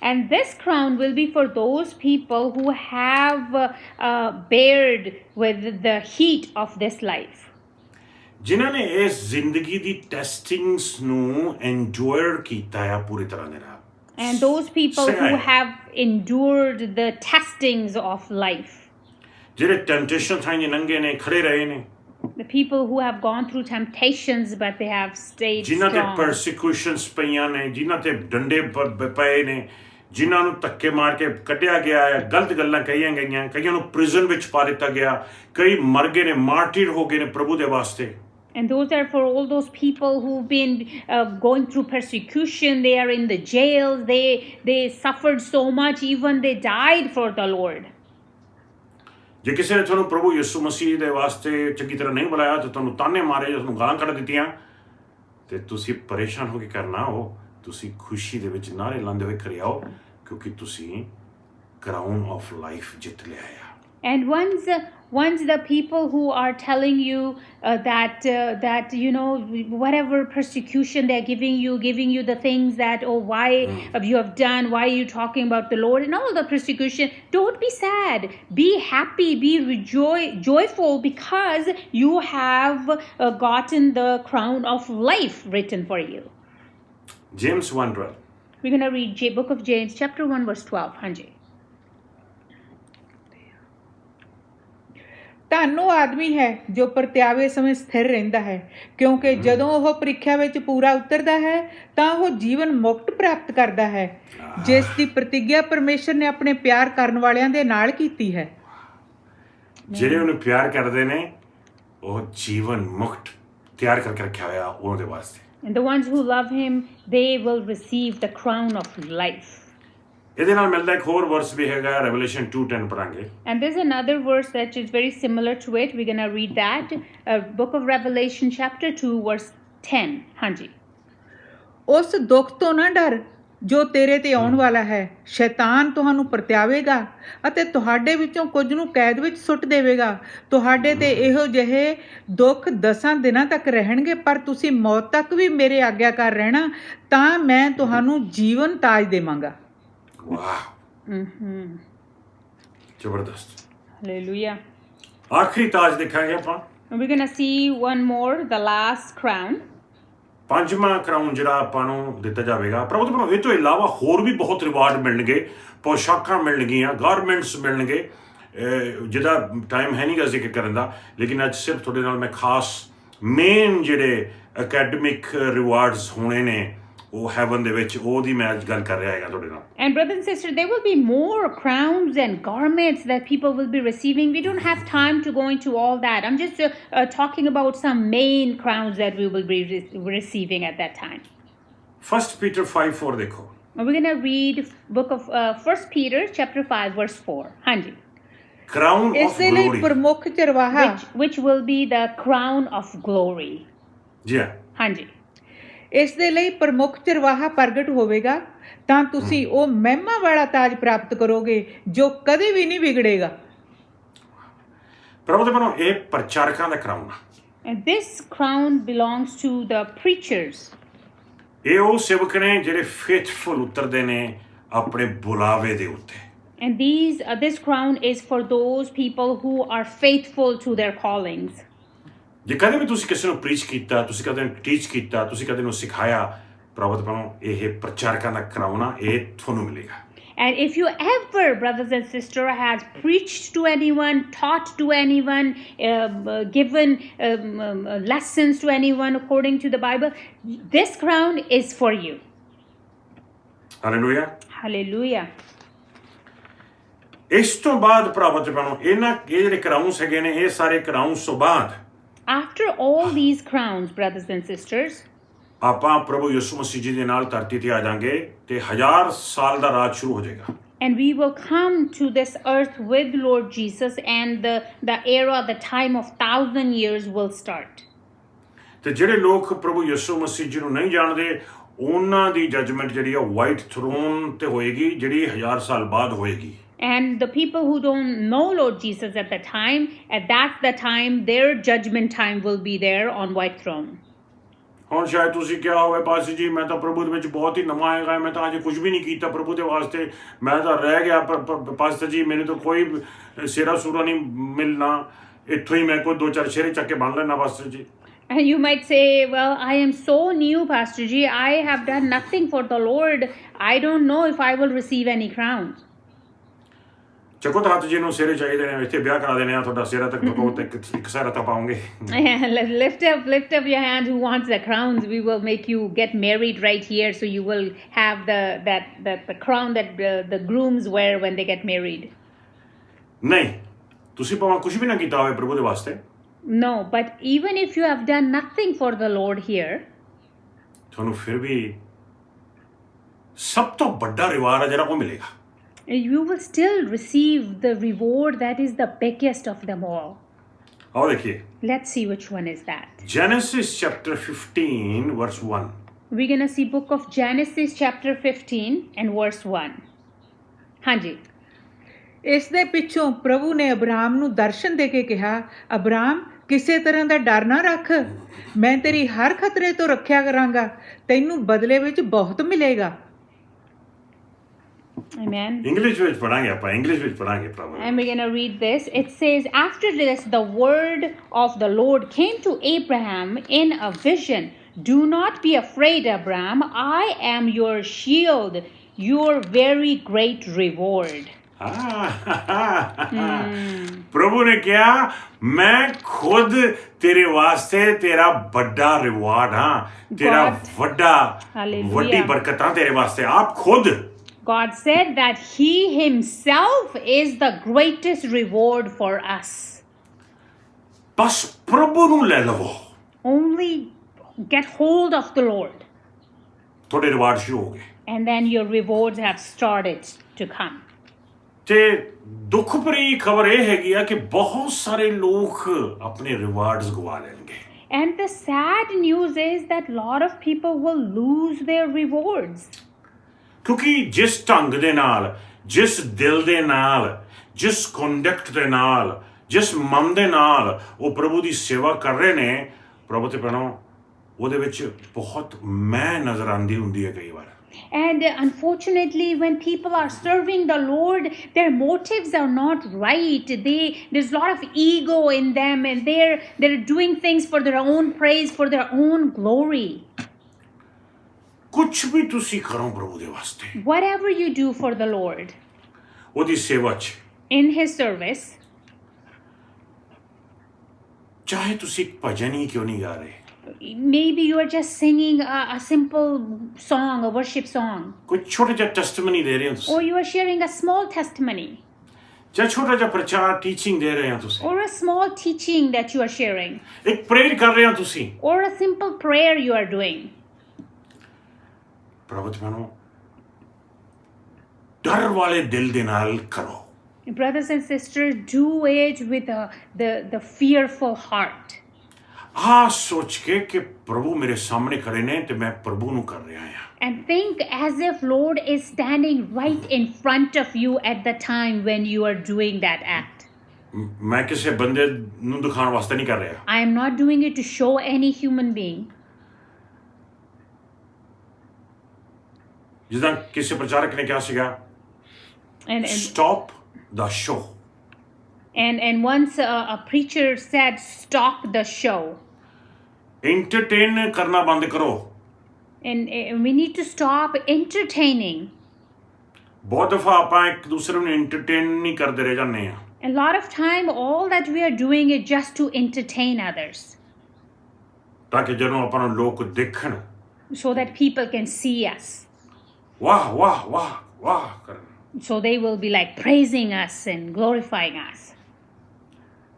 And this crown will be for those people who have bared with the heat of this life. ਜਿਨ੍ਹਾਂ ਨੇ ਇਸ ਜ਼ਿੰਦਗੀ ਦੀ ਟੈਸਟਿੰਗਸ ਨੂੰ ਐਂਜੋਏ ਕੀਤਾ ਆ ਪੂਰੀ ਤਰ੍ਹਾਂ ਦੇ ਨਾਲ। And those people who have endured the testings of life. ਜਿਹੜੇ ਟੈਂਪਟੇਸ਼ਨ ਥਾਂ ਨੰਗੇ ਨੇ, ਖੜੇ ਰਹੇ ਨੇ। The people who have gone through temptations but they have stayed ਜਿਨ੍ਹਾਂ ਤੇ strong. persecutions ਪਈਆਂ ਨੇ, ਜਿਨ੍ਹਾਂ ਤੇ ਡੰਡੇ ਪਏ ਨੇ, ਜਿਨ੍ਹਾਂ ਨੂੰ ਧੱਕੇ ਮਾਰ ਕੇ ਕੱਢਿਆ ਗਿਆ ਹੈ, ਗਲਤ ਗੱਲਾਂ ਕਹੀਆਂ ਗਈਆਂ, ਕਈਆਂ ਨੂੰ ਪ੍ਰਿਜ਼ਨ ਵਿੱਚ ਪਾ ਦਿੱਤਾ ਗਿਆ, ਕਈ ਮਰ ਗਏ ਨੇ, ਮਾਰਟਿਰ ਹੋ ਗਏ ਨੇ ਪ੍ਰਭੂ ਦੇ ਵਾਸਤੇ। And those are for all those people who've been going through persecution. They are in the jails. They suffered so much. Even they died for the Lord. ਜੇ ਕਿਸੇ ਨੇ ਤੁਹਾਨੂੰ ਪ੍ਰਭੂ ਯਿਸੂ ਮਸੀਹ ਦੇ ਵਾਸਤੇ ਚੰਗੀ ਤਰ੍ਹਾਂ ਨਹੀਂ ਬੁਲਾਇਆ ਤੇ ਤੁਹਾਨੂੰ ਤਾਨੇ ਮਾਰੇ, ਤੁਹਾਨੂੰ ਗਾਲਾਂ ਕੱਢ ਦਿੱਤੀਆਂ, ਤੇ ਤੁਸੀਂ ਪਰੇਸ਼ਾਨ ਹੋ ਕੇ ਕਰਨਾ ਹੋ, ਤੁਸੀਂ ਖੁਸ਼ੀ ਦੇ ਵਿੱਚ ਨਾਰੇ ਲਾਉਂਦੇ ਹੋਏ ਘਰੇ ਆਓ, ਕਿਉਂਕਿ ਤੁਸੀਂ ਕਰਾਊਨ ਆਫ ਲਾਈਫ ਜਿੱਤ ਲਿਆ ਆ। And once the people who are telling you that you know, whatever persecution they're giving you the things that, oh, why you have done, why are you talking about the Lord and all the persecution, don't be sad, be happy, be joyful, because you have gotten the crown of life written for you. James 1:12. We're going to read book of James chapter 1 verse 12. Hanji. ਧੰਨ ਉਹ ਆਦਮੀ ਹੈ ਜੋ ਪ੍ਰਤਿਆਵੇ ਸਮੇਂ ਸਥਿਰ ਰਹਿੰਦਾ ਹੈ, ਕਿਉਂਕਿ ਜਦੋਂ ਉਹ ਪ੍ਰੀਖਿਆ ਵਿੱਚ ਪੂਰਾ ਉਤਰਦਾ ਹੈ ਤਾਂ ਉਹ ਜੀਵਨ ਮੁਕਤ ਪ੍ਰਾਪਤ ਕਰਦਾ ਹੈ, ਜਿਸ ਦੀ ਪ੍ਰਤੀਗਿਆ ਪਰਮੇਸ਼ਰ ਨੇ ਆਪਣੇ ਪਿਆਰ ਕਰਨ ਵਾਲਿਆਂ ਦੇ ਨਾਲ ਕੀਤੀ ਹੈ। ਜਿਹੜੇ ਉਹਨੂੰ ਪਿਆਰ ਕਰਦੇ ਨੇ ਉਹ ਜੀਵਨ ਮੁਕਤ ਤਿਆਰ ਕਰਕੇ ਰੱਖਿਆ ਹੋਇਆ ਉਹਦੇ ਵਾਸਤੇ। And the ones who love him, they will receive the crown of life. ਇਹਦੇ ਨਾਲ ਮਿਲਦਾ ਇੱਕ ਹੋਰ ਵਰਸ ਵੀ ਹੈਗਾ, revolution 2:10 ਪੜਾਂਗੇ। And there's another verse that is very similar to it. We're going to read that. Book of Revelation chapter 2 verse 10. ਹਾਂਜੀ। ਉਸ ਦੁੱਖ ਤੋਂ ਨਾ ਡਰ ਜੋ ਤੇਰੇ ਤੇ ਆਉਣ ਵਾਲਾ ਹੈ। ਸ਼ੈਤਾਨ ਤੁਹਾਨੂੰ ਪਰਤਿਆਵੇਗਾ ਅਤੇ ਤੁਹਾਡੇ ਵਿੱਚੋਂ ਕੁਝ ਨੂੰ ਕੈਦ ਵਿੱਚ ਸੁੱਟ ਦੇਵੇਗਾ। ਤੁਹਾਡੇ ਤੇ ਇਹੋ ਜਿਹੇ ਦੁੱਖ 10 ਦਿਨਾਂ ਤੱਕ ਰਹਿਣਗੇ, ਪਰ ਤੁਸੀਂ ਮੌਤ ਤੱਕ ਵੀ ਮੇਰੇ ਆਗਿਆਕਾਰ ਰਹਿਣਾ, ਤਾਂ ਮੈਂ ਤੁਹਾਨੂੰ ਜੀਵਨ ਤਾਜ ਦੇਵਾਂਗਾ। ਵਾਹ, ਜ਼ਬਰਦਸਤ। Hallelujah. ਆਖਰੀ ਤਾਜ ਦੇਖਾਂਗੇ ਆਪਾਂ। We're going to see one more, the last crown. ਪੰਜਵਾਂ ਕਰਾਊਨ ਜਿਹੜਾ ਆਪਾਂ ਨੂੰ ਦਿੱਤਾ ਜਾਵੇਗਾ। ਪਰ ਉਹਦੇ ਇਹ ਤੋਂ ਇਲਾਵਾ ਹੋਰ ਵੀ ਬਹੁਤ ਰਿਵਾਰਡ ਮਿਲਣਗੇ, ਪੋਸ਼ਾਕਾਂ ਮਿਲਣਗੀਆਂ, ਗਾਰਮੈਂਟਸ ਮਿਲਣਗੇ, ਜਿਹਦਾ ਟਾਈਮ ਹੈ ਨਹੀਂਗਾ ਜ਼ਿਕਰ ਕਰਨ ਦਾ, ਲੇਕਿਨ ਅੱਜ ਸਿਰਫ ਤੁਹਾਡੇ ਨਾਲ ਮੈਂ ਖਾਸ ਮੇਨ ਜਿਹੜੇ ਅਕੈਡਮਿਕ ਰਿਵਾਰਡਸ ਹੋਣੇ ਨੇ ਉਹ ਹੈਵਨ ਦੇ ਵਿੱਚ, ਉਹਦੀ ਮੈਂ ਅੱਜ ਗੱਲ ਕਰ ਰਿਹਾ ਹੈਗਾ ਤੁਹਾਡੇ ਨਾਲ। And brothers and sisters, there will be more crowns and garments that people will be receiving. We don't have time to go into all that. I'm just talking about some main crowns that we will be receiving at that time. 1 Peter 5:4 ਦੇਖੋ। We're going to read book of 1 Peter chapter 5 verse 4. Hanji. Crown of ਇਸ ਦੇ ਲਈ glory। ਪ੍ਰਮੁੱਖ ਚਰਵਾਹਾ Which will be the crown of glory. ਜੀ ਹਾਂ। Hanji. ਇਸ ਦੇ ਲਈ ਪ੍ਰਮੁੱਖ ਚਰਵਾਹਾ ਪ੍ਰਗਟ ਹੋਵੇਗਾ, ਤਾਂ ਤੁਸੀਂ ਉਹ ਮਹਿਮਾ ਵਾਲਾ ਤਾਜ ਪ੍ਰਾਪਤ ਕਰੋਗੇ ਜੋ ਕਦੇ ਵੀ ਨਹੀਂ ਵਿਗੜੇਗਾ। ਪ੍ਰਭੂ ਦੇ ਮਨੋਂ ਇਹ ਪ੍ਰਚਾਰਕਾਂ ਦਾ ਕਰਾਊਨ ਆ। And this crown belongs to the preachers. ਇਹ ਉਹ ਸੇਵਕ ਨੇ ਜਿਹੜੇ ਫੇਥਫੁਲ ਉਤਰਦੇ ਨੇ ਆਪਣੇ ਬੁਲਾਵੇ ਦੇ ਉੱਤੇ। And this crown is for those people who are faithful to their callings. ਜੇ ਕਦੇ ਵੀ ਤੁਸੀਂ ਕਿਸੇ ਨੂੰ ਪ੍ਰੀਚ ਕੀਤਾ, ਤੁਸੀਂ ਕਦੇ ਨੂੰ ਟੀਚ ਕੀਤਾ, ਤੁਸੀਂ ਕਦੇ ਨੂੰ ਸਿਖਾਇਆ, ਪ੍ਰਭੂ ਦੇ ਮਨੋਂ ਇਹ ਪ੍ਰਚਾਰਕਾਂ ਦਾ ਕਰਾਊਨ ਆ, ਇਹ ਤੁਹਾਨੂੰ ਮਿਲੇਗਾ। And if you ever, brothers and sisters, has preached to anyone, taught to anyone, given lessons to anyone according to the Bible, this crown is for you. Hallelujah. Hallelujah. ਇਸ ਤੋਂ ਬਾਅਦ ਪ੍ਰਭੂ ਦੇ ਮਨੋਂ ਇਹ ਜਿਹੜੇ ਕਰਾਊਨਸ ਹੈਗੇ ਨੇ, ਇਹ ਸਾਰੇ ਕਰਾਊਨਸ ਤੋਂ ਬਾਅਦ After all these crowns, brothers and sisters, ਆਪਾਂ ਪ੍ਰਭੂ ਯਿਸੂ ਮਸੀਹ ਜੀ ਦੇ ਨਾਲ ਧਰਤੀ ਤੇ ਆ ਜਾਾਂਗੇ ਤੇ 1000 ਸਾਲ ਦਾ ਰਾਜ ਸ਼ੁਰੂ ਹੋ ਜਾਏਗਾ। and we will come to this earth with Lord Jesus, and the era, the time of 1,000 years will start. ਤੇ ਜਿਹੜੇ ਲੋਕ ਪ੍ਰਭੂ ਯਿਸੂ ਮਸੀਹ ਜੀ ਨੂੰ ਨਹੀਂ ਜਾਣਦੇ, ਉਹਨਾਂ ਦੀ ਜੱਜਮੈਂਟ ਜਿਹੜੀ ਆ ਵਾਈਟ ਥਰੋਨ ਤੇ ਹੋਏਗੀ, ਜਿਹੜੀ 1000 ਸਾਲ ਬਾਅਦ ਹੋਏਗੀ। And the people who don't know Lord Jesus at that's the time their judgment time will be there on white throne. ਹੁਣ ਸ਼ਾਇਦ ਤੁਸੀਂ ਕਿਹਾ ਹੋਵੇ, ਪਾਸਟਰ ਜੀ ਮੈਂ ਤਾਂ ਪ੍ਰਭੂ ਦੇ ਵਿੱਚ ਬਹੁਤ ਹੀ ਨਵਾਂ ਹੈਗਾ, ਮੈਂ ਤਾਂ ਅਜੇ ਕੁਝ ਵੀ ਨਹੀਂ ਕੀਤਾ ਪ੍ਰਭੂ ਦੇ ਵਾਸਤੇ, ਮੈਂ ਤਾਂ ਰਹਿ ਗਿਆ, ਪਾਸਟਰ ਜੀ ਮੈਨੂੰ ਤਾਂ ਕੋਈ ਸਿਰਾ ਸੂਰਾ ਨਹੀਂ ਮਿਲਣਾ, ਇੱਥੋਂ ਹੀ ਮੈਂ ਕੋਈ 2-4 ਸ਼ੇਰੇ ਚੱਕ ਕੇ ਬਣ ਲੈਣਾ ਪਾਸਟਰ ਜੀ। And you might say, well, I am so new, Pastor Ji, I have done nothing for the Lord, I don't know if I will receive any crowns. ਚੱਕੋ ਤਾਂ ਹੱਥ ਜਿਹਨੂੰ ਸਿਰੇ ਚਾਹੀਦੇ ਨੇ ਇੱਥੇ ਵਿਆਹ ਕਰਾ ਦੇਣੇ ਆ ਤੁਹਾਡਾ ਸਿਰਾ ਤੱਕ ਪਕਾਓ ਤੇ ਇੱਕ ਸਿਰਾ ਤਾਂ ਪਾਉਂਗੇ Lift up your hand who wants the crowns. We will make you get married right here, so you will have the crown that the grooms wear when they get married. ਨਹੀਂ ਤੁਸੀਂ ਭਾਵੇਂ ਕੁਝ ਵੀ ਨਾ ਕੀਤਾ ਹੋਵੇ ਪ੍ਰਭੂ ਦੇ ਵਾਸਤੇ No, but even if you have done nothing for the Lord here, ਤੁਹਾਨੂੰ ਫਿਰ ਵੀ ਸਭ ਤੋਂ ਵੱਡਾ ਰਿਵਾਰਡ ਹੈ ਜਿਹੜਾ ਉਹ ਮਿਲੇਗਾ you will still receive the reward that is the biggest of them all. ਆਓ ਦੇਖੀਏ Let's see which one is that. Genesis chapter 15 verse 1 We're going to see book of Genesis chapter 15 and verse 1. ਹਾਂਜੀ ਇਸ ਦੇ ਪਿੱਛੋਂ ਪ੍ਰਭੂ ਨੇ Abram ਨੂੰ ਦਰਸ਼ਨ ਦੇ ਕੇ ਕਿਹਾ, ਅਬਰਾਮ ਕਿਸੇ ਤਰ੍ਹਾਂ ਦਾ ਡਰ ਨਾ ਰੱਖ, ਮੈਂ ਤੇਰੀ ਹਰ ਖਤਰੇ ਤੋਂ ਰੱਖਿਆ ਕਰਾਂਗਾ, ਤੈਨੂੰ ਬਦਲੇ ਵਿੱਚ ਬਹੁਤ ਮਿਲੇਗਾ। Amen. ਇੰਗਲਿਸ਼ ਵਿੱਚ ਪੜਾਂਗੇ ਆਪਾਂ ਇੰਗਲਿਸ਼ ਵਿੱਚ ਪੜਾਂਗੇ ਪ੍ਰਭੂ And we're going to read this. It says, after this, the word of the Lord came to Abraham in a vision. Do not be afraid, Abraham. I am your shield, your very great reward. ਪ੍ਰਭੂ ਨੇ ਕਿਹਾ ਮੈਂ ਖੁਦ ਤੇਰੇ ਵਾਸਤੇ ਤੇਰਾ ਵੱਡਾ reward ਹਾਂ ਤੇਰਾ ਵੱਡਾ ਵੱਡੀ ਬਰਕਤਾਂ ਤੇਰੇ ਵਾਸਤੇ ਆਪ ਖੁਦ God said that he himself is the greatest reward for us. ਬਸ ਪ੍ਰਭੂ ਨੂੰ ਲੈ ਲਵੋ Only get hold of the Lord. ਤੁਹਾਡੇ ਰਿਵਾਰਡ ਸ਼ੁਰੂ ਹੋ ਗਏ And then your rewards have started to come. ਤੇ ਦੁੱਖ ਭਰੀ ਖਬਰ ਇਹ ਹੈਗੀ ਆ ਕਿ ਬਹੁਤ ਸਾਰੇ ਲੋਕ ਆਪਣੇ ਰਿਵਾਰਡਸ ਗਵਾ ਲੈਣਗੇ And the sad news is that a lot of people will lose their rewards. ਕਿਉਂਕਿ ਜਿਸ ਢੰਗ ਦੇ ਨਾਲ ਜਿਸ ਦਿਲ ਦੇ ਨਾਲ ਜਿਸ ਕੰਡਕਟ ਦੇ ਨਾਲ ਜਿਸ ਮਨ ਦੇ ਨਾਲ ਉਹ ਪ੍ਰਭੂ ਦੀ ਸੇਵਾ ਕਰ ਰਹੇ ਨੇ ਪ੍ਰਭੂ ਤੇ ਭੈਣੋ ਉਹਦੇ ਵਿੱਚ ਬਹੁਤ ਮੈਂ ਨਜ਼ਰ ਆਉਂਦੀ ਹੁੰਦੀ ਹੈ ਕਈ ਵਾਰ And unfortunately, when people are serving the Lord, their motives are not right. There's a lot of ego in them, and they're doing things for their own praise, for their own glory. ਕੁਛ ਵੀ ਤੁਸੀਂ ਕਰੋ ਪ੍ਰਭੂ ਦੇ ਵਾਸਤੇ Whatever you do for the Lord ਉਹਦੀ ਸੇਵਾ 'ਚ in His service, ਚਾਹੇ ਤੁਸੀਂ ਇੱਕ ਭਜਨ ਹੀ ਕਿਉਂ ਨਹੀਂ ਗਾ ਰਹੇ maybe you are just singing a simple song, a worship song, ਕੋਈ ਛੋਟਾ ਜਿਹਾ ਟੈਸਟਮਨੀ ਦੇ ਰਹੇ ਹੋ ਤੁਸੀਂ or you are sharing a small testimony, ਜਾਂ ਛੋਟਾ ਜਿਹਾ ਪ੍ਰਚਾਰ ਟੀਚਿੰਗ ਦੇ ਰਹੇ ਹੋ ਤੁਸੀਂ or a small teaching that you are sharing, ਇੱਕ ਪ੍ਰੇਅਰ ਕਰ ਰਹੇ ਹੋ ਤੁਸੀਂ or a simple prayer you are doing. ਪ੍ਰਭੂ ਤੇ ਭੈਣੋ ਡਰ ਵਾਲੇ ਦਿਲ ਦੇ ਨਾਲ ਕਰੋ Brothers and sisters, do it with the fearful heart. ਆ ਸੋਚ ਕੇ ਕਿ ਪ੍ਰਭੂ ਮੇਰੇ ਸਾਹਮਣੇ ਖੜੇ ਨੇ ਤੇ ਮੈਂ ਪ੍ਰਭੂ ਨੂੰ ਕਰ ਰਿਹਾ ਹਾਂ And think as if Lord is standing right in front of you at the time when you are doing that act. ਮੈਂ ਕਿਸੇ ਬੰਦੇ ਨੂੰ ਦਿਖਾਉਣ ਵਾਸਤੇ ਨਹੀਂ ਕਰ ਰਿਹਾ I am not doing it to show any human being. ਜਿੱਦਾਂ ਕਿਸੇ ਪ੍ਰਚਾਰਕ ਨੇ ਕਿਹਾ ਸੀਗਾ And stop the show and once a preacher said, stop the show. Entertain ਕਰਨਾ ਬੰਦ ਕਰੋ And we need to stop entertaining. ਬਹੁਤ ਦਫਾ ਆਪਾਂ ਇੱਕ ਦੂਸਰੇ ਨੂੰ ਐਂਟਰਟੇਨ ਨਹੀਂ ਕਰਦੇ ਰਹਿ ਜਾਂਦੇ ਆ A lot of time, all that we are doing is just to entertain others, ਤਾਂ ਕਿ ਜਦੋਂ ਆਪਾਂ ਨੂੰ ਲੋਕ ਦੇਖਣ so that people can see us. ਵਾਹ ਵਾਹ ਵਾਹ ਵਾਹ ਕਰਨ So they will be like praising us and glorifying us.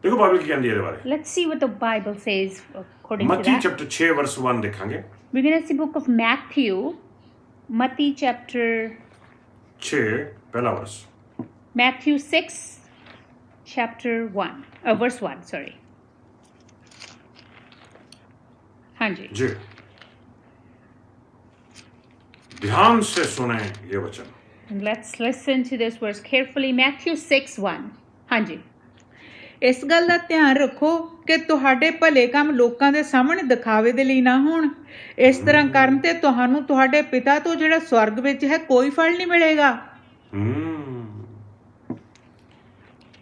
ਦੇਖੋ ਬਾਈਬਲ ਕੀ ਕਹਿੰਦੀ ਹੈ ਇਹਦੇ ਬਾਰੇ Let's see what the Bible says according to Matti that. Chapter 6 ਵਰਸ 1 ਦੇਖਾਂਗੇ We're going to see book of Matthew chapter 6 ਪਹਿਲਾ ਵਰਸ Matthew 6 chapter 1 verse 1, sorry. Hanji. जी ध्यान से सुने ये वचन And let's listen to this verse carefully. Matthew 6:1. Hanji. ਇਸ ਗੱਲ ਦਾ ਧਿਆਨ ਰੱਖੋ ਕਿ ਤੁਹਾਡੇ ਭਲੇ ਕੰਮ ਲੋਕਾਂ ਦੇ ਸਾਹਮਣੇ ਦਿਖਾਵੇ ਦੇ ਲਈ ਨਾ ਹੋਣ, ਇਸ ਤਰ੍ਹਾਂ ਕਰਨ ਤੇ ਤੁਹਾਨੂੰ ਤੁਹਾਡੇ ਪਿਤਾ ਤੋਂ ਜਿਹੜਾ ਸਵਰਗ ਵਿੱਚ ਹੈ ਕੋਈ ਫਲ ਨਹੀਂ ਮਿਲੇਗਾ।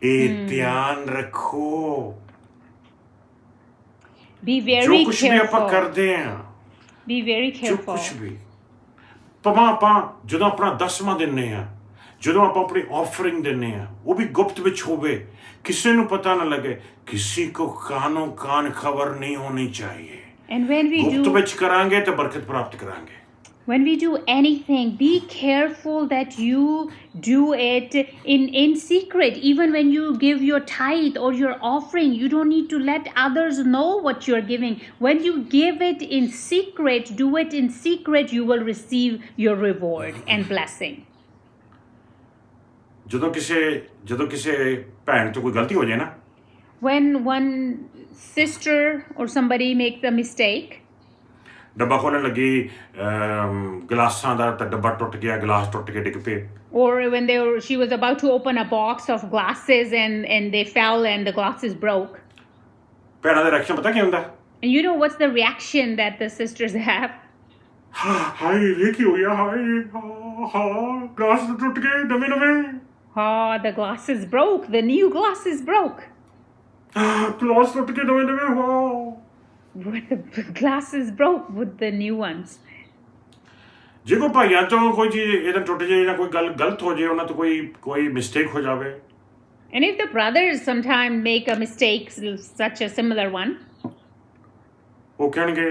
ਇਹ ਧਿਆਨ ਰੱਖੋ Be very ਜੋ ਕੁਛ ਵੀ ਆਪਾਂ careful. ਕਰਦੇ ਆ Be very ਜੋ careful. ਕੁਛ ਵੀ ਆਪਾਂ ਜਦੋਂ ਆਪਣਾ 10ਵਾਂ ਦਿੰਨੇ ਆ ਜਦੋਂ ਆਪਾਂ ਆਪਣੀ ਆਫਰਿੰਗ ਦਿੰਦੇ ਆ ਉਹ ਵੀ ਗੁਪਤ ਵਿੱਚ ਹੋਵੇ, ਕਿਸੇ ਨੂੰ ਪਤਾ ਨਾ ਲੱਗੇ, किसी को कानों कान खबर नहीं होनी चाहिए। And when we गुप्त do ਵਿੱਚ ਕਰਾਂਗੇ ਤਾਂ ਬਰਕਤ ਪ੍ਰਾਪਤ ਕਰਾਂਗੇ। when we do anything, be careful that you do it in secret. Even when you give your tithe or your offering, you don't need to let others know what you're giving. When you give it in secret, do it in secret, you will receive your reward and blessing. ਜਦੋਂ ਕਿਸੇ ਭੈਣ ਤੋਂ ਕੋਈ ਗਲਤੀ ਹੋ ਜਾਏ ਨਾ, When one sister or somebody makes a mistake, ਡੱਬਾ ਖੋਲਣ ਲੱਗੀ ਗਲਾਸਾਂ ਦਾ ਤਾਂ ਡੱਬਾ ਟੁੱਟ ਗਿਆ, ਗਲਾਸ ਟੁੱਟ ਕੇ ਡਿੱਗ ਪਏ, or when she was about to open a box of glasses and they fell and the glasses broke. ਭੈਣਾਂ ਦਾ ਰਿਐਕਸ਼ਨ ਪਤਾ ਕੀ ਹੁੰਦਾ? And you know what's the reaction that the sisters have? ਹਾਏ ਇਹ ਕੀ ਹੋ ਗਿਆ, ਹਾਏ ਗਲਾਸ ਟੁੱਟ ਗਏ ਨਵੇਂ Oh, the glasses broke. The new glasses broke. Glass ਟੁੱਟ ਕੇ ਨਵੇਂ wow. What the glasses broke with the new ones. ਜੇ ਕੋਈ ਭਾਈਆਂ ਤੋਂ ਕੋਈ ਚੀਜ਼ ਇਹਦਾ ਟੁੱਟ ਜਾਏ ਜਾਂ ਕੋਈ ਗੱਲ ਗਲਤ ਹੋ ਜਾਏ, ਉਹਨਾਂ ਤੋਂ ਕੋਈ ਮਿਸਟੇਕ ਹੋ ਜਾਵੇ, And if the brothers sometimes make a mistake, such a similar one, ਉਹ ਕਹਿਣਗੇ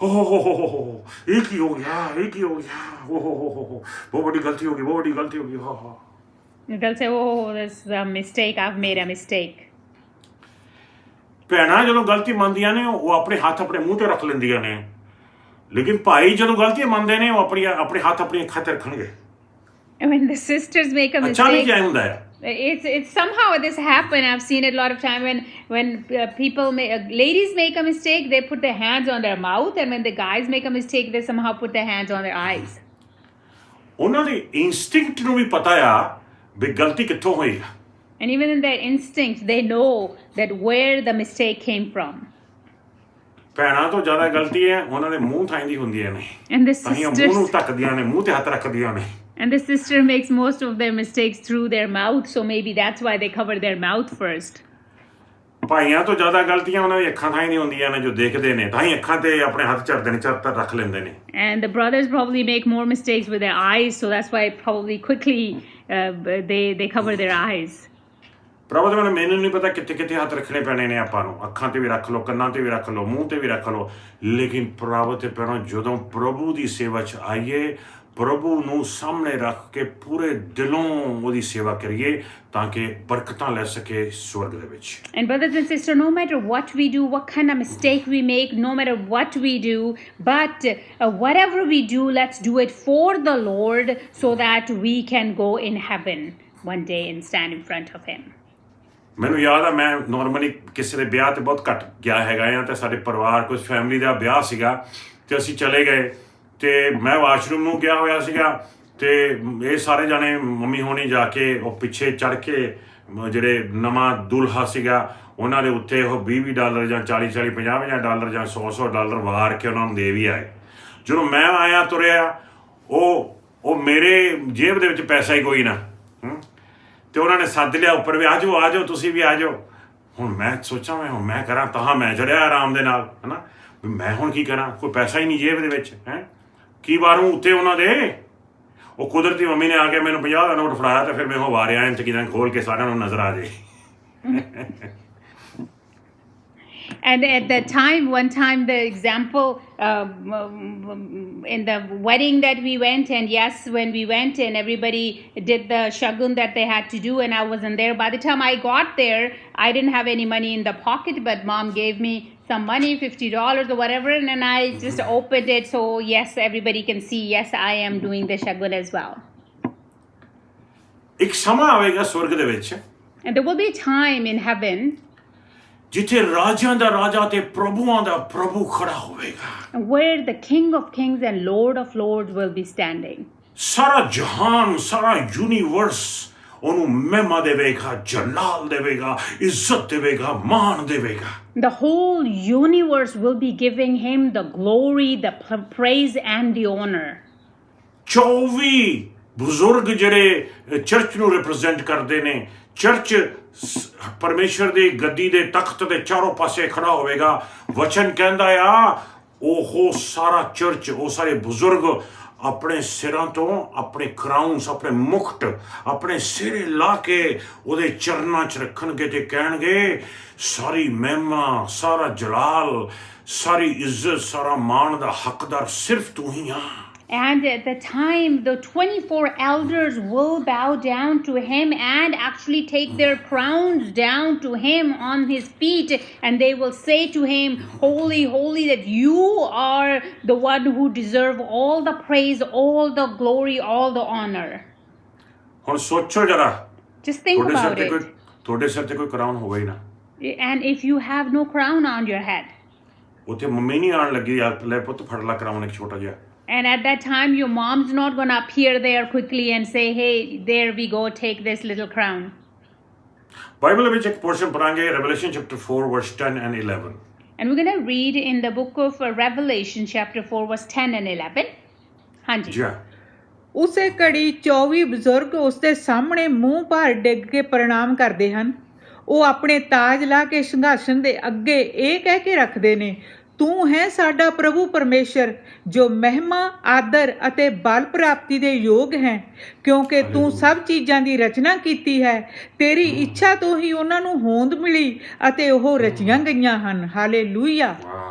ਓ ਇਹ ਕੀ ਹੋ ਗਿਆ, ਓ ਬਹੁਤ ਵੱਡੀ ਗਲਤੀ ਹੋ ਗਈ ਹਾਂ। they'll say, oh, this is a mistake. I've made a mistake. ਭੈਣਾਂ ਜਦੋਂ ਗਲਤੀ ਮੰਨਦੀਆਂ ਨੇ ਉਹ ਆਪਣੇ ਹੱਥ ਆਪਣੇ ਮੂੰਹ ਤੇ ਰੱਖ ਲੈਂਦੀਆਂ ਨੇ, ਲੇਕਿਨ ਭਾਈ ਜਦੋਂ ਗਲਤੀਆਂ ਮੰਨਦੇ ਨੇ ਉਹ ਆਪਣੇ ਹੱਥ ਆਪਣੀ ਅੱਖਾਂ ਤੇ ਰੱਖਣਗੇ। And when the sisters make a ਅੱਛਾ ਨਹੀਂ mistake, ਕਿਹਾ ਹੁੰਦਾ ਹੈ। it's somehow this happen. I've seen it a lot of time when people ladies make a mistake, they put their hands on their mouth, and when the guys make a mistake, they somehow put their hands on their eyes. ਉਹਨਾਂ ਦੀ instinct ਨੂੰ ਵੀ ਪਤਾ ਆ ਵੀ ਗਲਤੀ ਕਿੱਥੋਂ ਹੋਈ ਆ। And even in their instinct, they know that where the mistake came from. ਭੈਣਾਂ ਤੋਂ ਜ਼ਿਆਦਾ ਗਲਤੀ ਹੈ ਉਹਨਾਂ ਦੇ ਮੂੰਹ ਥਾਂ ਦੀ ਹੁੰਦੀਆਂ ਨੇ, And the ਤਾਂ ਮੂੰਹ ਨੂੰ sisters ਧੱਕਦੀਆਂ ਨੇ, ਮੂੰਹ ਤੇ ਹੱਥ ਰੱਖਦੀਆਂ ਨੇ। and the sister makes most of their mistakes through their mouth, so maybe that's why they cover their mouth first. ਭਾਈਆਂ ਤੋਂ ਜ਼ਿਆਦਾ ਗਲਤੀਆਂ ਉਹਨਾਂ ਦੀ ਅੱਖਾਂ ਥਾਂ ਹੀ ਨਹੀਂ ਹੁੰਦੀਆਂ ਨੇ, ਜੋ ਦੇਖਦੇ ਨੇ ਤਾਂ ਹੀ ਅੱਖਾਂ ਤੇ ਆਪਣੇ ਹੱਥ ਝੜਦੇ ਨੇ, ਝੱਟ ਰੱਖ ਲੈਂਦੇ ਨੇ। And the brothers probably make more mistakes with their eyes, so that's why probably quickly they cover their eyes. ਪ੍ਰਭੂ ਦੇ ਮੈਨੂੰ ਨਹੀਂ ਪਤਾ ਕਿੱਥੇ ਹੱਥ ਰੱਖਣੇ ਪੈਣੇ ਨੇ ਆਪਾਂ ਨੂੰ, ਅੱਖਾਂ ਤੇ ਵੀ ਰੱਖ ਲਓ, ਕੰਨਾਂ ਤੇ ਵੀ ਰੱਖ ਲਓ, ਮੂੰਹ ਤੇ ਵੀ ਰੱਖ ਲਓ, ਲੇਕਿਨ ਪ੍ਰਭੂ ਤੇ ਪਹਿਲਾਂ ਜਦੋਂ ਪ੍ਰਭੂ ਦੀ ਸੇਵਾ 'ਚ ਆਈਏ, ਪ੍ਰਭੂ ਨੂੰ ਸਾਹਮਣੇ ਰੱਖ ਕੇ ਪੂਰੇ ਦਿਲੋਂ ਉਹਦੀ ਸੇਵਾ ਕਰੀਏ ਤਾਂ ਕਿ ਬਰਕਤਾਂ ਲੈ ਸਕੇ ਸਵਰਗ ਦੇ ਵਿੱਚ। And brothers and sisters, no matter what we do, what kind of mistake we make, no matter what we do, but whatever we do, let's do it for the Lord so that we can go in heaven one day and stand in front of Him. ਮੈਨੂੰ ਯਾਦ ਆ, ਮੈਂ normally ਕਿਸੇ ਦੇ ਵਿਆਹ ਤੇ ਬਹੁਤ ਘੱਟ ਗਿਆ ਹੈਗਾ ਆ, ਤੇ ਸਾਡੇ ਪਰਿਵਾਰ ਕੁਝ ਫੈਮਿਲੀ ਦਾ ਵਿਆਹ ਸੀਗਾ ਤੇ ਅਸੀਂ ਚਲੇ ਗਏ ਤੇ ਮੈਂ ਵਾਸ਼ਰੂਮ ਨੂੰ ਗਿਆ ਹੋਇਆ ਸੀਗਾ ਤੇ ਇਹ ਸਾਰੇ ਜਾਣੇ ਮੰਮੀ ਹੋਣੀ ਜਾ ਕੇ ਉਹ ਪਿੱਛੇ ਚੜ ਕੇ ਜਿਹੜੇ ਨਵਾਂ ਦੁਲਹਾ ਸੀਗਾ ਉਹਨਾਂ ਦੇ ਉੱਤੇ ਉਹ $20 ਜਾਂ 40 $50 ਜਾਂ $100 ਵਾਰ ਕੇ ਉਹਨਾਂ ਨੂੰ ਦੇ ਵੀ ਆਏ। ਜਦੋਂ ਮੈਂ ਆਇਆ ਤੁਰਿਆ ਉਹ ਮੇਰੇ ਜੇਬ ਦੇ ਵਿੱਚ ਪੈਸਾ ਹੀ ਕੋਈ ਨਾ, ਤੇ ਉਹਨਾਂ ਨੇ ਸੱਦ ਲਿਆ ਉੱਪਰ ਵੀ ਆ ਜਾਓ ਤੁਸੀਂ ਵੀ ਆ ਜਾਓ। ਹੁਣ ਮੈਂ ਸੋਚਾਂ ਹੁਣ ਮੈਂ ਕਰਾਂ, ਤਾਂ ਮੈਂ ਚੜਿਆ ਆਰਾਮ ਦੇ ਨਾਲ, ਹੈ ਨਾ, ਵੀ ਮੈਂ ਹੁਣ ਕੀ ਕਰਾਂ, ਕੋਈ ਪੈਸਾ ਹੀ ਨਹੀਂ ਜੇਬ ਦੇ ਵਿੱਚ ਹੈ, ਕੀ ਵਾਰੂ ਉੱਤੇ ਉਹਨਾਂ ਦੇ। ਉਹ ਕੁਦਰਤੀ ਮੰਮੀ ਨੇ ਆ ਕੇ ਮੈਨੂੰ 50 ਦਾ ਨੋਟ ਫੜਾਇਆ ਤੇ ਫਿਰ ਮੈਂ ਉਹ ਵਾਰਿਆ ਇੰਤ ਕਿਦਾਂ ਖੋਲ ਕੇ ਸਾਰਿਆਂ ਨੂੰ ਨਜ਼ਰ ਆ ਜੇ। And at that time, one time, the example in the wedding that we went, and yes, when we went and everybody did the shagun that they had to do, and I wasn't there. By the time I got there, I didn't have any money in the pocket, but mom gave me some money, $50 or whatever, and then I just opened it. So yes, everybody can see, yes, I am doing the shagun as well. ਇੱਕ ਸਮਾਂ ਆਵੇਗਾ ਸਵਰਗ ਦੇ ਵਿੱਚ, And there will be a time in heaven ਜਿੱਥੇ ਰਾਜਿਆਂ ਦਾ ਰਾਜਾ ਤੇ ਪ੍ਰਭੂਆਂ ਦਾ ਪ੍ਰਭੂ ਖੜਾ ਹੋਵੇਗਾ, where the King of Kings and Lord of Lords will be standing. ਸਾਰਾ ਜਹਾਨ, ਸਾਰਾ ਯੂਨੀਵਰਸ ਉਹਨੂੰ ਮਹਿਮਾ ਦੇਵੇਗਾ, ਜਲਾਲ ਦੇਵੇਗਾ, ਇੱਜ਼ਤ ਦੇਵੇਗਾ, ਮਾਣ ਦੇਵੇਗਾ। The whole universe will be giving him the glory, the praise and the honor. 24 ਬਜ਼ੁਰਗ ਜਿਹੜੇ ਚਰਚ ਨੂੰ ਰਿਪਰੈਜ਼ੈਂਟ ਕਰਦੇ ਨੇ, ਚਰਚ ਪਰਮੇਸ਼ਰ ਦੀ ਗੱਦੀ ਦੇ ਤਖਤ ਦੇ ਚਾਰੋਂ ਪਾਸੇ ਖੜਾ ਹੋਵੇਗਾ। ਵਚਨ ਕਹਿੰਦਾ ਆ ਉਹ ਸਾਰਾ ਚਰਚ, ਉਹ ਸਾਰੇ ਬਜ਼ੁਰਗ ਆਪਣੇ ਸਿਰਾਂ ਤੋਂ ਆਪਣੇ ਕਰਾਊਨਸ ਆਪਣੇ ਮੁਕਟ ਆਪਣੇ ਸਿਰੇ ਲਾ ਕੇ ਉਹਦੇ ਚਰਨਾਂ 'ਚ ਰੱਖਣਗੇ ਤੇ ਕਹਿਣਗੇ ਸਾਰੀ ਮਹਿਮਾ ਸਾਰਾ ਜਲਾਲ ਸਾਰੀ ਇੱਜ਼ਤ ਸਾਰਾ ਮਾਣ ਦਾ ਹੱਕਦਾਰ ਸਿਰਫ ਤੂੰ ਹੀ ਆ And at the time, the 24 elders will bow down to him and actually take their crowns down to him on his feet. And they will say to him, Holy, holy, that you are the one who deserve all the praise, all the glory, all the honor. ਹੁਣ ਸੋਚੋ ਜਰਾ Just think ਤੁਹਾਡੇ ਸਿਰ about ਤੇ ਕੋਈ it. ਤੁਹਾਡੇ ਸਿਰ ਤੇ ਕੋਈ ਕਰਾਊਨ ਹੋਵੇ ਹੀ ਨਾ And if you have no crown on your head, ਉੱਥੇ ਮੰਮੀ ਨਹੀਂ ਆਣ ਲੱਗੀ ਯਾਰ ਲੈ ਪੁੱਤ ਫੜ ਲਾ ਕਰਾਊਨ ਇੱਕ ਛੋਟਾ ਜਿਹਾ and at that time your mom's not going to appear there quickly and say, hey, there we go, take this little crown. Bible ਵਿੱਚ ਇੱਕ portion ਪੜਾਂਗੇ revolution chapter 4 verse 10 and 11 And we're going to read in the book of Revelation chapter 4 verse 10 and 11. Hanji. ਜੀ ਹਾਂ ਉਸੇ ਘੜੀ 24 ਬਜ਼ੁਰਗ ਉਸ ਦੇ ਸਾਹਮਣੇ ਮੂੰਹ ਭਾਰ ਡਿੱਗ ਕੇ ਪ੍ਰਣਾਮ ਕਰਦੇ ਹਨ। ਉਹ ਆਪਣੇ ਤਾਜ ਲਾ ਕੇ ਸਿੰਘਾਸਨ ਦੇ ਅੱਗੇ ਇਹ ਕਹਿ ਕੇ ਰੱਖਦੇ ਨੇ, ਤੂੰ ਹੈ ਸਾਡਾ ਪ੍ਰਭੂ ਪਰਮੇਸ਼ਰ ਜੋ ਮਹਿਮਾ ਆਦਰ ਅਤੇ ਬਲ ਪ੍ਰਾਪਤੀ ਦੇ ਯੋਗ ਹੈ ਕਿਉਂਕਿ ਤੂੰ ਸਭ ਚੀਜ਼ਾਂ ਦੀ ਰਚਨਾ ਕੀਤੀ ਹੈ। ਤੇਰੀ ਇੱਛਾ ਤੋਂ ਹੀ ਉਹਨਾਂ ਨੂੰ ਹੋਂਦ ਮਿਲੀ ਅਤੇ ਉਹ ਰਚੀਆਂ ਗਈਆਂ ਹਨ। ਹਾਲੇਲੂਇਆ।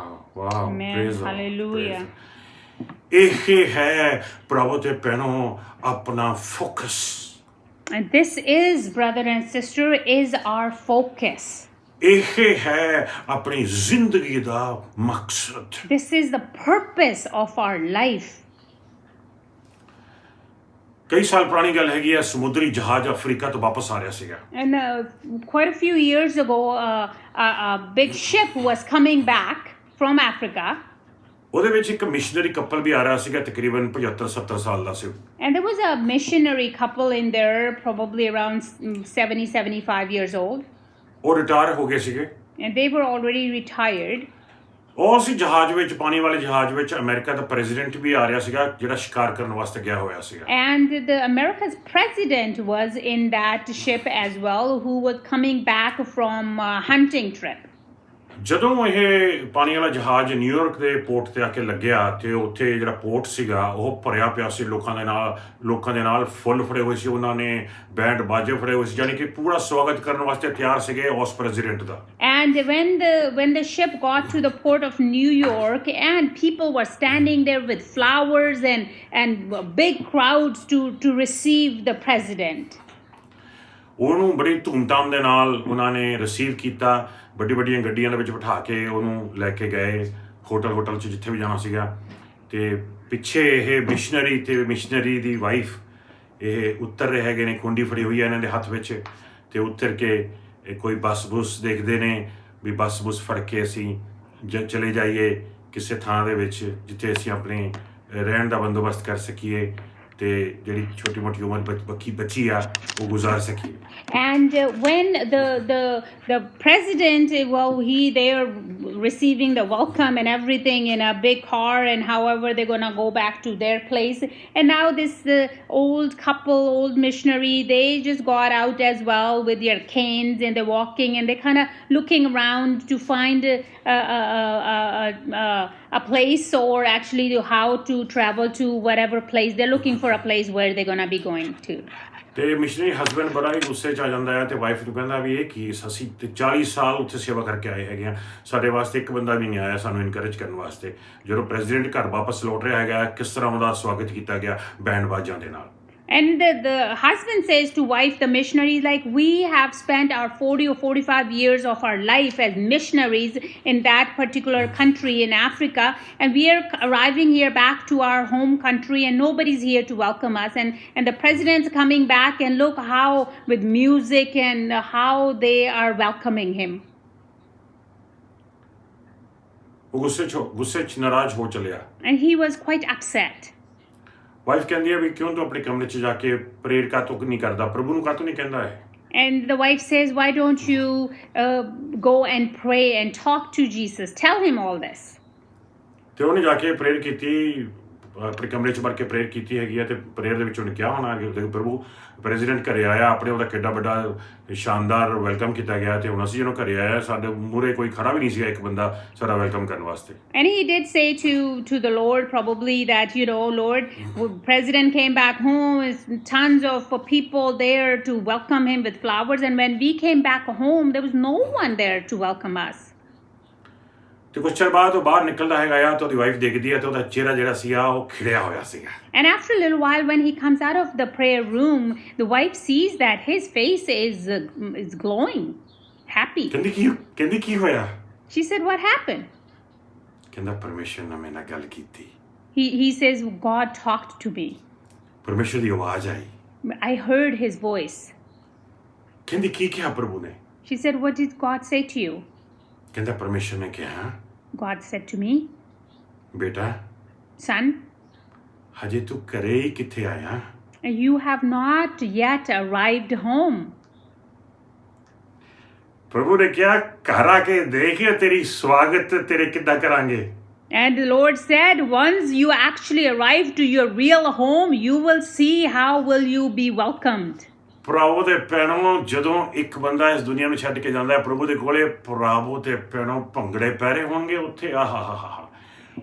Wow Amen. Hallelujah. ਇਹ ਹੈ ਪ੍ਰਭੂ ਤੇ ਭੈਣੋ ਆਪਣਾ focus And this is, brother and sister, is our focus. ਇਹ ਹੈ ਆਪਣੀ ਜ਼ਿੰਦਗੀ ਦਾ ਮਕਸਦ This is the purpose of our life. ਕਈ ਸਾਲ ਪੁਰਾਣੀ ਗੱਲ ਹੈਗੀ ਹੈ ਸਮੁੰਦਰੀ ਜਹਾਜ਼ ਅਫਰੀਕਾ ਤੋਂ ਵਾਪਸ ਆ ਰਿਹਾ ਸੀਗਾ And quite a few years ago, a big ship was coming back from Africa. ਉਹਦੇ ਵਿੱਚ ਇੱਕ ਮਿਸ਼ਨਰੀ ਕਪਲ ਵੀ ਆ ਰਿਹਾ ਸੀਗਾ ਤਕਰੀਬਨ 75-70 ਸਾਲ ਦਾ ਸੀ And there was a missionary couple in there, probably around 70, 75 years old. ਉਹ ਰਿਟਾਇਰ ਹੋ ਗਏ ਸੀਗੇ And they were already retired. ਉਹ ਸੀ ਜਹਾਜ਼ ਵਿੱਚ ਪਾਣੀ ਵਾਲੇ ਜਹਾਜ਼ ਵਿੱਚ ਅਮਰੀਕਾ ਦਾ ਪ੍ਰੈਜ਼ੀਡੈਂਟ ਵੀ ਆ ਰਿਹਾ ਸੀਗਾ ਜਿਹੜਾ ਸ਼ਿਕਾਰ ਕਰਨ ਵਾਸਤੇ ਗਿਆ ਹੋਇਆ ਸੀਗਾ And the America's president was in that ship as well, who was coming back from a hunting trip. ਜਦੋਂ ਇਹ ਪਾਣੀ ਵਾਲਾ ਜਹਾਜ਼ ਨਿਊਯਾਰਕ ਦੇ ਪੋਰਟ ਤੇ ਆ ਕੇ ਲੱਗਿਆ ਤੇ ਉੱਥੇ ਜਿਹੜਾ ਪੋਰਟ ਸੀਗਾ ਉਹ ਭਰਿਆ ਪਿਆ ਸੀ ਲੋਕਾਂ ਦੇ ਨਾਲ ਫੁੱਲ ਫੜੇ ਹੋਏ ਸੀ ਉਹਨਾਂ ਨੇ ਬੈਂਡ ਬਾਜੇ ਫੜੇ ਹੋਏ ਸੀ ਯਾਨੀ ਕਿ ਪੂਰਾ ਸਵਾਗਤ ਕਰਨ ਵਾਸਤੇ ਤਿਆਰ ਸੀਗੇ ਉਸ president the And when the ship got to the port of New York, and people were standing there with flowers and big crowds to receive the president. ਉਹਨੂੰ ਬੜੀ ਧੂਮਧਾਮ ਦੇ ਨਾਲ ਉਹਨਾਂ ਨੇ ਰਿਸੀਵ ਕੀਤਾ ਵੱਡੀਆਂ ਗੱਡੀਆਂ ਦੇ ਵਿੱਚ ਬਿਠਾ ਕੇ ਉਹਨੂੰ ਲੈ ਕੇ ਗਏ ਹੋਟਲ 'ਚ ਜਿੱਥੇ ਵੀ ਜਾਣਾ ਸੀਗਾ ਤੇ ਪਿੱਛੇ ਇਹ ਮਿਸ਼ਨਰੀ ਦੀ ਵਾਈਫ ਇਹ ਉੱਤਰ ਰਹੇ ਹੈਗੇ ਨੇ ਕੁੰਡੀ ਫੜੀ ਹੋਈ ਹੈ ਇਹਨਾਂ ਦੇ ਹੱਥ ਵਿੱਚ ਤੇ ਉੱਤਰ ਕੇ ਕੋਈ ਬੱਸ ਦੇਖਦੇ ਨੇ ਵੀ ਬੱਸ ਫੜ ਕੇ ਅਸੀਂ ਚਲੇ ਜਾਈਏ ਕਿਸੇ ਥਾਂ ਦੇ ਵਿੱਚ ਜਿੱਥੇ ਅਸੀਂ ਆਪਣੇ ਰਹਿਣ ਦਾ ਬੰਦੋਬਸਤ ਕਰ ਸਕੀਏ ਤੇ ਜਿਹੜੀ ਛੋਟੀ ਮੋਟੀ ਉਮਰ ਬੱਚੀ ਆ ਉਹ ਗੁਜ਼ਾਰ ਸਕੀਏ And when the president, well, they are receiving the welcome and everything in a big car, and however they're gonna go back to their place. And now this old missionary, they just got out as well with their canes, and they're walking and they're kind of looking around to find a place, or actually how to travel to whatever place. They're looking for a place where they're gonna be going to. ਤੇ missionary husband ਬੜਾ ਹੀ ਗੁੱਸੇ 'ਚ ਆ ਜਾਂਦਾ ਹੈ ਤੇ wife ਨੂੰ ਕਹਿੰਦਾ ਵੀ ਇਹ ਕੀ ਅਸੀਂ ਤੇ 40 ਸਾਲ ਉੱਥੇ ਸੇਵਾ ਕਰਕੇ ਆਏ ਹੈਗੇ ਆ ਸਾਡੇ ਵਾਸਤੇ ਇੱਕ ਬੰਦਾ ਵੀ ਨਹੀਂ ਆਇਆ ਸਾਨੂੰ ਇਨਕਰੇਜ ਕਰਨ ਵਾਸਤੇ ਜਦੋਂ ਪ੍ਰੈਜ਼ੀਡੈਂਟ ਘਰ ਵਾਪਸ ਲੌਟ ਰਿਹਾ ਹੈਗਾ ਕਿਸ ਤਰ੍ਹਾਂ ਉਹਦਾ ਸਵਾਗਤ ਕੀਤਾ ਗਿਆ ਬੈਂਡ ਬਾਜਾਂ ਦੇ ਨਾਲ And the husband says to wife, the missionary, like, we have spent our 40 or 45 years of our life as missionaries in that particular country in Africa, and we are arriving here back to our home country and nobody's here to welcome us, and the president's coming back, and look how with music and how they are welcoming him. ਉਹ ਗੁੱਸੇ 'ਚ ਨਾਰਾਜ਼ ਹੋ ਚਲਿਆ And he was quite upset. Wife ਕਹਿੰਦੀ ਹੈ ਵੀ ਕਿਉਂ ਤੂੰ ਆਪਣੇ ਕਮਰੇ 'ਚ ਜਾ ਕੇ ਪ੍ਰੇਅਰ ਕਾਹਤੋਂ ਨਹੀਂ ਕਰਦਾ ਪ੍ਰਭੂ ਨੂੰ ਕਾਹਤੋਂ ਨਹੀਂ ਕਹਿੰਦਾ ਹੈ And the wife says, why don't you go and pray and talk to Jesus? Tell him all this. ਤੇ ਉਹਨੇ ਜਾ ਕੇ ਪ੍ਰੇਅਰ ਕੀਤੀ ਆਪਣੇ ਕਮਰੇ 'ਚ ਵੜ ਕੇ ਪ੍ਰੇਅਰ ਕੀਤੀ ਹੈਗੀ ਆ ਤੇ ਪ੍ਰੇਅਰ ਦੇ ਵਿੱਚ ਉਹਨੇ ਕਿਹਾ ਹੋਣਾ ਕਿ ਦੇਖੋ ਪ੍ਰਭੂ ਪ੍ਰੈਜ਼ੀਡੈਂਟ ਘਰੇ ਆਇਆ ਆਪਣੇ ਉਹਦਾ ਕਿੱਡਾ ਵੱਡਾ ਸ਼ਾਨਦਾਰ ਵੈਲਕਮ ਕੀਤਾ ਗਿਆ ਤੇ ਹੁਣ ਅਸੀਂ ਜਦੋਂ ਘਰੇ ਆਇਆ ਸਾਡੇ ਮੂਹਰੇ ਕੋਈ ਖੜਾ ਵੀ ਨਹੀਂ ਸੀਗਾ ਇੱਕ ਬੰਦਾ ਸਾਡਾ ਵੈਲਕਮ ਕਰਨ ਵਾਸਤੇ And he did say to the Lord probably that, Lord, President came back home, tons of people there to welcome him with flowers. And when we came back home, there was no one there to welcome us. ਤੇ ਕੁਛ ਚਿਰ ਬਾਅਦ ਉਹ ਬਾਹਰ ਨਿਕਲਦਾ ਹੈਗਾ ਆ ਤੇ ਉਹਦੀ ਵਾਈਫ ਦੇਖਦੀ ਹੈ ਤੇ ਉਹਦਾ ਚਿਹਰਾ ਜਿਹੜਾ ਸੀਗਾ ਉਹ ਖਿੜਿਆ ਹੋਇਆ ਸੀਗਾ And after a little while, when he comes out of the prayer room, the wife sees that his face is glowing, happy. ਕਹਿੰਦੀ ਕੀ ਹੋਇਆ She said, what happened? ਕਹਿੰਦਾ ਪਰਮੇਸ਼ਰ ਨੇ ਮੇਰੇ ਨਾਲ ਗੱਲ ਕੀਤੀ He says, God talked to me. ਪਰਮੇਸ਼ਰ ਦੀ ਆਵਾਜ਼ ਆਈ I heard his voice. ਕਹਿੰਦੀ ਕੀ ਕਿਹਾ ਪ੍ਰਭੂ ਨੇ She said, what did God say to you? ਕਹਿੰਦਾ ਪਰਮੇਸ਼ਰ ਨੇ ਕਿਹਾ God said to me, ਬੇਟਾ son, ਹਜੇ ਤੂੰ ਘਰੇ ਹੀ ਕਿੱਥੇ ਆਇਆ you have not yet arrived home. ਪ੍ਰਭੂ ਨੇ ਕਿਹਾ ਘਰ ਆ ਕੇ ਦੇਖ ਤੇਰੀ ਸਵਾਗਤ ਤੇਰੇ ਕਿੱਦਾਂ ਕਰਾਂਗੇ And the Lord said, once you actually arrive to your real home, you will see how will you be welcomed. ਭਰਾਵੋ ਤੇ ਭੈਣੋ ਜਦੋਂ ਇੱਕ ਬੰਦਾ ਇਸ ਦੁਨੀਆ ਨੂੰ ਛੱਡ ਕੇ ਜਾਂਦਾ ਹੈ ਪ੍ਰਭੂ ਦੇ ਕੋਲੇ ਭਰਾਵੋ ਤੇ ਭੈਣੋ ਭੰਗੜੇ ਪੈ ਰਹੇ ਹੋਣਗੇ ਉੱਥੇ ਆਹਾਹਾਹਾ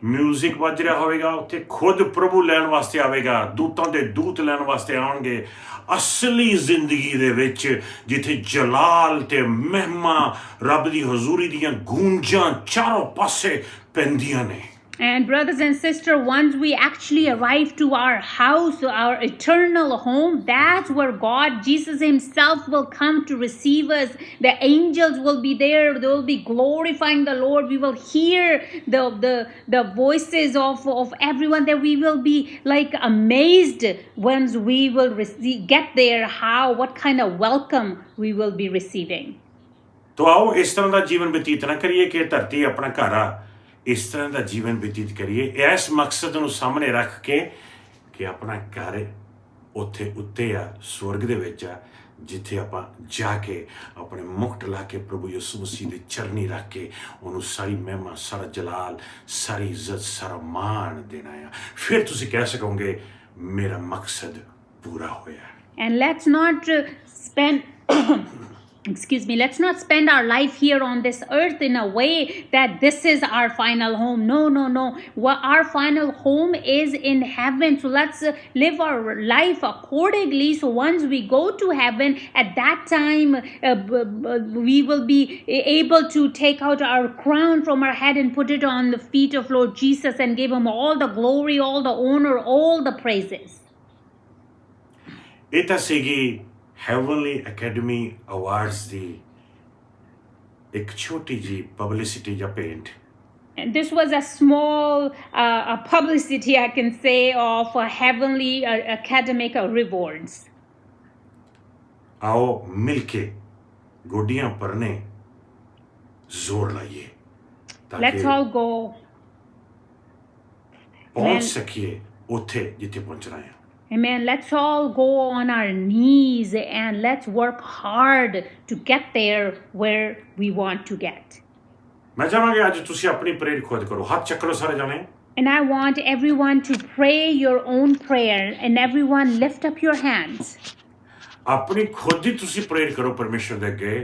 ਮਿਊਜ਼ਿਕ ਵੱਜ ਰਿਹਾ ਹੋਵੇਗਾ ਉੱਥੇ ਖੁਦ ਪ੍ਰਭੂ ਲੈਣ ਵਾਸਤੇ ਆਵੇਗਾ ਦੂਤਾਂ ਦੇ ਦੂਤ ਲੈਣ ਵਾਸਤੇ ਆਉਣਗੇ ਅਸਲੀ ਜ਼ਿੰਦਗੀ ਦੇ ਵਿੱਚ ਜਿੱਥੇ ਜਲਾਲ ਤੇ ਮਹਿਮਾ ਰੱਬ ਦੀ ਹਜ਼ੂਰੀ ਦੀਆਂ ਗੂੰਜਾਂ ਚਾਰੋਂ ਪਾਸੇ ਪੈਂਦੀਆਂ ਨੇ And brothers and sisters, once we actually arrive to our house, our eternal home, that's where God, Jesus himself will come to receive us. The angels will be there. They will be glorifying the Lord. We will hear the voices of everyone there. We will be like amazed once we will get there, what kind of welcome we will be receiving. तो आओ इस तरह का जीवन व्यतीत ना करिए कि धरती अपना घर आ ਇਸ ਤਰ੍ਹਾਂ ਦਾ ਜੀਵਨ ਬਤੀਤ ਕਰੀਏ ਇਸ ਮਕਸਦ ਨੂੰ ਸਾਹਮਣੇ ਰੱਖ ਕੇ ਕਿ ਆਪਣਾ ਘਰ ਉੱਥੇ ਉੱਤੇ ਆ ਸਵਰਗ ਦੇ ਵਿੱਚ ਆ ਜਿੱਥੇ ਆਪਾਂ ਜਾ ਕੇ ਆਪਣੇ ਮੁਕਟ ਲਾ ਕੇ ਪ੍ਰਭੂ ਯਿਸੂ ਮਸੀਹ ਦੇ ਚਰਨੀ ਰੱਖ ਕੇ ਉਹਨੂੰ ਸਾਰੀ ਮਹਿਮਾ ਸਾਰਾ ਜਲਾਲ ਸਾਰੀ ਇੱਜ਼ਤ ਸਾਰਾ ਮਾਣ ਦੇਣਾ ਆ ਫਿਰ ਤੁਸੀਂ ਕਹਿ ਸਕੋਗੇ ਮੇਰਾ ਮਕਸਦ ਪੂਰਾ ਹੋਇਆ And let's not let's not spend our life here on this earth in a way that this is our final home. No. Our final home is in heaven. So let's live our life accordingly. So once we go to heaven, at that time, we will be able to take out our crown from our head and put it on the feet of Lord Jesus and give him all the glory, all the honor, all the praises. ਇਹ ਤਾਂ ਸੀਗੀ heavenly academy awards ਦੀ ਇੱਕ ਛੋਟੀ ਜੀ publicity ਜਾਂ paint And this was a small publicity, I can say, of heavenly academic rewards. आओ मिल के गोडियां भरने जोर लाइए Let's all go. पहुंच सकिए उथे जिथे पहुंचना है Amen. Let's all go on our knees and let's work hard to get there where we want to get. मैं चाहांगा आज तुसी अपनी प्रेयर खुद करो हाथ चक्रो सारे जाने And I want everyone to pray your own prayer and everyone lift up your hands. अपनी खुद ही तुसी प्रेयर करो परमेश्वर दे अगे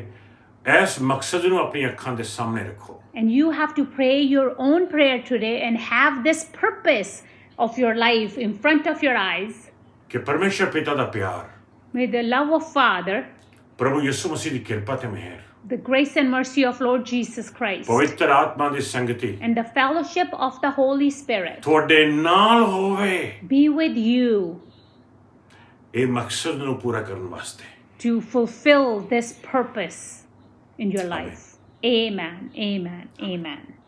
इस मकसद ਨੂੰ अपनी ਅੱਖਾਂ ਦੇ ਸਾਹਮਣੇ ਰੱਖੋ. And you have to pray your own prayer today and have this purpose of your life in front of your eyes. ਕਿ ਪਰਮੇਸ਼ਰ ਪਿਤਾ ਦਾ ਪਿਆਰ May the love of Father, ਪ੍ਰਭੂ ਯਿਸੂ ਮਸੀਹ ਦੀ ਕਿਰਪਾ ਤੇ ਮਿਹਰ the grace and mercy of Lord Jesus Christ, ਪਵਿੱਤਰ ਆਤਮਾ ਦੀ ਸੰਗਤੀ and the fellowship of the Holy Spirit ਤੁਹਾਡੇ ਨਾਲ ਹੋਵੇ be with you ਇਹ ਮਕਸਦ ਨੂੰ ਪੂਰਾ ਕਰਨ ਵਾਸਤੇ to fulfill this purpose in your life. Amen. Amen. Amen.